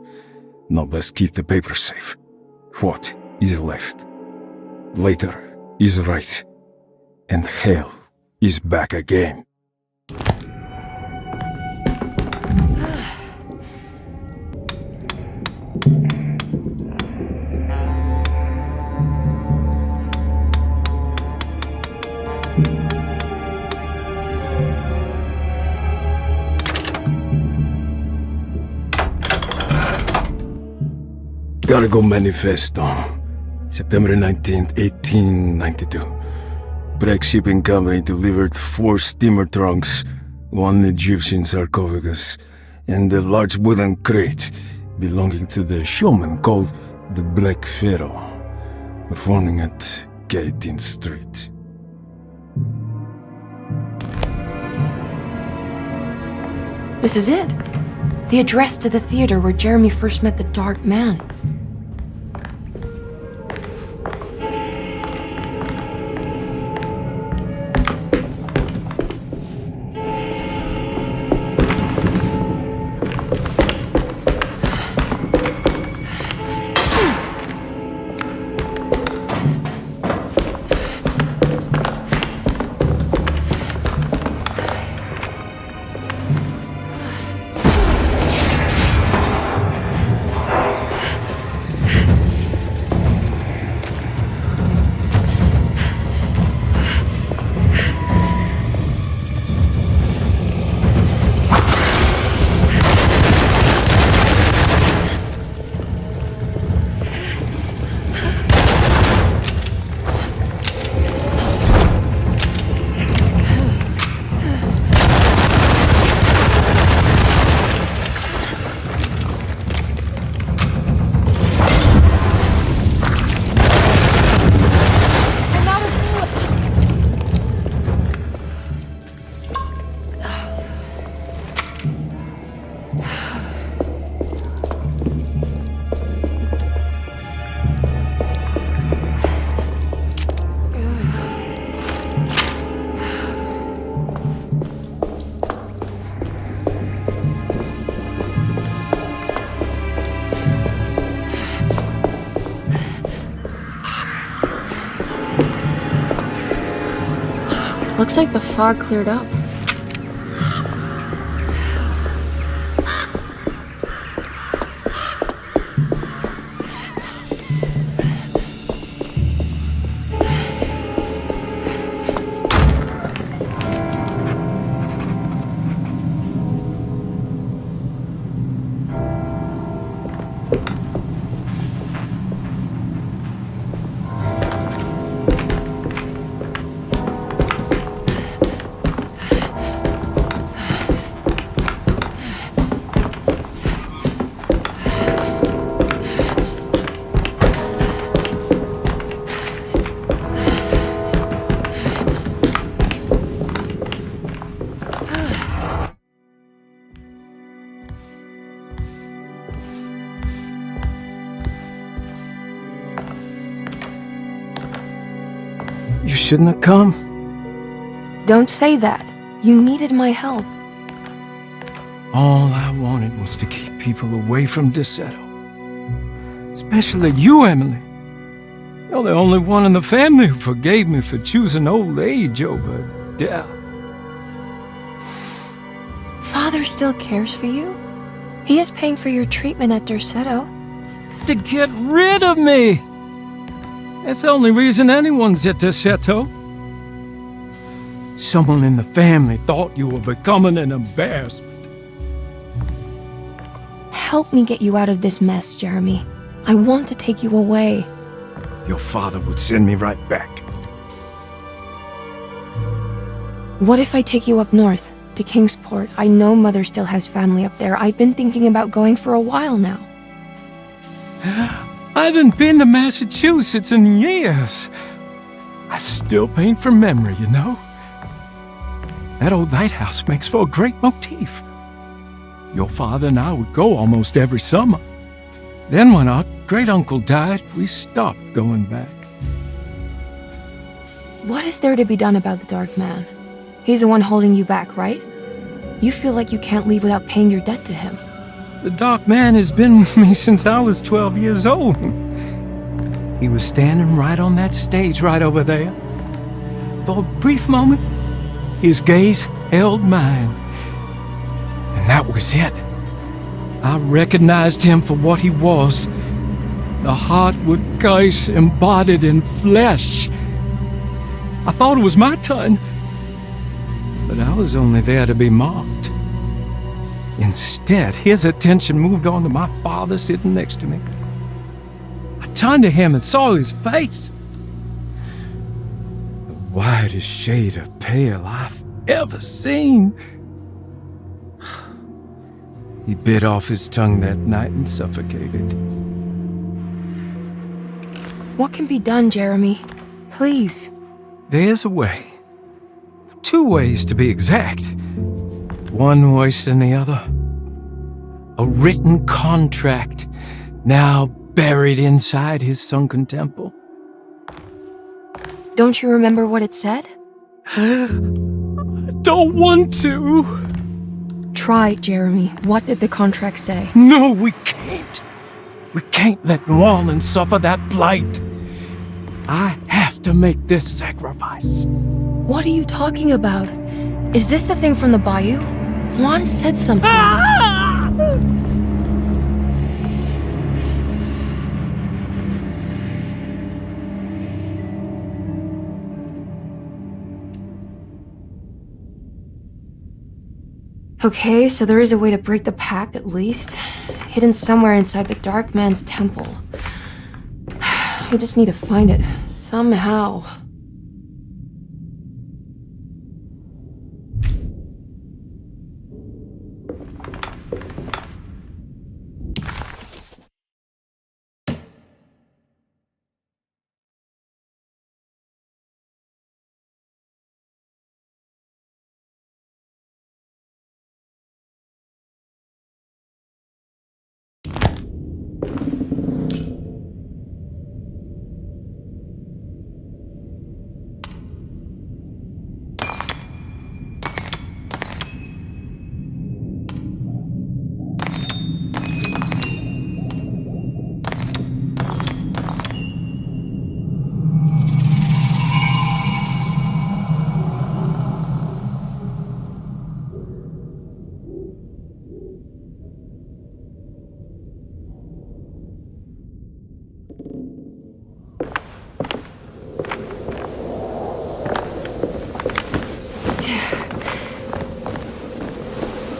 Now best keep the papers safe. What is left? Later is right, and hell is back again. Cargo Manifesto, September 19th, 1892. Break Shipping Company delivered 4 steamer trunks, 1 Egyptian sarcophagus, and a large wooden crate belonging to the showman called the Black Pharaoh, performing at 18th Street. This is it. The address to the theater where Jeremy first met the Dark Man. Looks like the fog cleared up. You shouldn't have come. Don't say that. You needed my help. All I wanted was to keep people away from Derceto. Especially you, Emily. You're the only one in the family who forgave me for choosing old age over death. Father still cares for you. He is paying for your treatment at Derceto. To get rid of me! That's the only reason anyone's at Derceto. Someone in the family thought you were becoming an embarrassment. Help me get you out of this mess, Jeremy. I want to take you away. Your father would send me right back. What if I take you up north, to Kingsport? I know Mother still has family up there. I've been thinking about going for a while now. I haven't been to Massachusetts in years. I still paint from memory, you know. That old lighthouse makes for a great motif. Your father and I would go almost every summer. Then when our great-uncle died, we stopped going back. What is there to be done about the Dark Man? He's the one holding you back, right? You feel like you can't leave without paying your debt to him. The Dark Man has been with me since I was 12 years old. He was standing right on that stage right over there. For a brief moment, his gaze held mine. And that was it. I recognized him for what he was. The Hartwood curse embodied in flesh. I thought it was my turn. But I was only there to be mocked. Instead, his attention moved on to my father sitting next to me. I turned to him and saw his face. The whitest shade of pale I've ever seen. He bit off his tongue that night and suffocated. What can be done, Jeremy? Please. There's a way. 2 ways to be exact. One worse than the other. A written contract now buried inside his sunken temple. Don't you remember what it said? I don't want to. Try, Jeremy. What did the contract say? No, we can't. We can't let New Orleans suffer that blight. I have to make this sacrifice. What are you talking about? Is this the thing from the bayou? Juan said something. Okay, so there is a way to break the pact, at least. Hidden somewhere inside the Dark Man's temple. I just need to find it, somehow.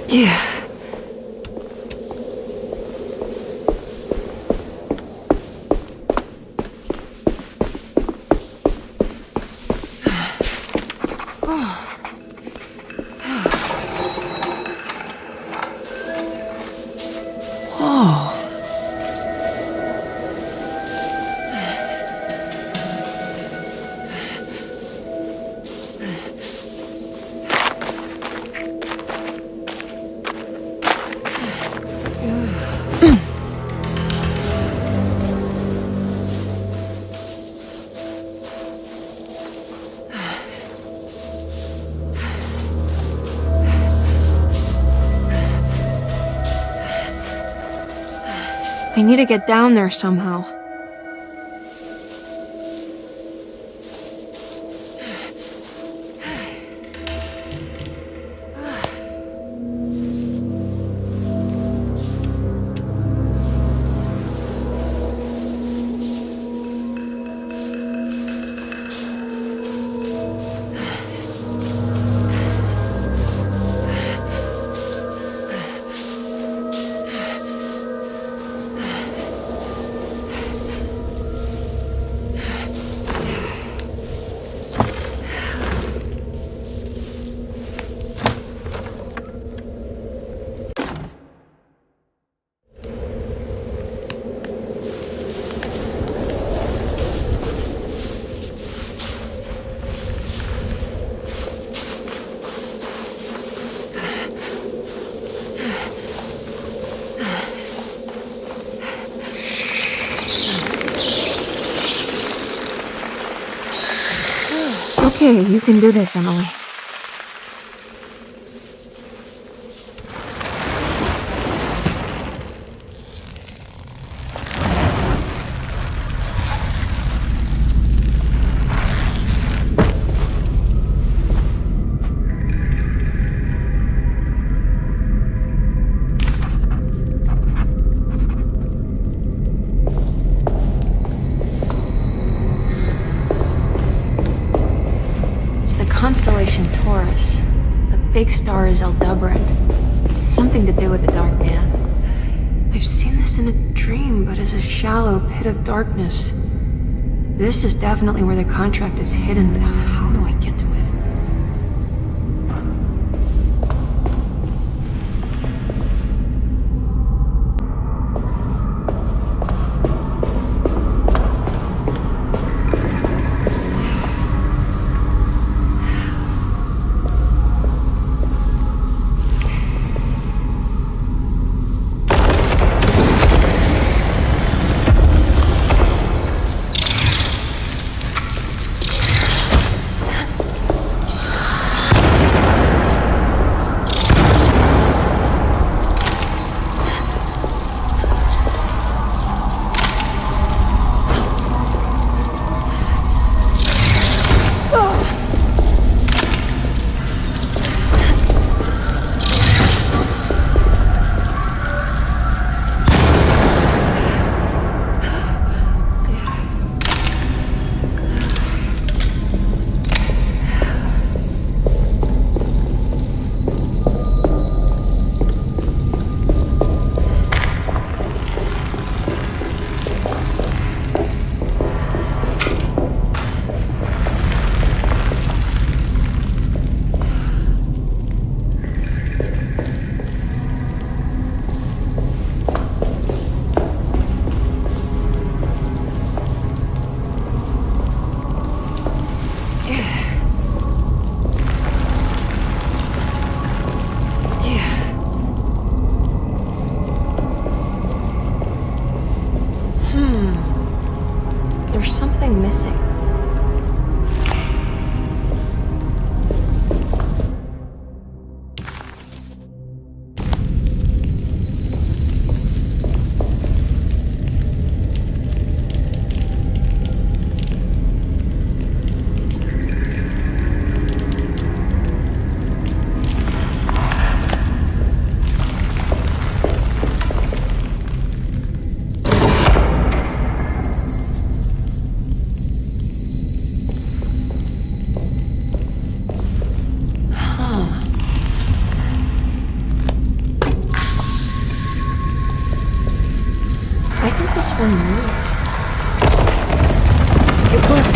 Yeah. I need to get down there somehow. Okay, you can do this, Emily. Constellation Taurus. The big star is Aldebaran. It's something to do with the Dark Man. I've seen this in a dream, but as a shallow pit of darkness. This is definitely where the contract is hidden, but how do I get to it? There's something missing. I think this one moves. It worked.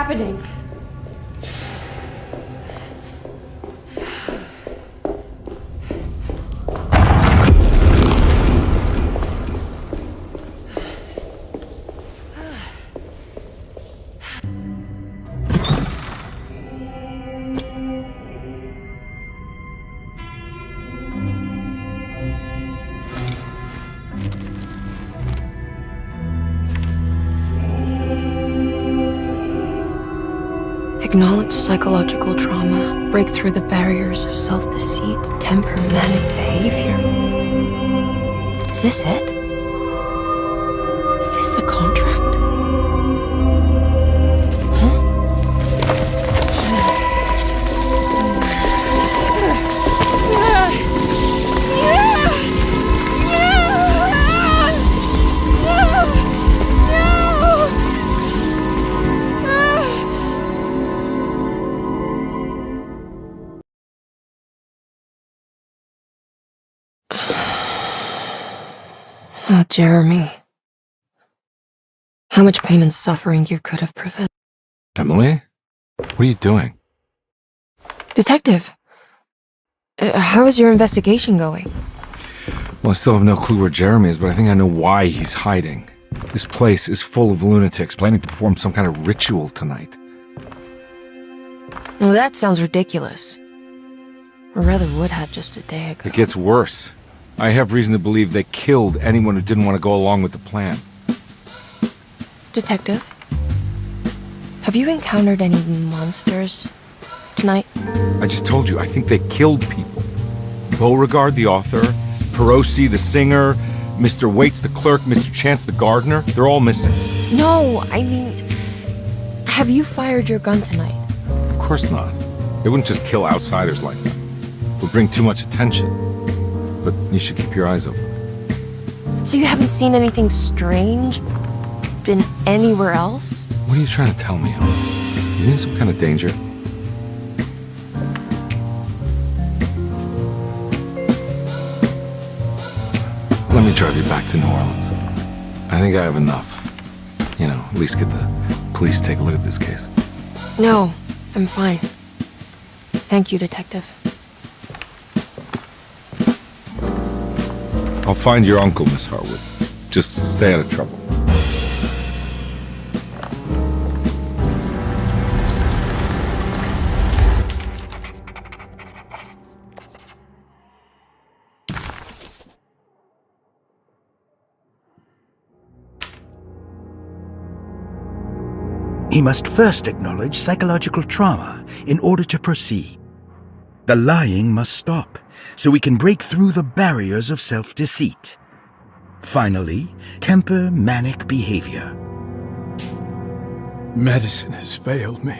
happening? Acknowledge psychological trauma, break through the barriers of self-deceit, temper manic behavior. Is this it? Is this the contract? Oh, Jeremy. How much pain and suffering you could have prevented. Emily? What are you doing? Detective, how is your investigation going? Well, I still have no clue where Jeremy is, but I think I know why he's hiding. This place is full of lunatics planning to perform some kind of ritual tonight. Well, that sounds ridiculous. Or rather would have just a day ago. It gets worse. I have reason to believe they killed anyone who didn't want to go along with the plan. Detective, have you encountered any monsters tonight? I just told you, I think they killed people. Beauregard, the author, Perosi, the singer, Mr. Waits, the clerk, Mr. Chance, the gardener, they're all missing. No, I mean, have you fired your gun tonight? Of course not. They wouldn't just kill outsiders like that. It would bring too much attention. But you should keep your eyes open. So you haven't seen anything strange? Been anywhere else? What are you trying to tell me, huh? You in some kind of danger? Let me drive you back to New Orleans. I think I have enough. You know, at least get the police to take a look at this case. No, I'm fine. Thank you, Detective. I'll find your uncle, Miss Hartwood. Just stay out of trouble. He must first acknowledge psychological trauma in order to proceed. The lying must stop, so we can break through the barriers of self-deceit. Finally, temper manic behavior. Medicine has failed me.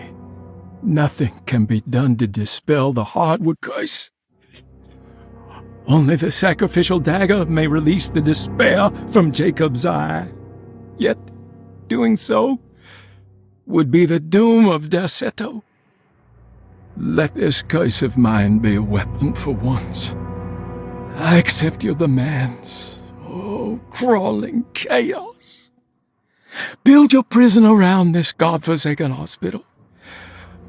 Nothing can be done to dispel the Hartwood curse. Only the sacrificial dagger may release the despair from Jacob's eye. Yet, doing so would be the doom of Derceto. Let this curse of mine be a weapon for once. I accept your demands. Oh, crawling chaos. Build your prison around this godforsaken hospital.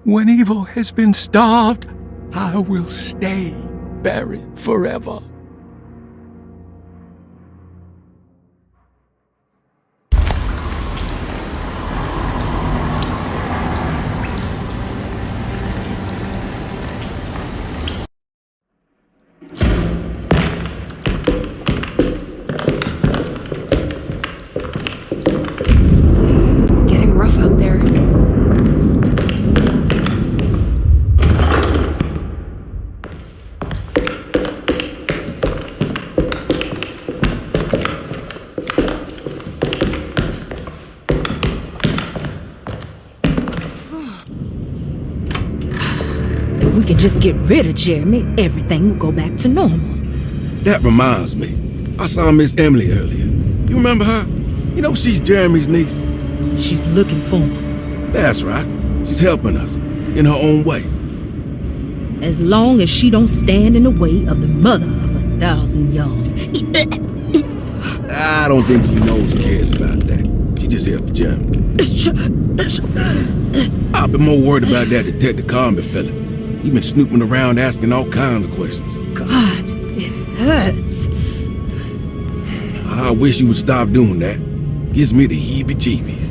When evil has been starved, I will stay buried forever. If we could just get rid of Jeremy, everything will go back to normal. That reminds me. I saw Miss Emily earlier. You remember her? You know she's Jeremy's niece. She's looking for him. That's right. She's helping us in her own way. As long as she don't stand in the way of the mother of 1,000 young. I don't think she knows or cares about that. She just here for Jeremy. I've been more worried about that Detective Comer fella. He been snooping around asking all kinds of questions. God, it hurts. I wish you would stop doing that. Gives me the heebie-jeebies.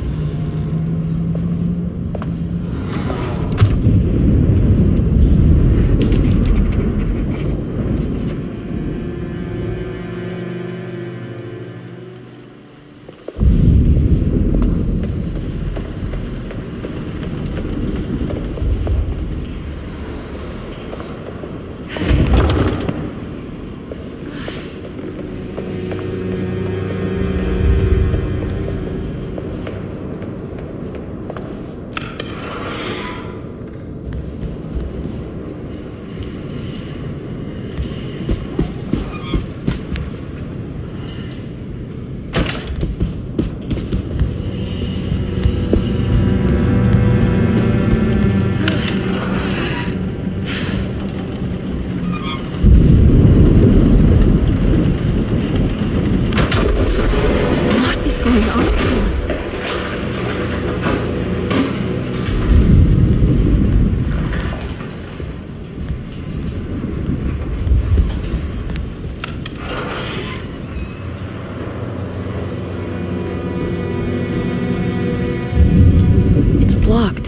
Blocked.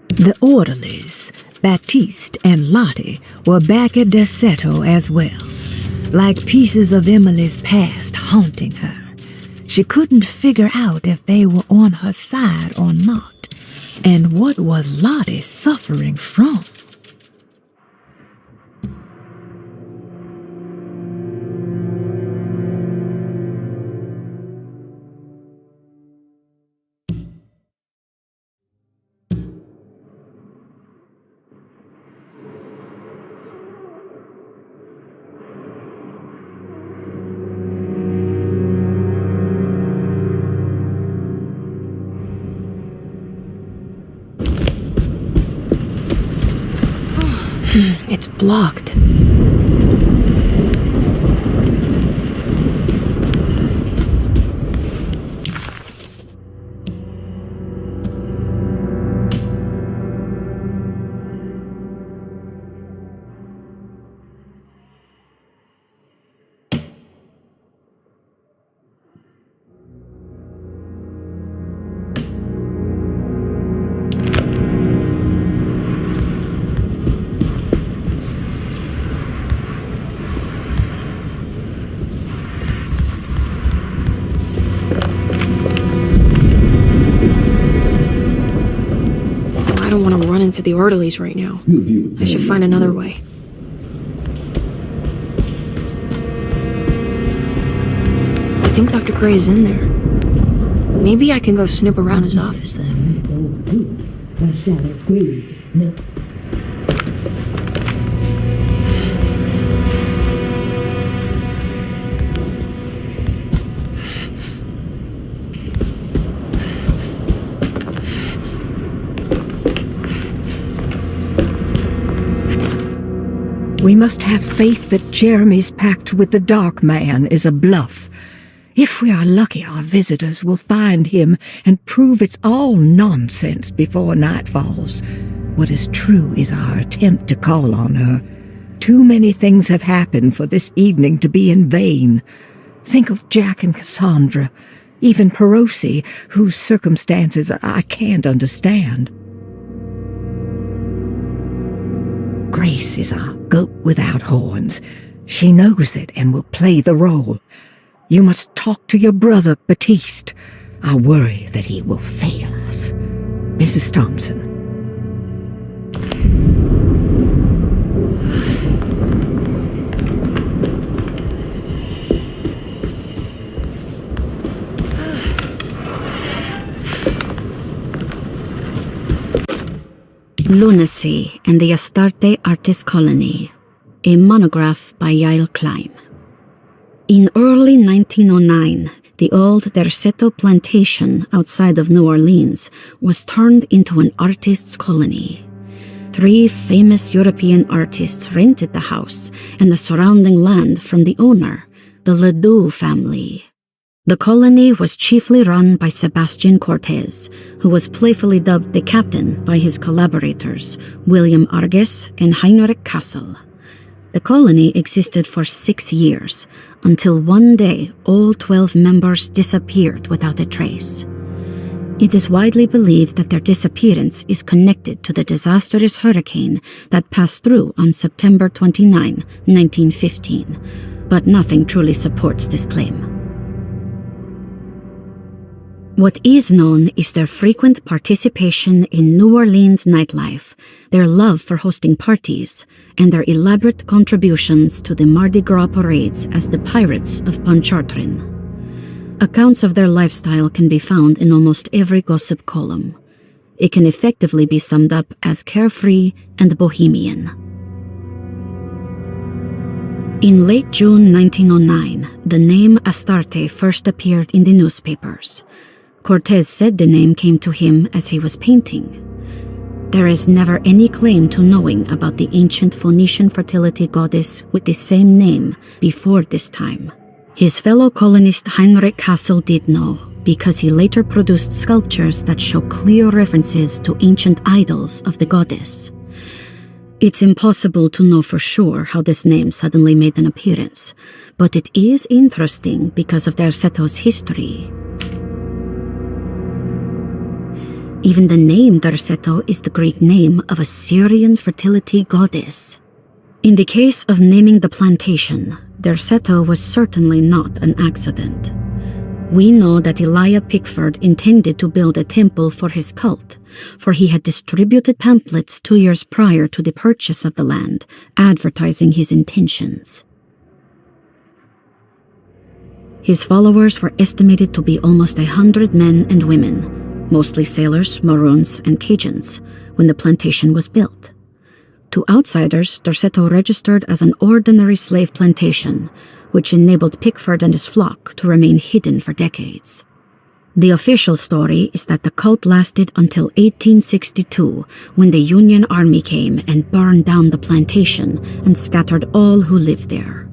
The orderlies, Baptiste and Lottie, were back at Derceto as well, like pieces of Emily's past haunting her. She couldn't figure out if they were on her side or not, and what was Lottie suffering from? It's blocked. I don't want to run into the orderlies right now. I should find another way. I think Dr. Gray is in there. Maybe I can go snoop around his office then. We must have faith that Jeremy's pact with the Dark Man is a bluff. If we are lucky, our visitors will find him and prove it's all nonsense before night falls. What is true is our attempt to call on her. Too many things have happened for this evening to be in vain. Think of Jack and Cassandra, even Perosi, whose circumstances I can't understand. Grace is our goat without horns. She knows it and will play the role. You must talk to your brother, Baptiste. I worry that he will fail us. Mrs. Thompson. Lunacy and the Astarte Artist Colony, a monograph by Yael Klein. In early 1909, the old Derceto plantation outside of New Orleans was turned into an artist's colony. 3 famous European artists rented the house and the surrounding land from the owner, the Ledoux family. The colony was chiefly run by Sebastian Cortez, who was playfully dubbed the captain by his collaborators, William Arges and Heinrich Kassel. The colony existed for 6 years, until one day all 12 members disappeared without a trace. It is widely believed that their disappearance is connected to the disastrous hurricane that passed through on September 29, 1915, but nothing truly supports this claim. What is known is their frequent participation in New Orleans nightlife, their love for hosting parties, and their elaborate contributions to the Mardi Gras parades as the Pirates of Pontchartrain. Accounts of their lifestyle can be found in almost every gossip column. It can effectively be summed up as carefree and bohemian. In late June 1909, the name Astarte first appeared in the newspapers. Cortez said the name came to him as he was painting. There is never any claim to knowing about the ancient Phoenician fertility goddess with the same name before this time. His fellow colonist Heinrich Kassel did know, because he later produced sculptures that show clear references to ancient idols of the goddess. It's impossible to know for sure how this name suddenly made an appearance, but it is interesting because of Derceto's history. Even the name Derceto is the Greek name of a Syrian fertility goddess. In the case of naming the plantation, Derceto was certainly not an accident. We know that Elijah Pickford intended to build a temple for his cult, for he had distributed pamphlets 2 years prior to the purchase of the land, advertising his intentions. His followers were estimated to be almost 100 men and women, mostly sailors, Maroons, and Cajuns, when the plantation was built. To outsiders, Derceto registered as an ordinary slave plantation, which enabled Pickford and his flock to remain hidden for decades. The official story is that the cult lasted until 1862, when the Union Army came and burned down the plantation and scattered all who lived there.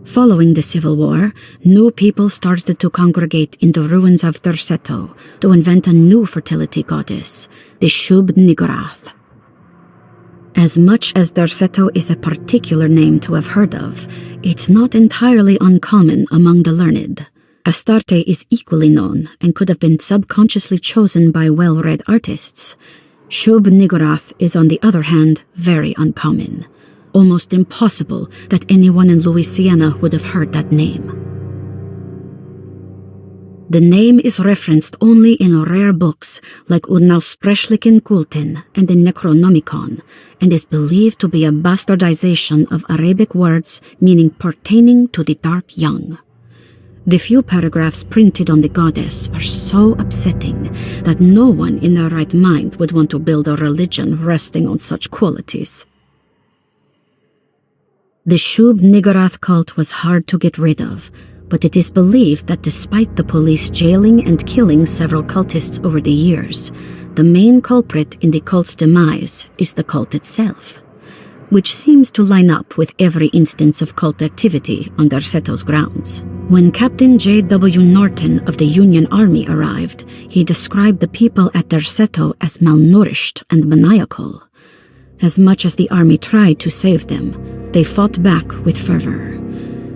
Following the Civil War, new people started to congregate in the ruins of Derceto to invent a new fertility goddess, the Shub Niggurath. As much as Derceto is a particular name to have heard of, it's not entirely uncommon among the learned. Astarte is equally known and could have been subconsciously chosen by well-read artists. Shub Niggurath is, on the other hand, very uncommon. Almost impossible that anyone in Louisiana would have heard that name. The name is referenced only in rare books like Unausprechlichen Kulten and the Necronomicon, and is believed to be a bastardization of Arabic words meaning pertaining to the dark young. The few paragraphs printed on the goddess are so upsetting that no one in their right mind would want to build a religion resting on such qualities. The Shub Niggurath cult was hard to get rid of, but it is believed that despite the police jailing and killing several cultists over the years, the main culprit in the cult's demise is the cult itself, which seems to line up with every instance of cult activity on Derceto's grounds. When Captain J.W. Norton of the Union Army arrived, he described the people at Derceto as malnourished and maniacal. As much as the army tried to save them, they fought back with fervor,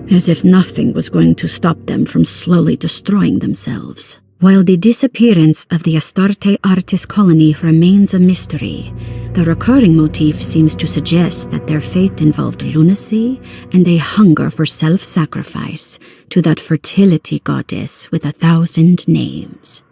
as if nothing was going to stop them from slowly destroying themselves. While the disappearance of the Astarte artist colony remains a mystery, the recurring motif seems to suggest that their fate involved lunacy and a hunger for self-sacrifice to that fertility goddess with 1,000 names.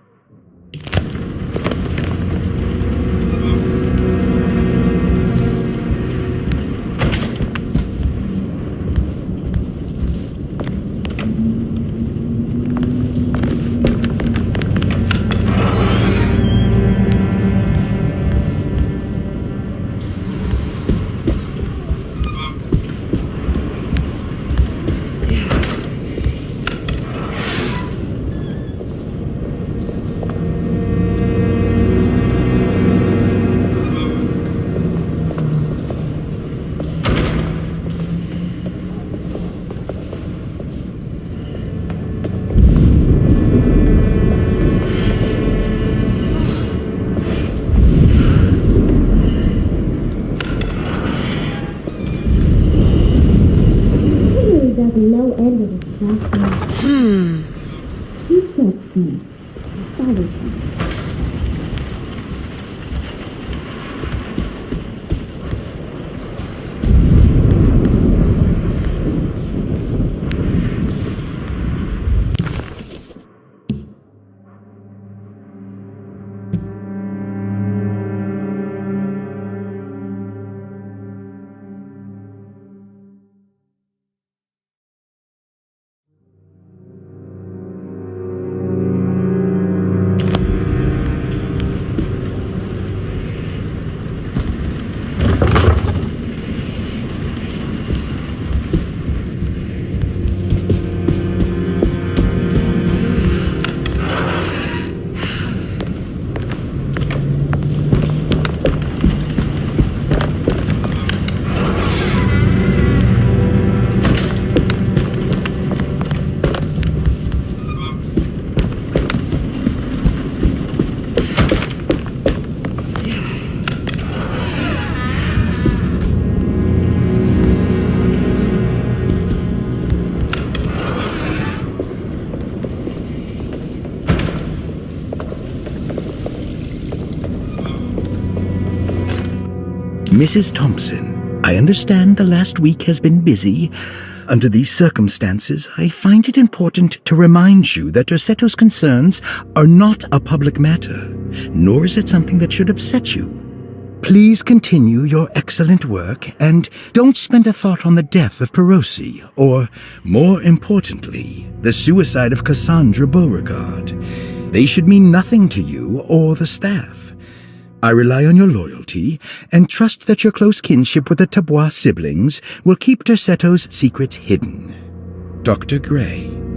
Mrs. Thompson, I understand the last week has been busy. Under these circumstances, I find it important to remind you that Derceto's concerns are not a public matter, nor is it something that should upset you. Please continue your excellent work, and don't spend a thought on the death of Perosi, or, more importantly, the suicide of Cassandra Beauregard. They should mean nothing to you or the staff. I rely on your loyalty, and trust that your close kinship with the Tabois siblings will keep Derceto's secrets hidden. Dr. Gray.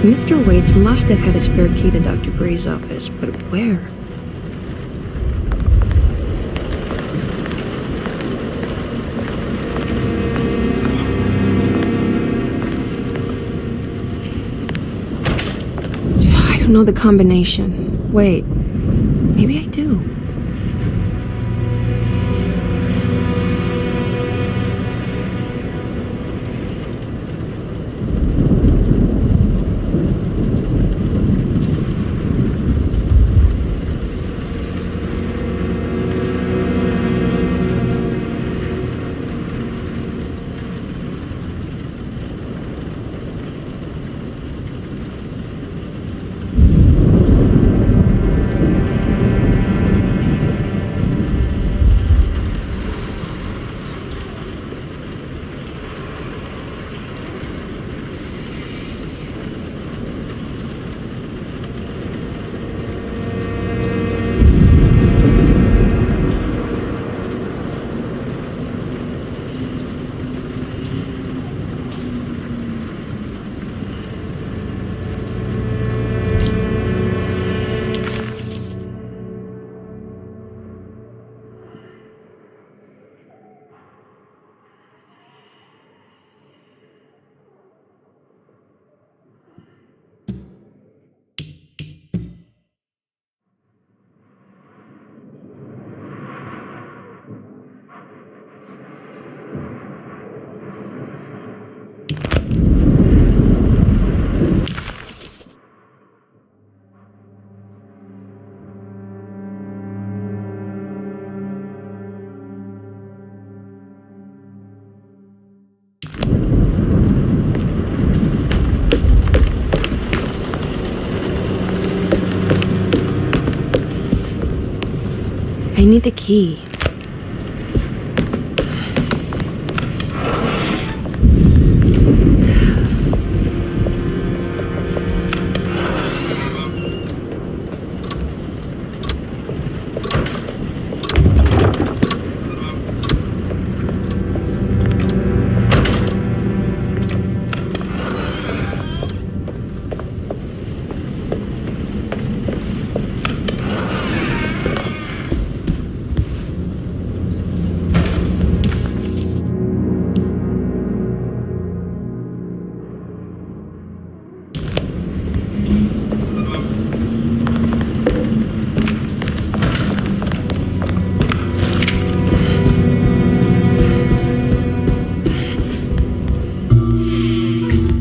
Mr. Waits must have had a spare key to Dr. Gray's office, but where? I don't know the combination. Wait, maybe I do. need the key.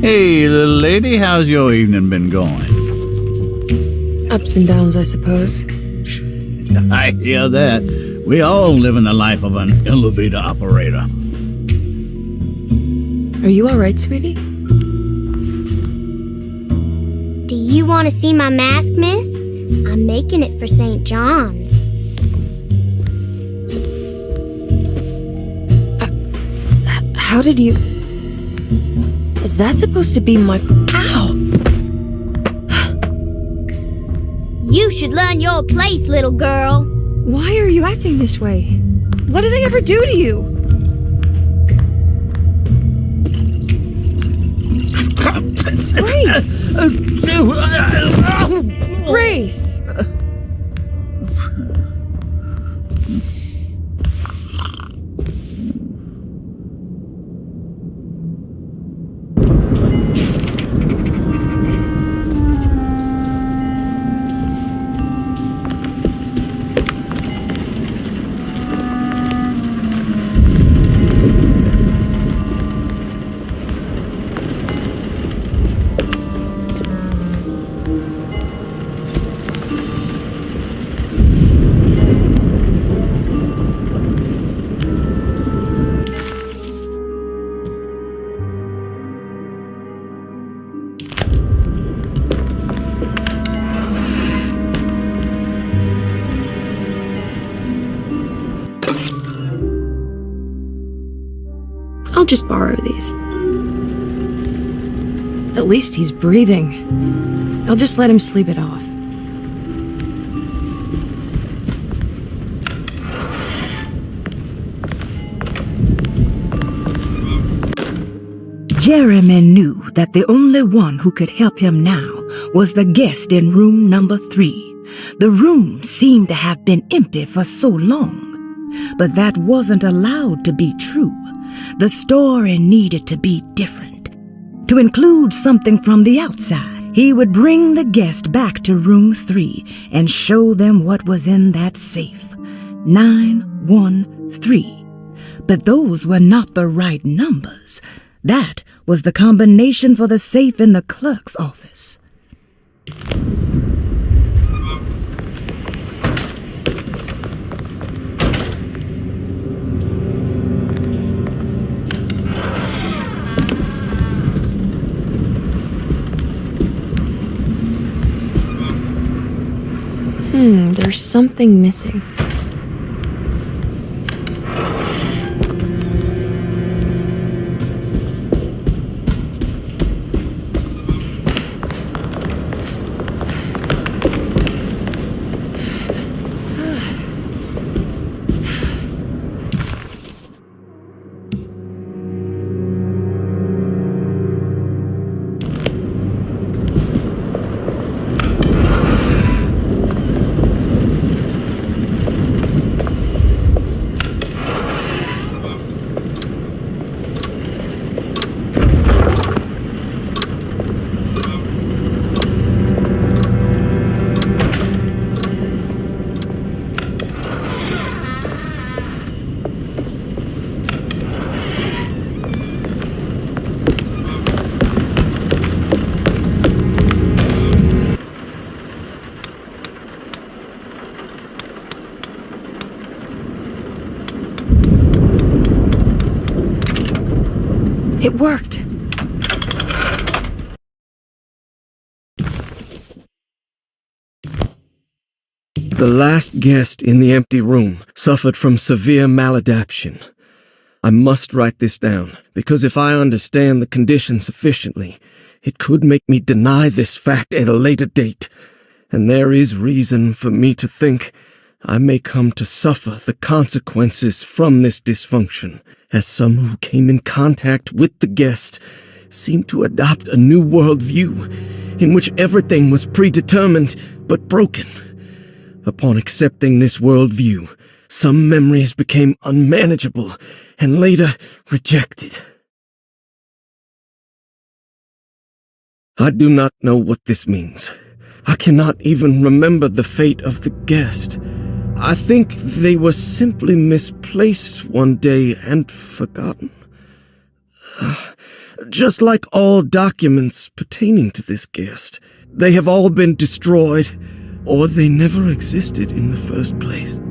Hey, little lady, how's your evening been going? Ups and downs, I suppose. I hear that. We all live in the life of an elevator operator. Are you alright, sweetie? Do you want to see my mask, miss? I'm making it for St. John's. How did you... Is that supposed to be my... Ow! You should learn your place, little girl. Why are you acting this way? What did I ever do to you? Grace! Grace! I'll just borrow these. At least he's breathing. I'll just let him sleep it off. Jeremy knew that the only one who could help him now was the guest in room number 3. The room seemed to have been empty for so long. But that wasn't allowed to be true. The story needed to be different. To include something from the outside, he would bring the guest back to room 3 and show them what was in that safe. 913. But those were not the right numbers. That was the combination for the safe in the clerk's office. There's something missing. The last guest in the empty room suffered from severe maladaptation. I must write this down, because if I understand the condition sufficiently, it could make me deny this fact at a later date, and there is reason for me to think I may come to suffer the consequences from this dysfunction, as some who came in contact with the guest seemed to adopt a new worldview in which everything was predetermined but broken. Upon accepting this worldview, some memories became unmanageable and later rejected. I do not know what this means. I cannot even remember the fate of the guest. I think they were simply misplaced one day and forgotten. Just like all documents pertaining to this guest, they have all been destroyed, or they never existed in the first place.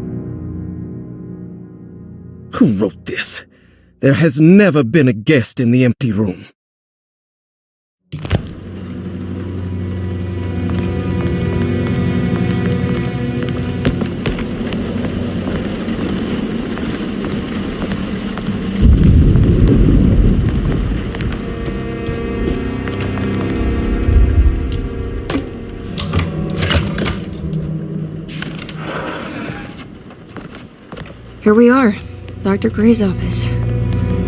Who wrote this? There has never been a guest in the empty room. Here we are, Dr. Gray's office.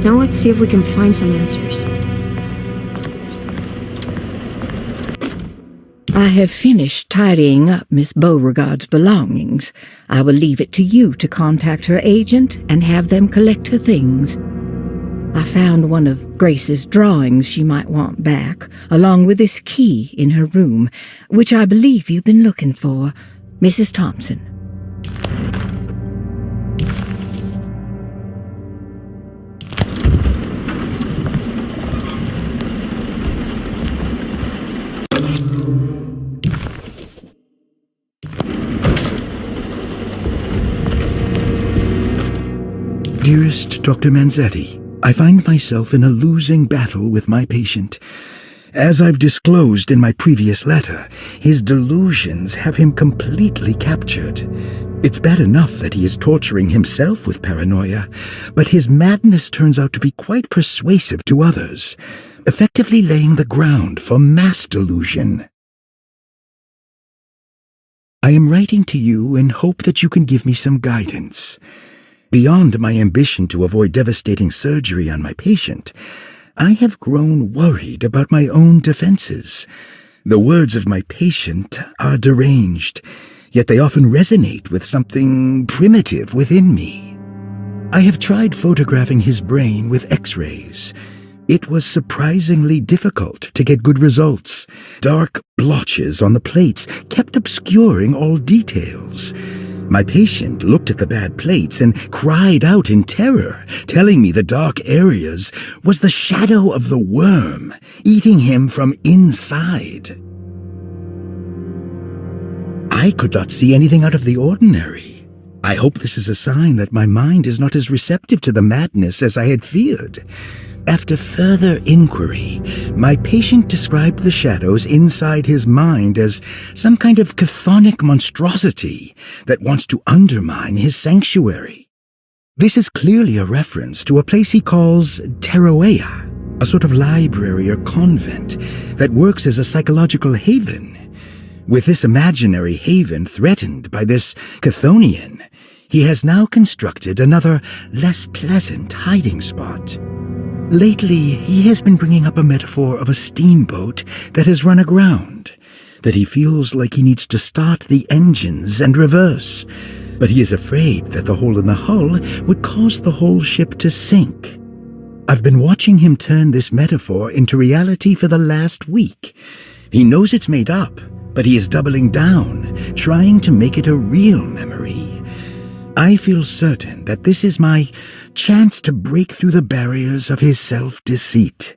Now let's see if we can find some answers. I have finished tidying up Miss Beauregard's belongings. I will leave it to you to contact her agent and have them collect her things. I found one of Grace's drawings she might want back, along with this key in her room, which I believe you've been looking for, Mrs. Thompson. Dearest Dr. Manzetti, I find myself in a losing battle with my patient. As I've disclosed in my previous letter, his delusions have him completely captured. It's bad enough that he is torturing himself with paranoia, but his madness turns out to be quite persuasive to others, effectively laying the ground for mass delusion. I am writing to you in hope that you can give me some guidance. Beyond my ambition to avoid devastating surgery on my patient, I have grown worried about my own defenses. The words of my patient are deranged, yet they often resonate with something primitive within me. I have tried photographing his brain with X-rays. It was surprisingly difficult to get good results. Dark blotches on the plates kept obscuring all details. My patient looked at the bad plates and cried out in terror, telling me the dark areas was the shadow of the worm, eating him from inside. I could not see anything out of the ordinary. I hope this is a sign that my mind is not as receptive to the madness as I had feared. After further inquiry, my patient described the shadows inside his mind as some kind of chthonic monstrosity that wants to undermine his sanctuary. This is clearly a reference to a place he calls Teroea, a sort of library or convent that works as a psychological haven. With this imaginary haven threatened by this Chthonian, he has now constructed another, less pleasant hiding spot. Lately, he has been bringing up a metaphor of a steamboat that has run aground, that he feels like he needs to start the engines and reverse, but he is afraid that the hole in the hull would cause the whole ship to sink. I've been watching him turn this metaphor into reality for the last week. He knows it's made up, but he is doubling down, trying to make it a real memory. I feel certain that this is my chance to break through the barriers of his self-deceit.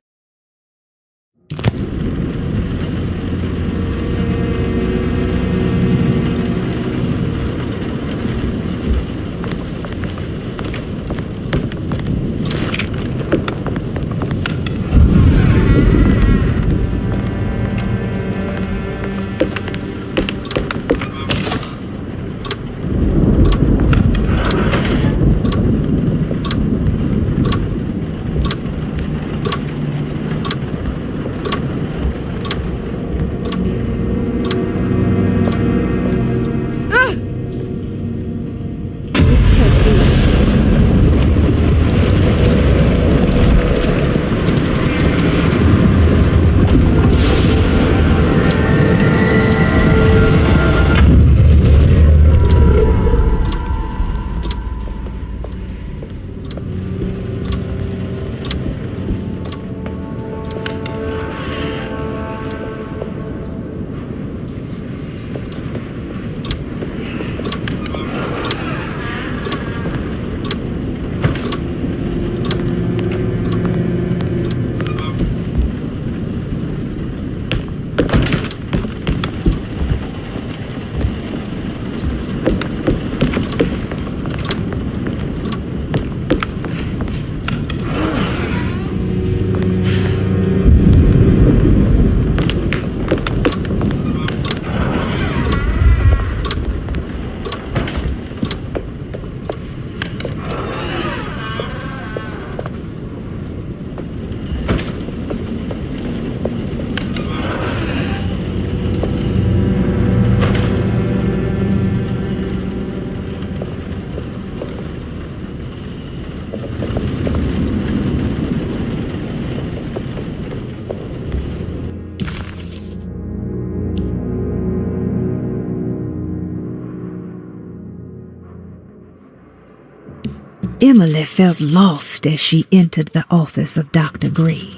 Emily felt lost as she entered the office of Dr. Gray,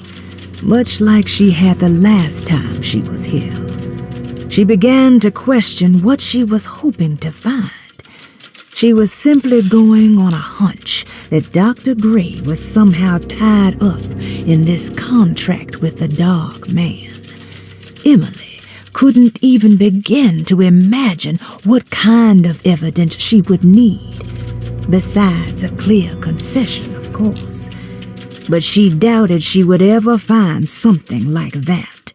much like she had the last time she was here. She began to question what she was hoping to find. She was simply going on a hunch that Dr. Gray was somehow tied up in this contract with the Dark Man. Emily couldn't even begin to imagine what kind of evidence she would need, besides a clear confession, of course. But she doubted she would ever find something like that.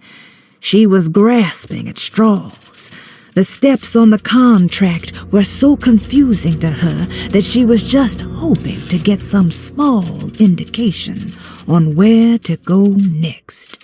She was grasping at straws. The steps on the contract were so confusing to her that she was just hoping to get some small indication on where to go next.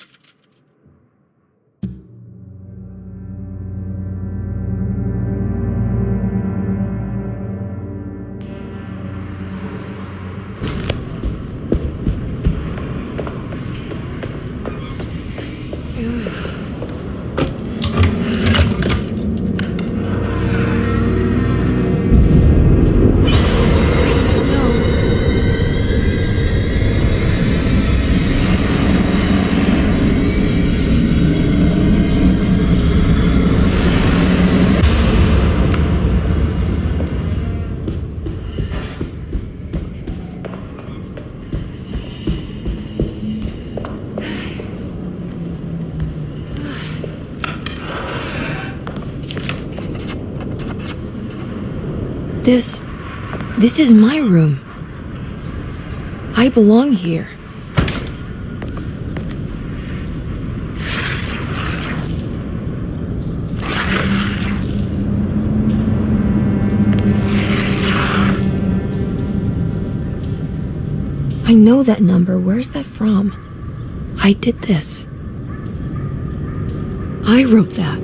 This is my room. I belong here. I know that number. Where's that from? I did this. I wrote that.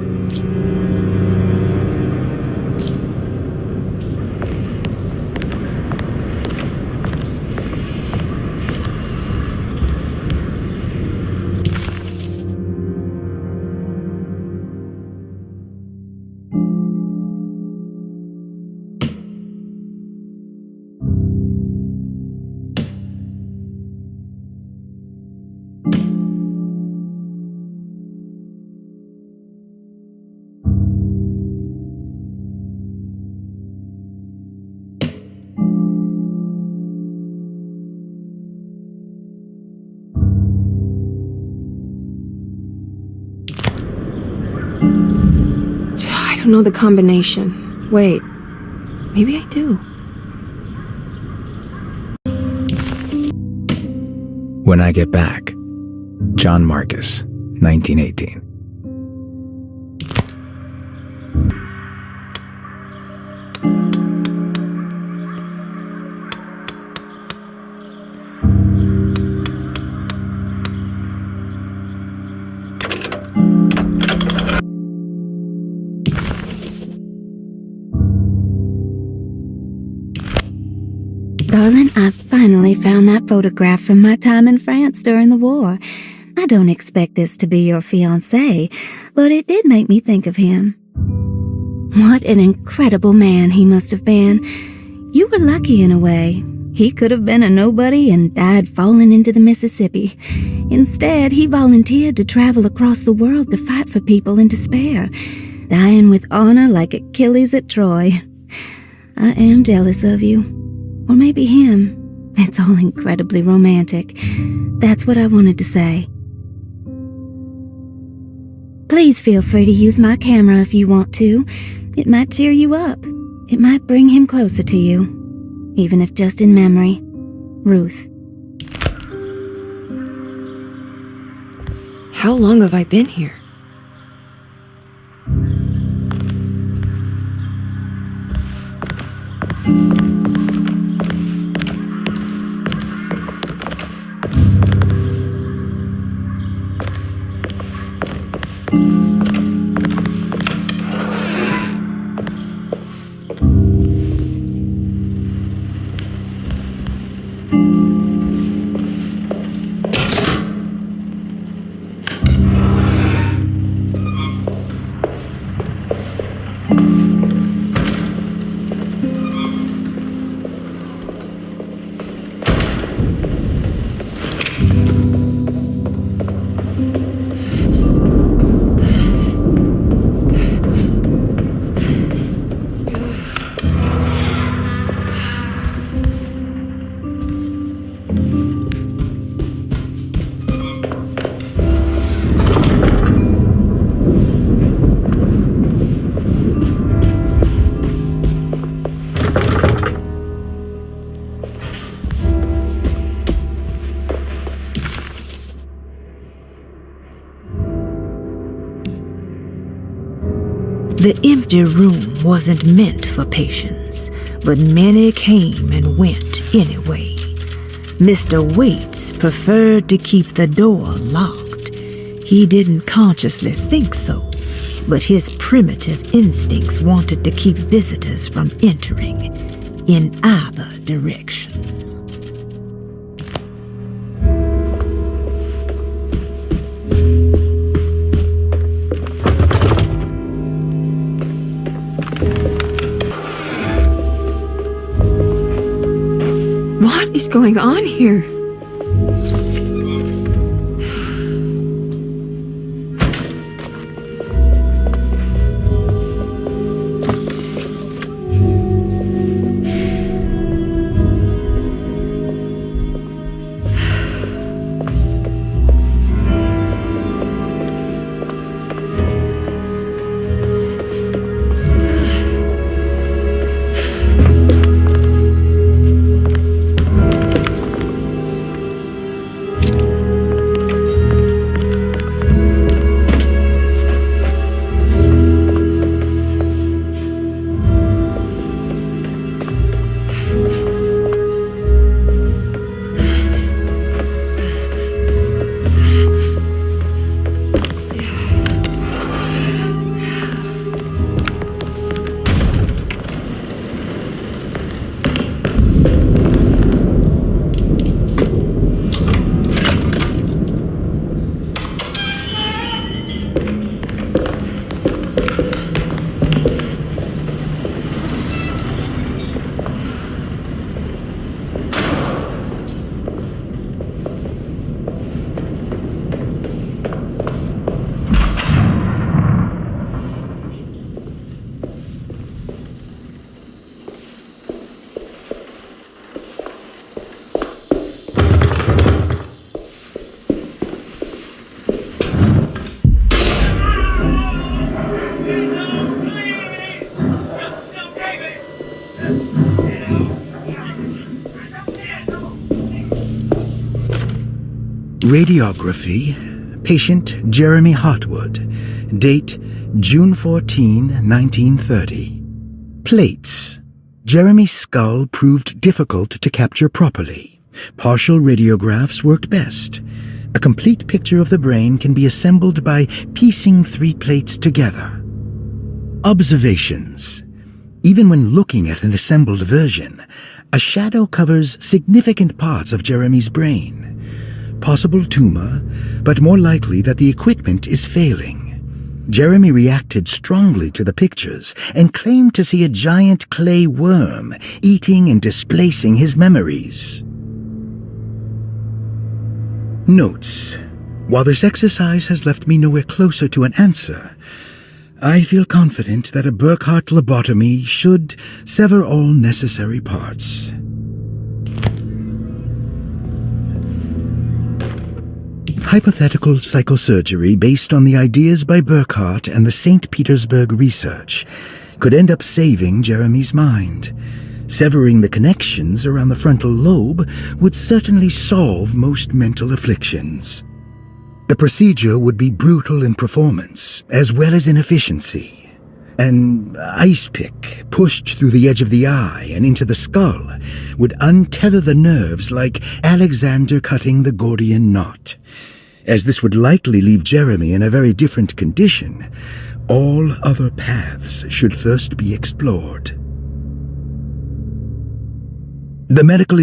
I don't know the combination. Wait, maybe I do. When I Get Back, John Marcus, 1918. Darling, I finally found that photograph from my time in France during the war. I don't expect this to be your fiancé, but it did make me think of him. What an incredible man he must have been. You were lucky in a way. He could have been a nobody and died falling into the Mississippi. Instead, he volunteered to travel across the world to fight for people in despair, dying with honor like Achilles at Troy. I am jealous of you. Or maybe him. It's all incredibly romantic. That's what I wanted to say. Please feel free to use my camera if you want to. It might cheer you up. It might bring him closer to you. Even if just in memory. Ruth. How long have I been here? The empty room wasn't meant for patients, but many came and went anyway. Mr. Waits preferred to keep the door locked. He didn't consciously think so, but his primitive instincts wanted to keep visitors from entering in either direction. What is going on here? Radiography, patient Jeremy Hartwood, date June 14, 1930. Plates. Jeremy's skull proved difficult to capture properly. Partial radiographs worked best. A complete picture of the brain can be assembled by piecing 3 plates together. Observations. Even when looking at an assembled version, a shadow covers significant parts of Jeremy's brain. Possible tumor, but more likely that the equipment is failing. Jeremy reacted strongly to the pictures and claimed to see a giant clay worm eating and displacing his memories. Notes. While this exercise has left me nowhere closer to an answer, I feel confident that a Burkhardt lobotomy should sever all necessary parts. Hypothetical psychosurgery based on the ideas by Burkhardt and the St. Petersburg research could end up saving Jeremy's mind. Severing the connections around the frontal lobe would certainly solve most mental afflictions. The procedure would be brutal in performance, as well as in efficiency. An ice pick pushed through the edge of the eye and into the skull would untether the nerves like Alexander cutting the Gordian knot. As this would likely leave Jeremy in a very different condition, all other paths should first be explored. The medical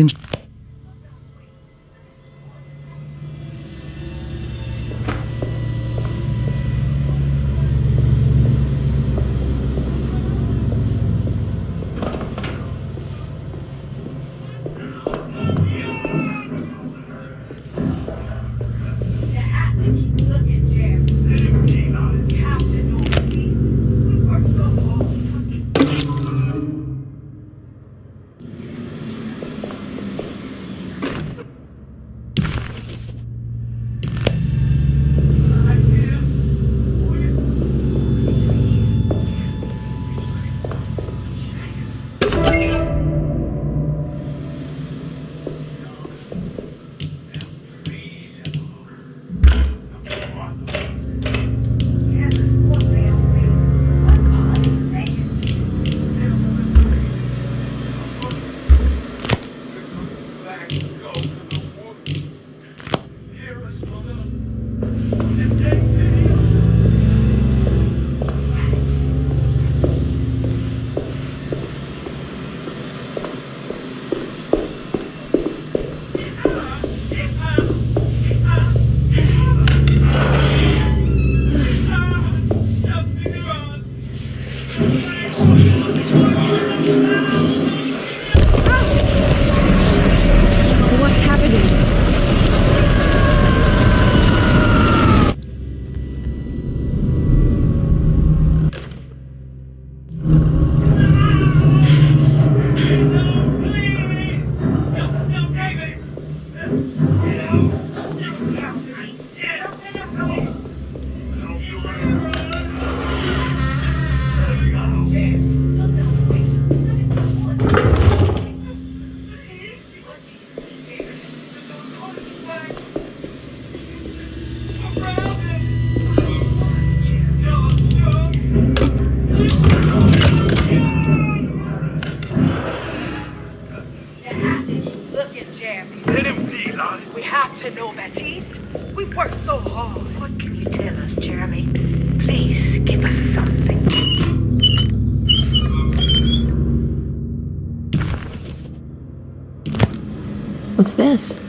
What's this?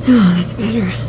Oh, that's better.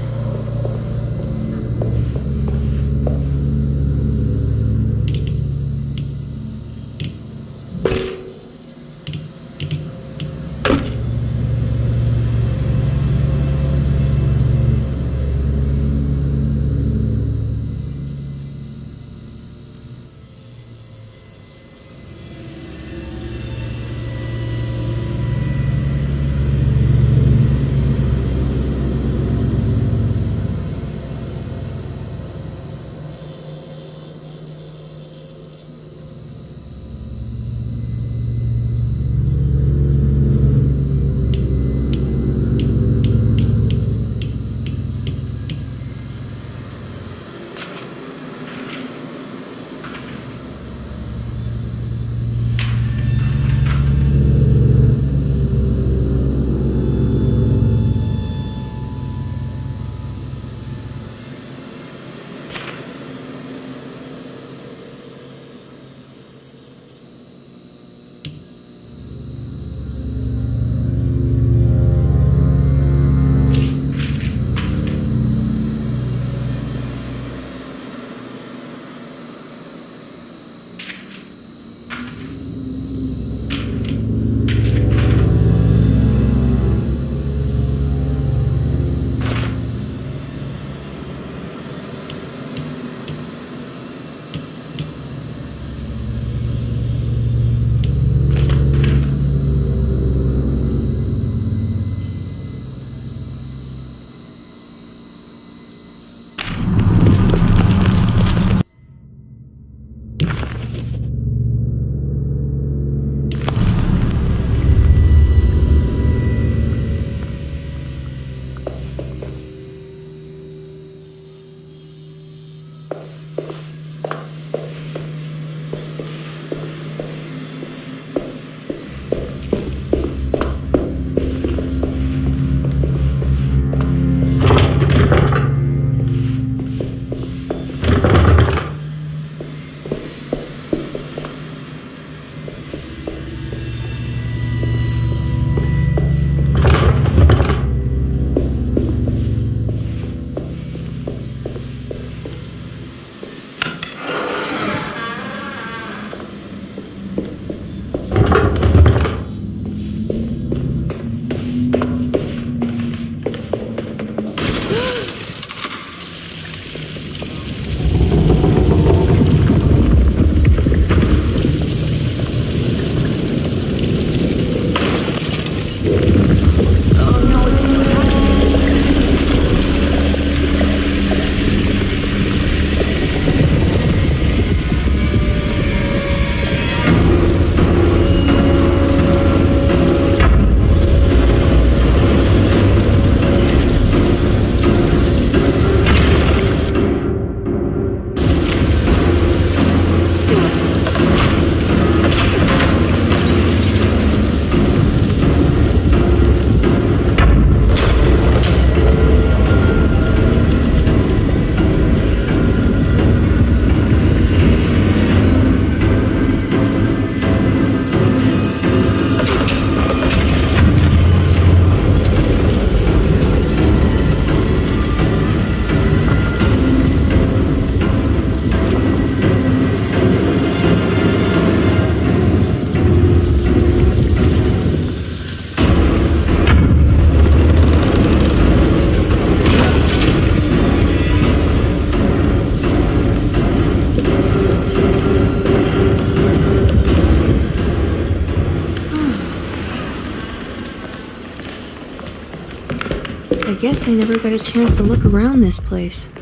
guess I never got a chance to look around this place.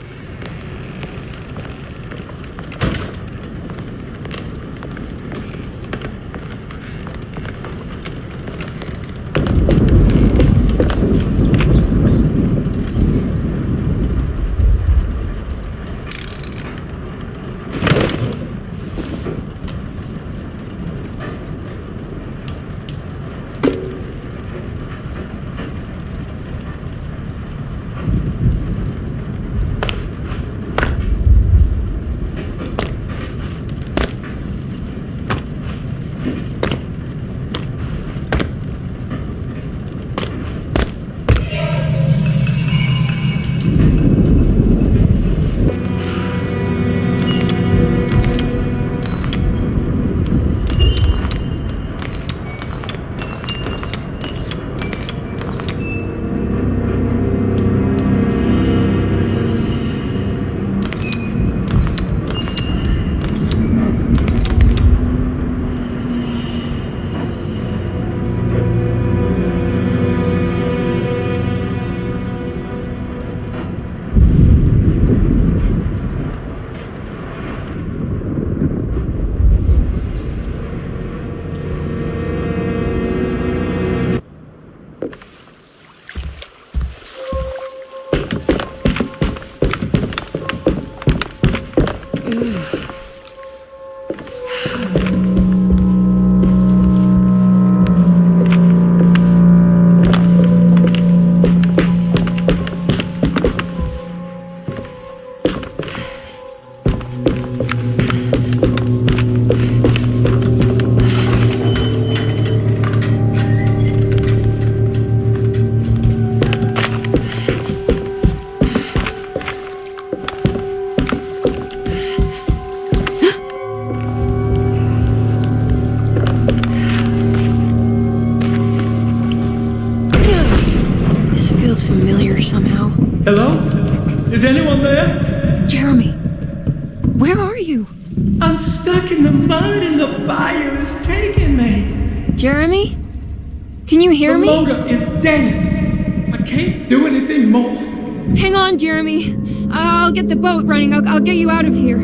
Somehow. Hello? Is anyone there? Jeremy, where are you? I'm stuck in the mud and the bayou is taking me. Jeremy? Can you hear me? The motor is dead. I can't do anything more. Hang on, Jeremy. I'll get the boat running. I'll get you out of here.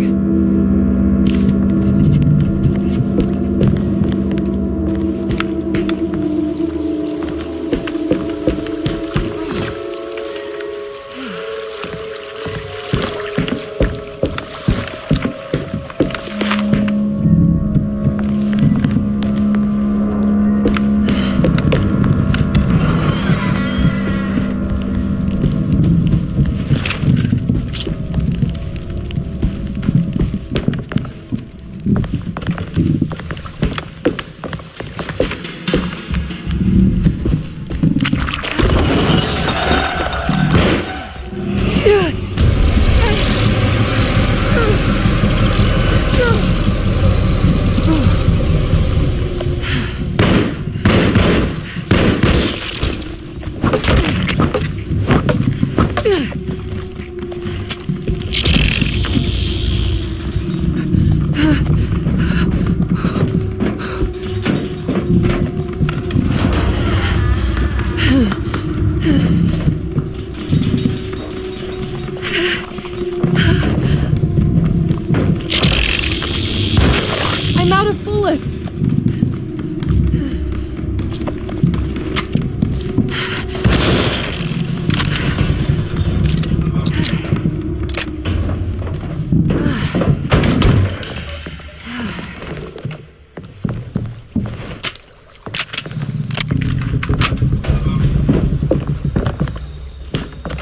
I'm out of bullets.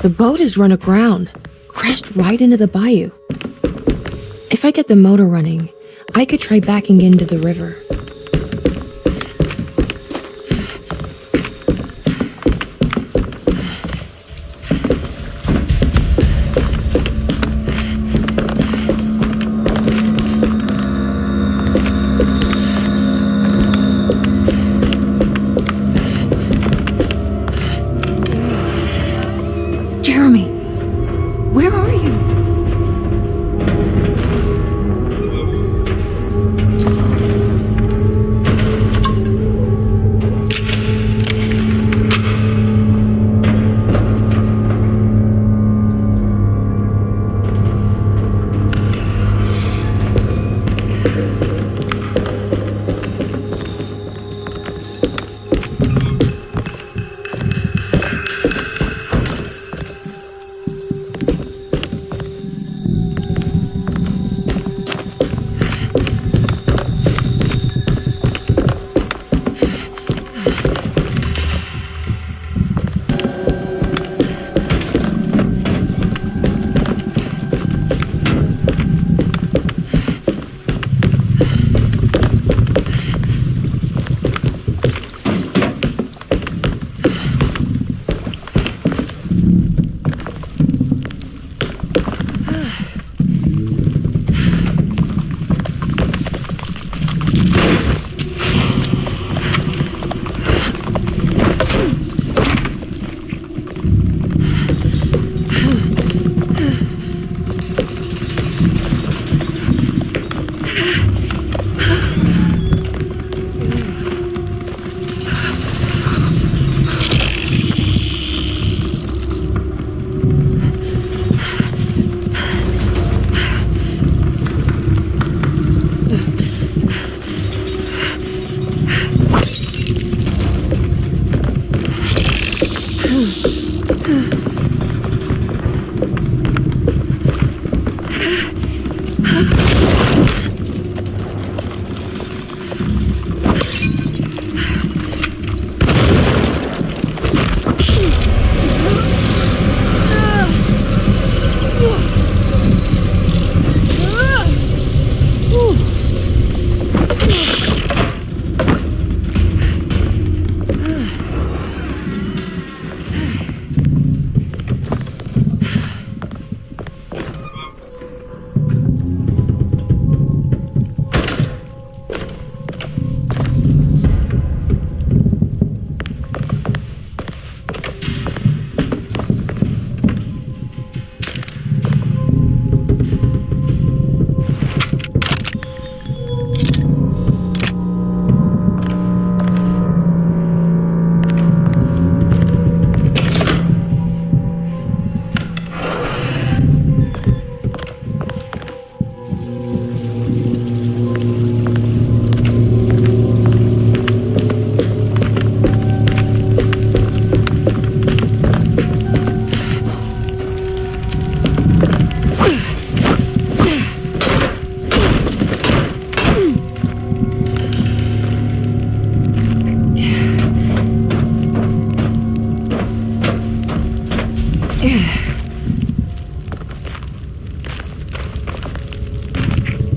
The boat is run aground, crashed right into the bayou. If I get the motor running, I could try backing into the river. Jeremy, where are you?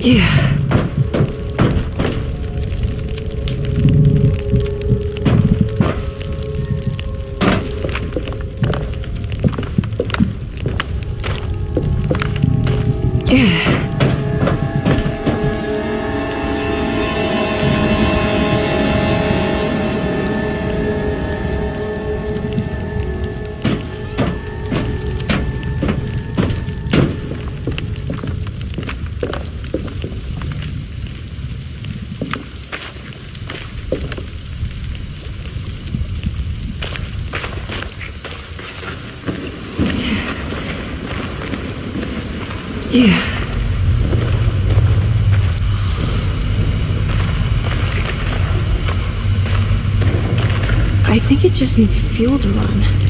Yeah. Yeah. I think it just needs fuel to run.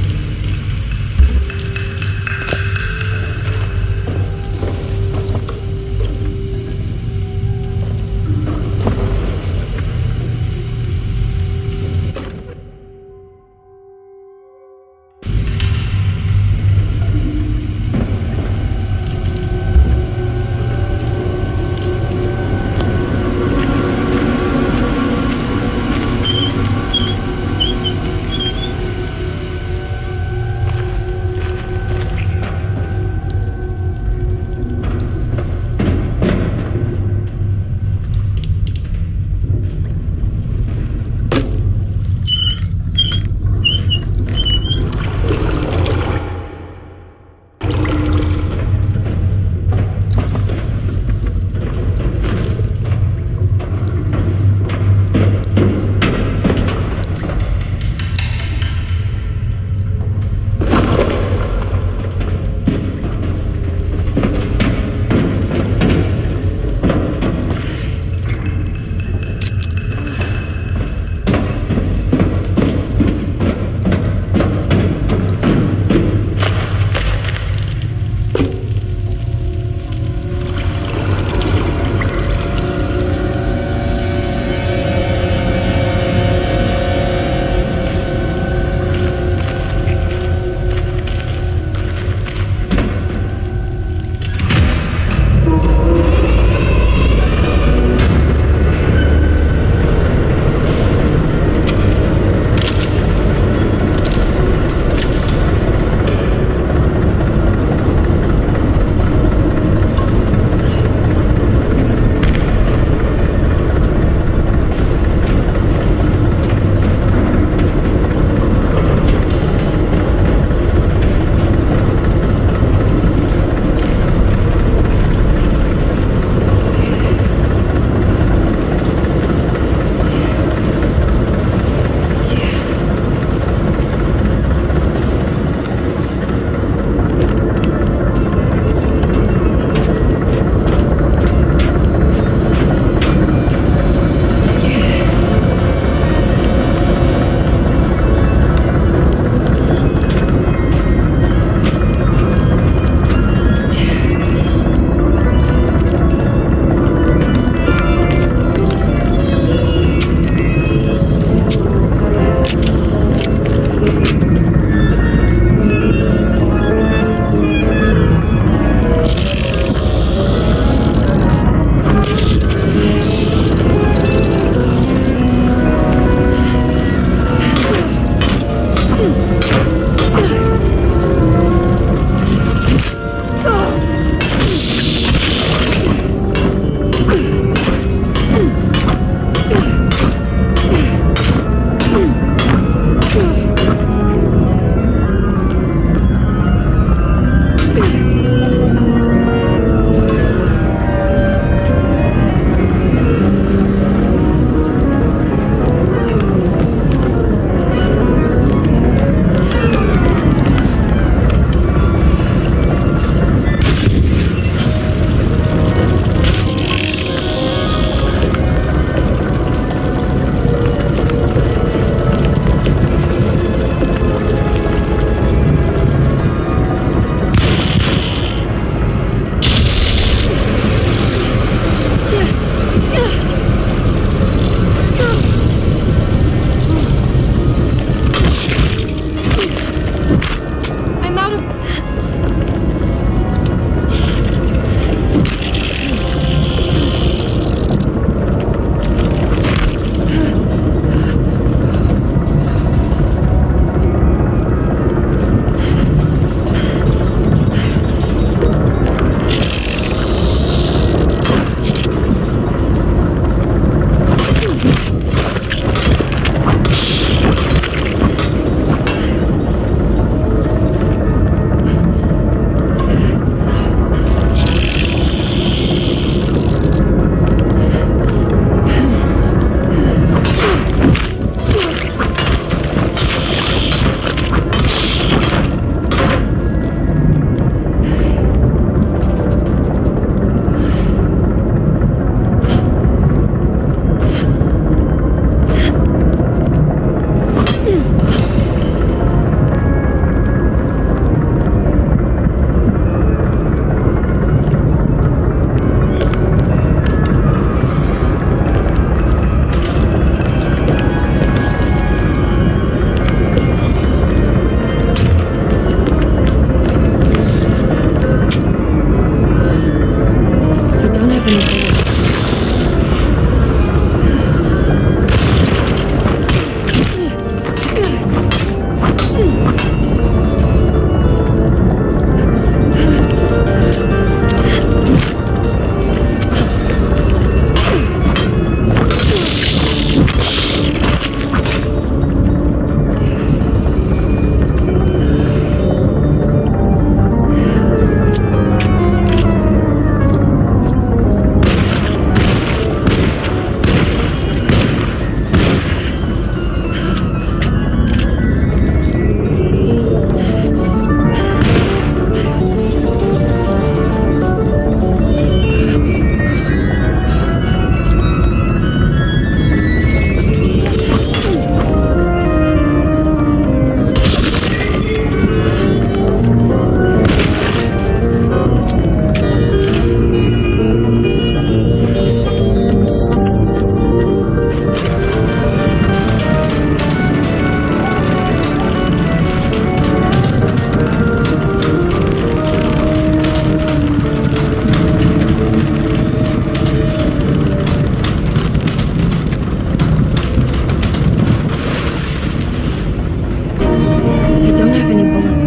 any bullets.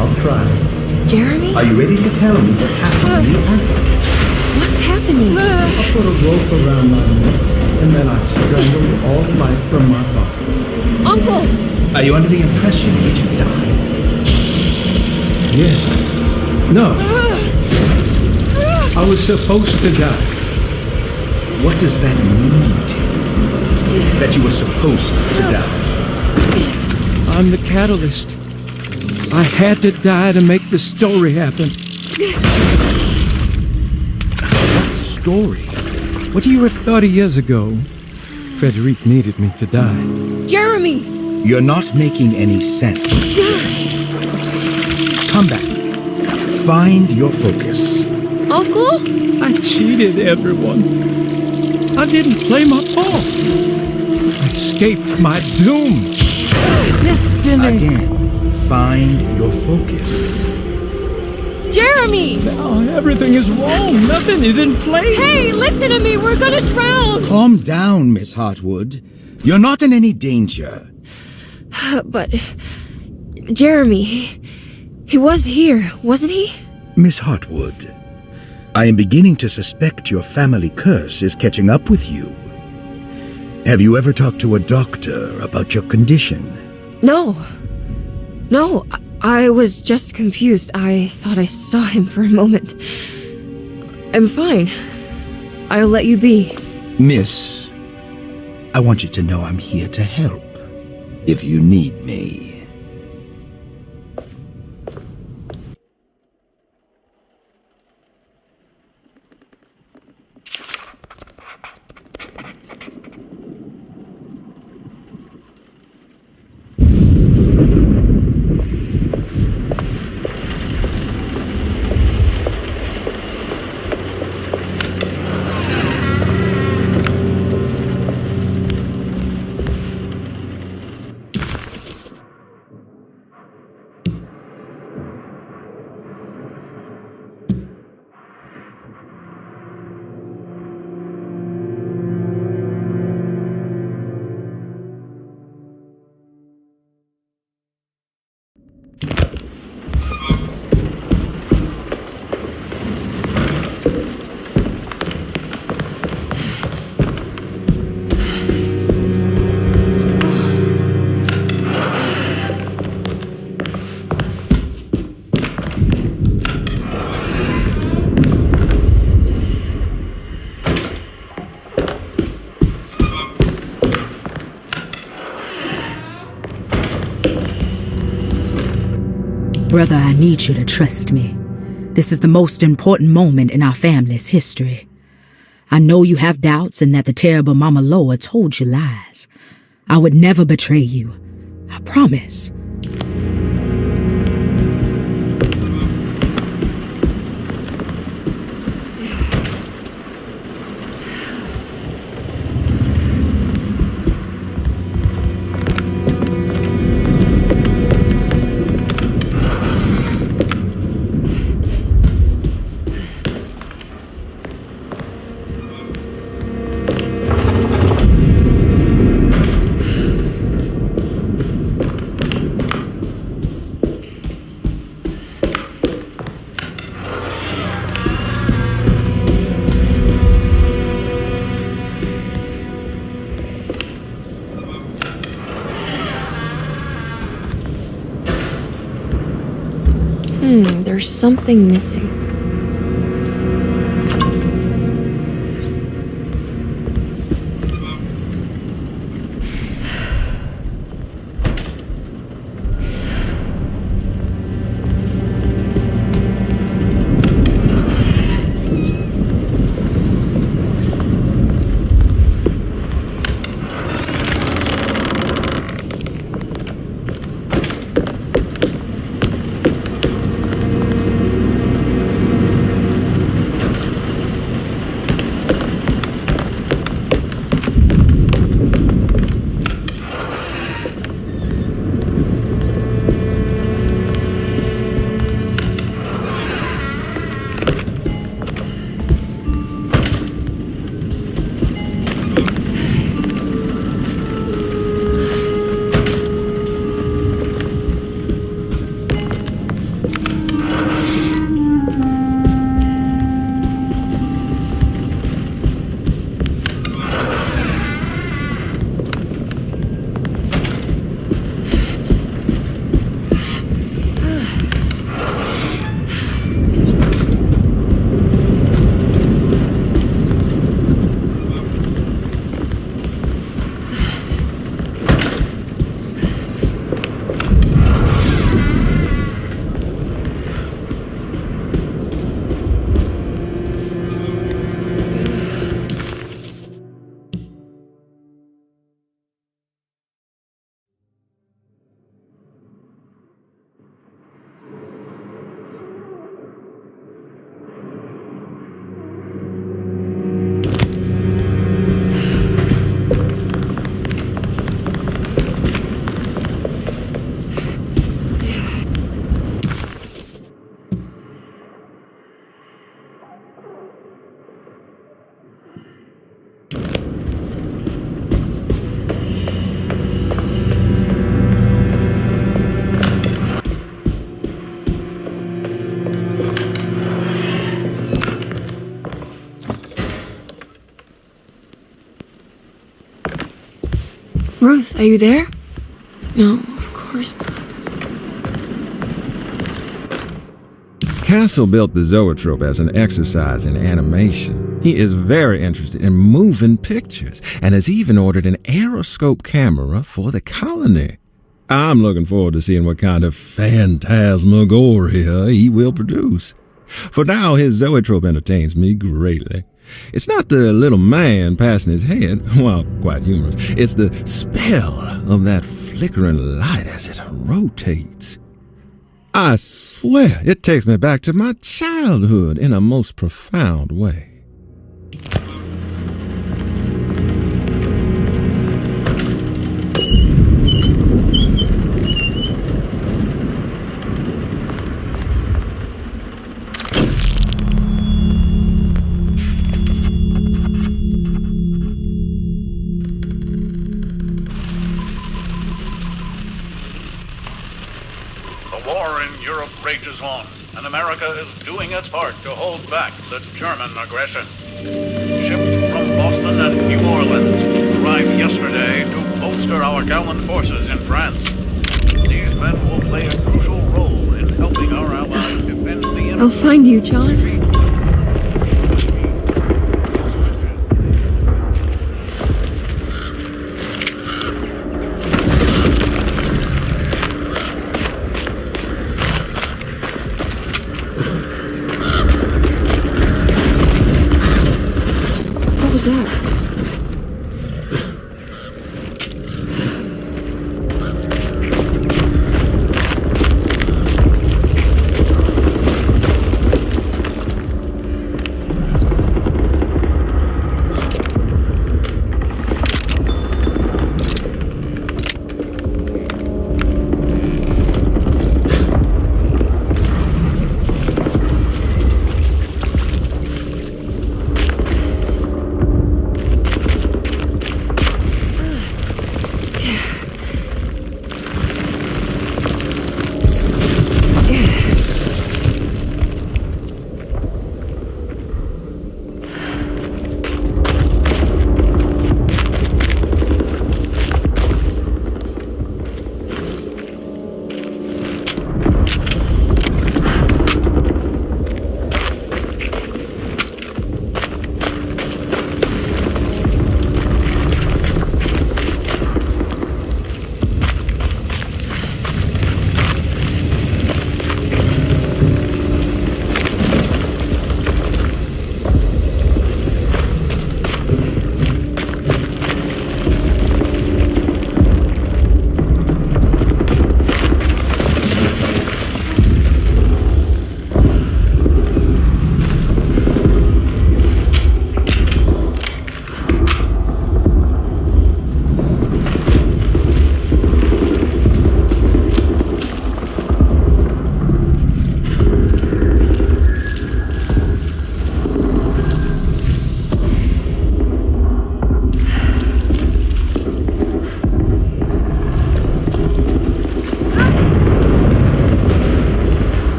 I'll try. Jeremy? Are you ready to tell me what happened to you? What's happening? I put a rope around my neck, and then I strangled all life from my body. Uncle! Are you under the impression that you died? Yes. No. I was supposed to die. What does that mean to you? That you were supposed to die? I'm the catalyst. I had to die to make the story happen. What story? What do you 30 years ago, Frederic needed me to die. Jeremy! You're not making any sense. Come back. Find your focus. Uncle? I cheated everyone. I didn't play my part. I escaped my doom. Destiny. Again, find your focus. Jeremy! Now everything is wrong. Nothing is in place. Hey, listen to me. We're gonna drown. Calm down, Miss Hartwood. You're not in any danger. But Jeremy, he was here, wasn't he? Miss Hartwood, I am beginning to suspect your family curse is catching up with you. Have you ever talked to a doctor about your condition? No, I was just confused. I thought I saw him for a moment. I'm fine. I'll let you be. Miss, I want you to know I'm here to help, if you need me. Brother, I need you to trust me. This is the most important moment in our family's history. I know you have doubts and that the terrible Mama Loa told you lies. I would never betray you. I promise. There's something missing. Ruth, are you there? No, of course not. Castle built the zoetrope as an exercise in animation. He is very interested in moving pictures and has even ordered an aeroscope camera for the colony. I'm looking forward to seeing what kind of phantasmagoria he will produce. For now, his zoetrope entertains me greatly. It's not the little man passing his head, while quite humorous. It's the spell of that flickering light as it rotates. I swear it takes me back to my childhood in a most profound way. The war in Europe rages on, and America is doing its part to hold back the German aggression. Ships from Boston and New Orleans arrived yesterday to bolster our gallant forces in France. These men will play a crucial role in helping our allies defend the... I'll find you, John. What was that?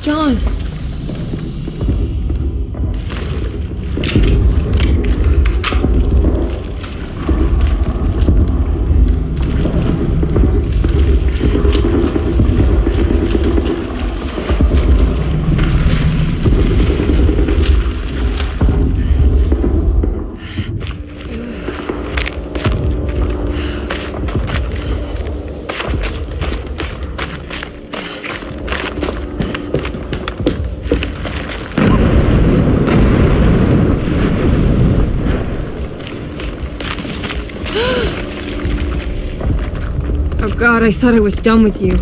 John! Oh God, I thought I was done with you.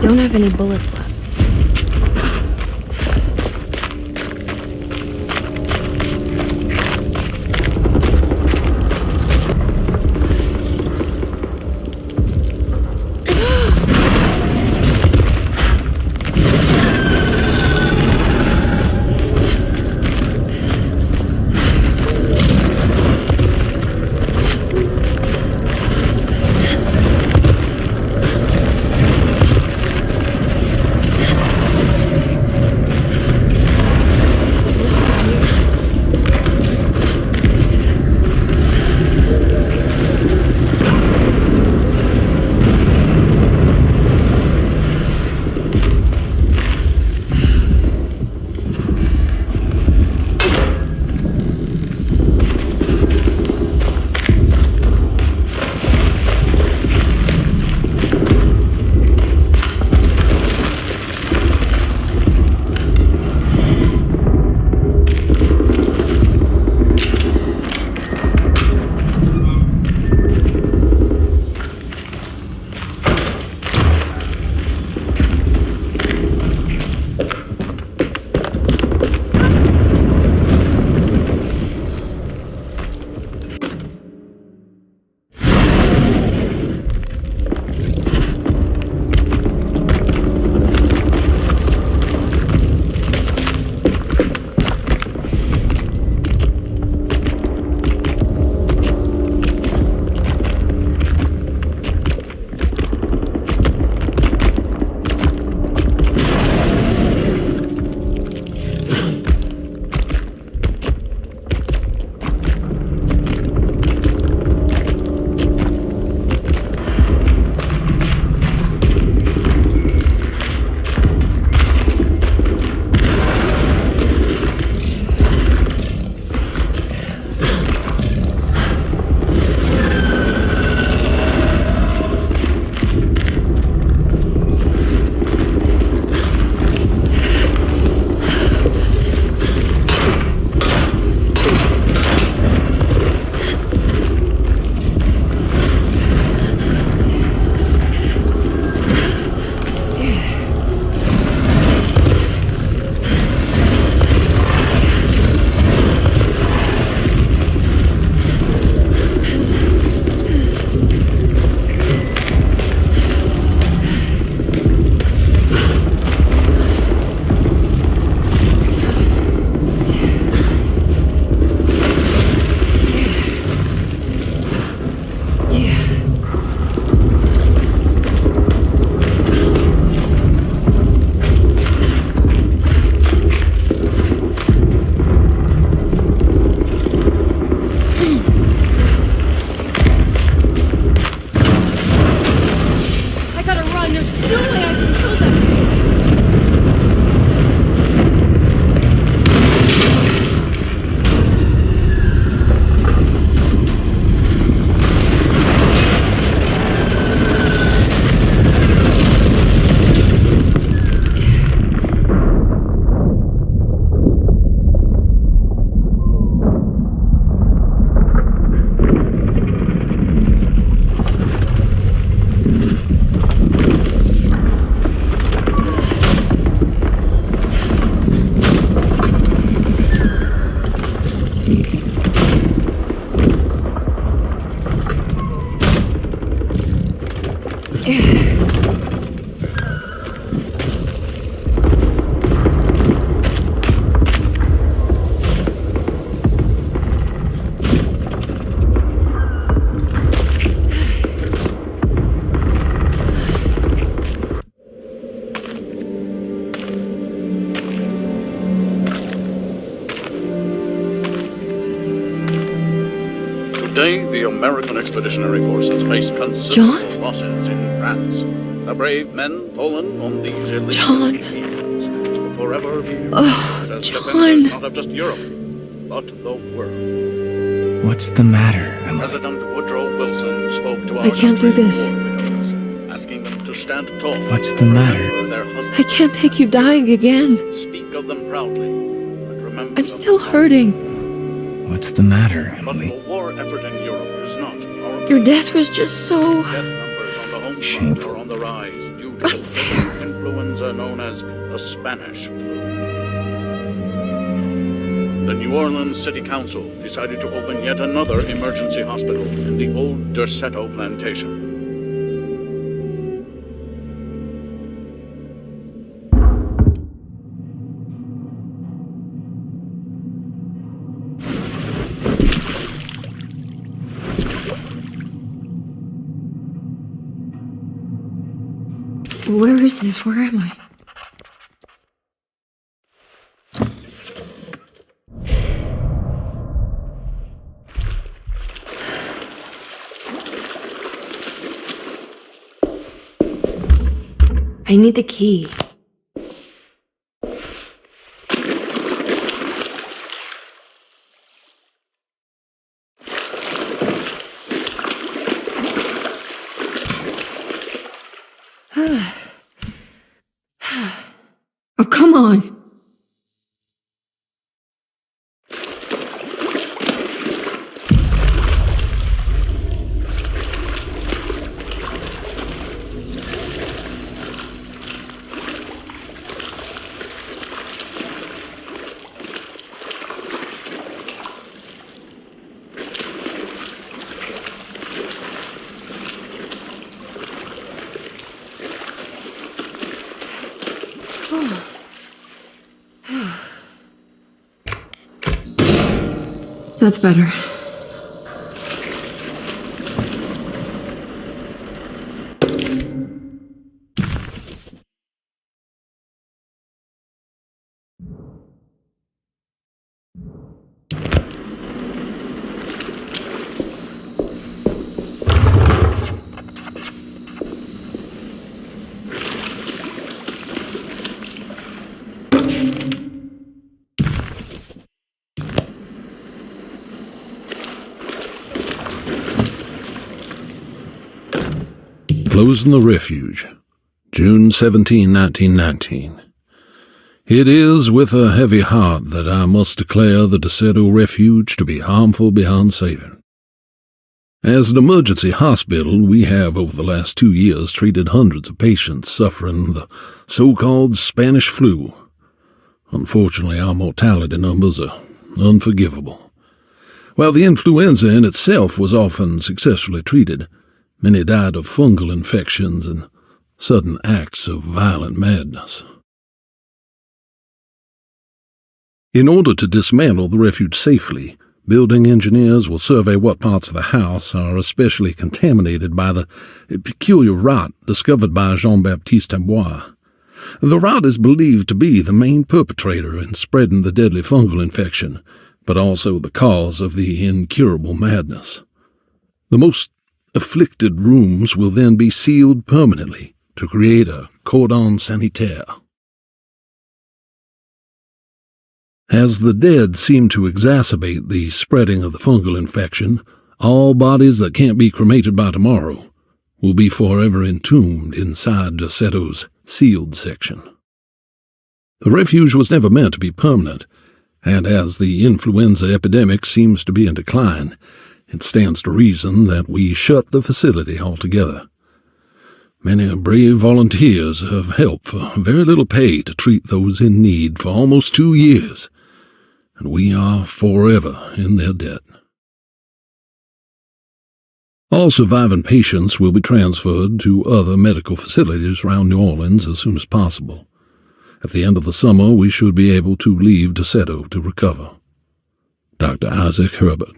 don't have any bullets left. Today, the American Expeditionary Forces face considerable losses in France. The brave men fallen on these illegal fields will forever be remembered as defenders not of just Europe, but the world. What's the matter, Emily? President Woodrow Wilson spoke to our I can't do this. widows, asking them to stand tall. What's the matter? Remember their husbands. I can't take you dying again. Speak of them proudly, and remember I'm still hurting. What's the matter, Emily? But the war effort in Europe is not our Your death was just so... Death numbers on the home front are on the rise due to influenza known as the Spanish flu. The New Orleans City Council decided to open yet another emergency hospital in the old Derceto plantation. Where is this? Where am I? I need the key. Oh, come on. That's better. Closing the Refuge, June 17, 1919. It is with a heavy heart that I must declare the Derceto Refuge to be harmful beyond saving. As an emergency hospital, we have over the last 2 years treated hundreds of patients suffering the so-called Spanish flu. Unfortunately, our mortality numbers are unforgivable. While the influenza in itself was often successfully treated, many died of fungal infections and sudden acts of violent madness. In order to dismantle the refuge safely, building engineers will survey what parts of the house are especially contaminated by the peculiar rot discovered by Jean-Baptiste Amboise. The rot is believed to be the main perpetrator in spreading the deadly fungal infection, but also the cause of the incurable madness. The most afflicted rooms will then be sealed permanently to create a cordon sanitaire. As the dead seem to exacerbate the spreading of the fungal infection, all bodies that can't be cremated by tomorrow will be forever entombed inside Derceto's sealed section. The refuge was never meant to be permanent, and as the influenza epidemic seems to be in decline, it stands to reason that we shut the facility altogether. Many brave volunteers have helped for very little pay to treat those in need for almost 2 years, and we are forever in their debt. All surviving patients will be transferred to other medical facilities around New Orleans as soon as possible. At the end of the summer, we should be able to leave Derceto to recover. Dr. Isaac Herbert.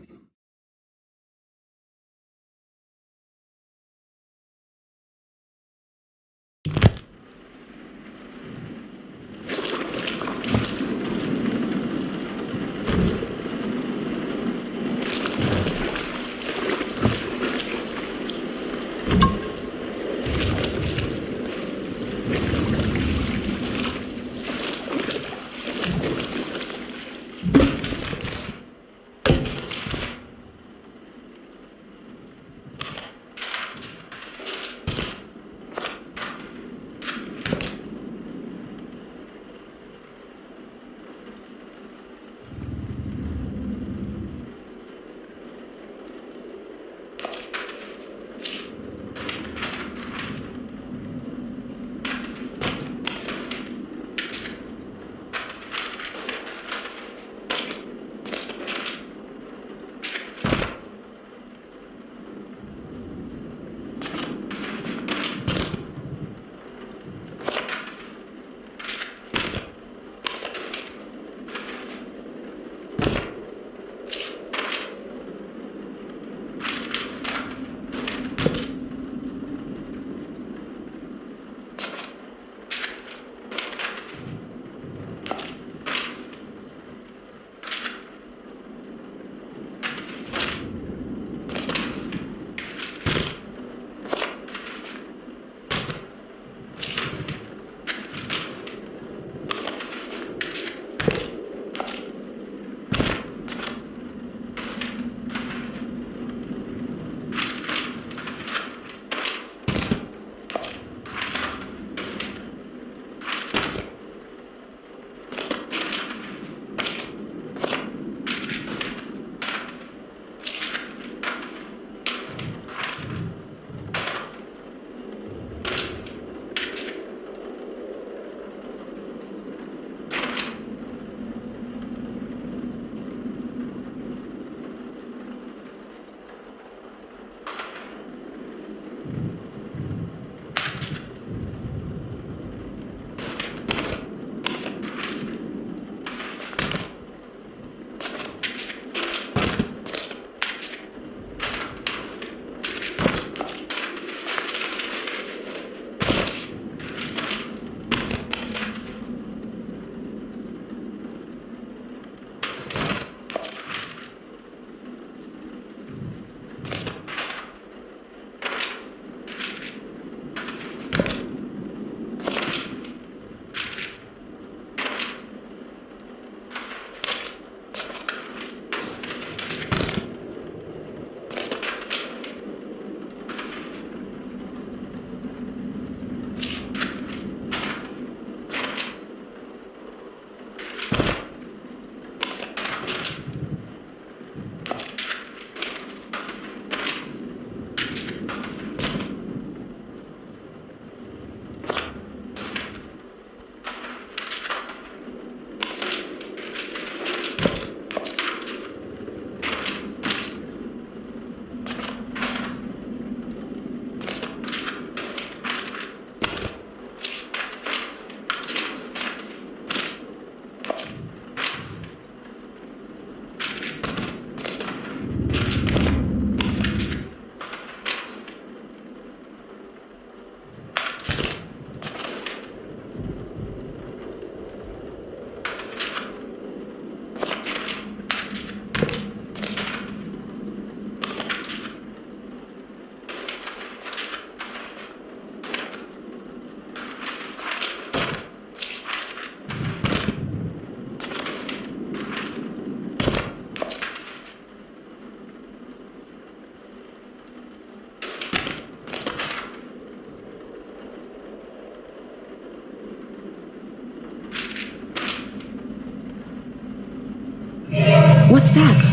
back.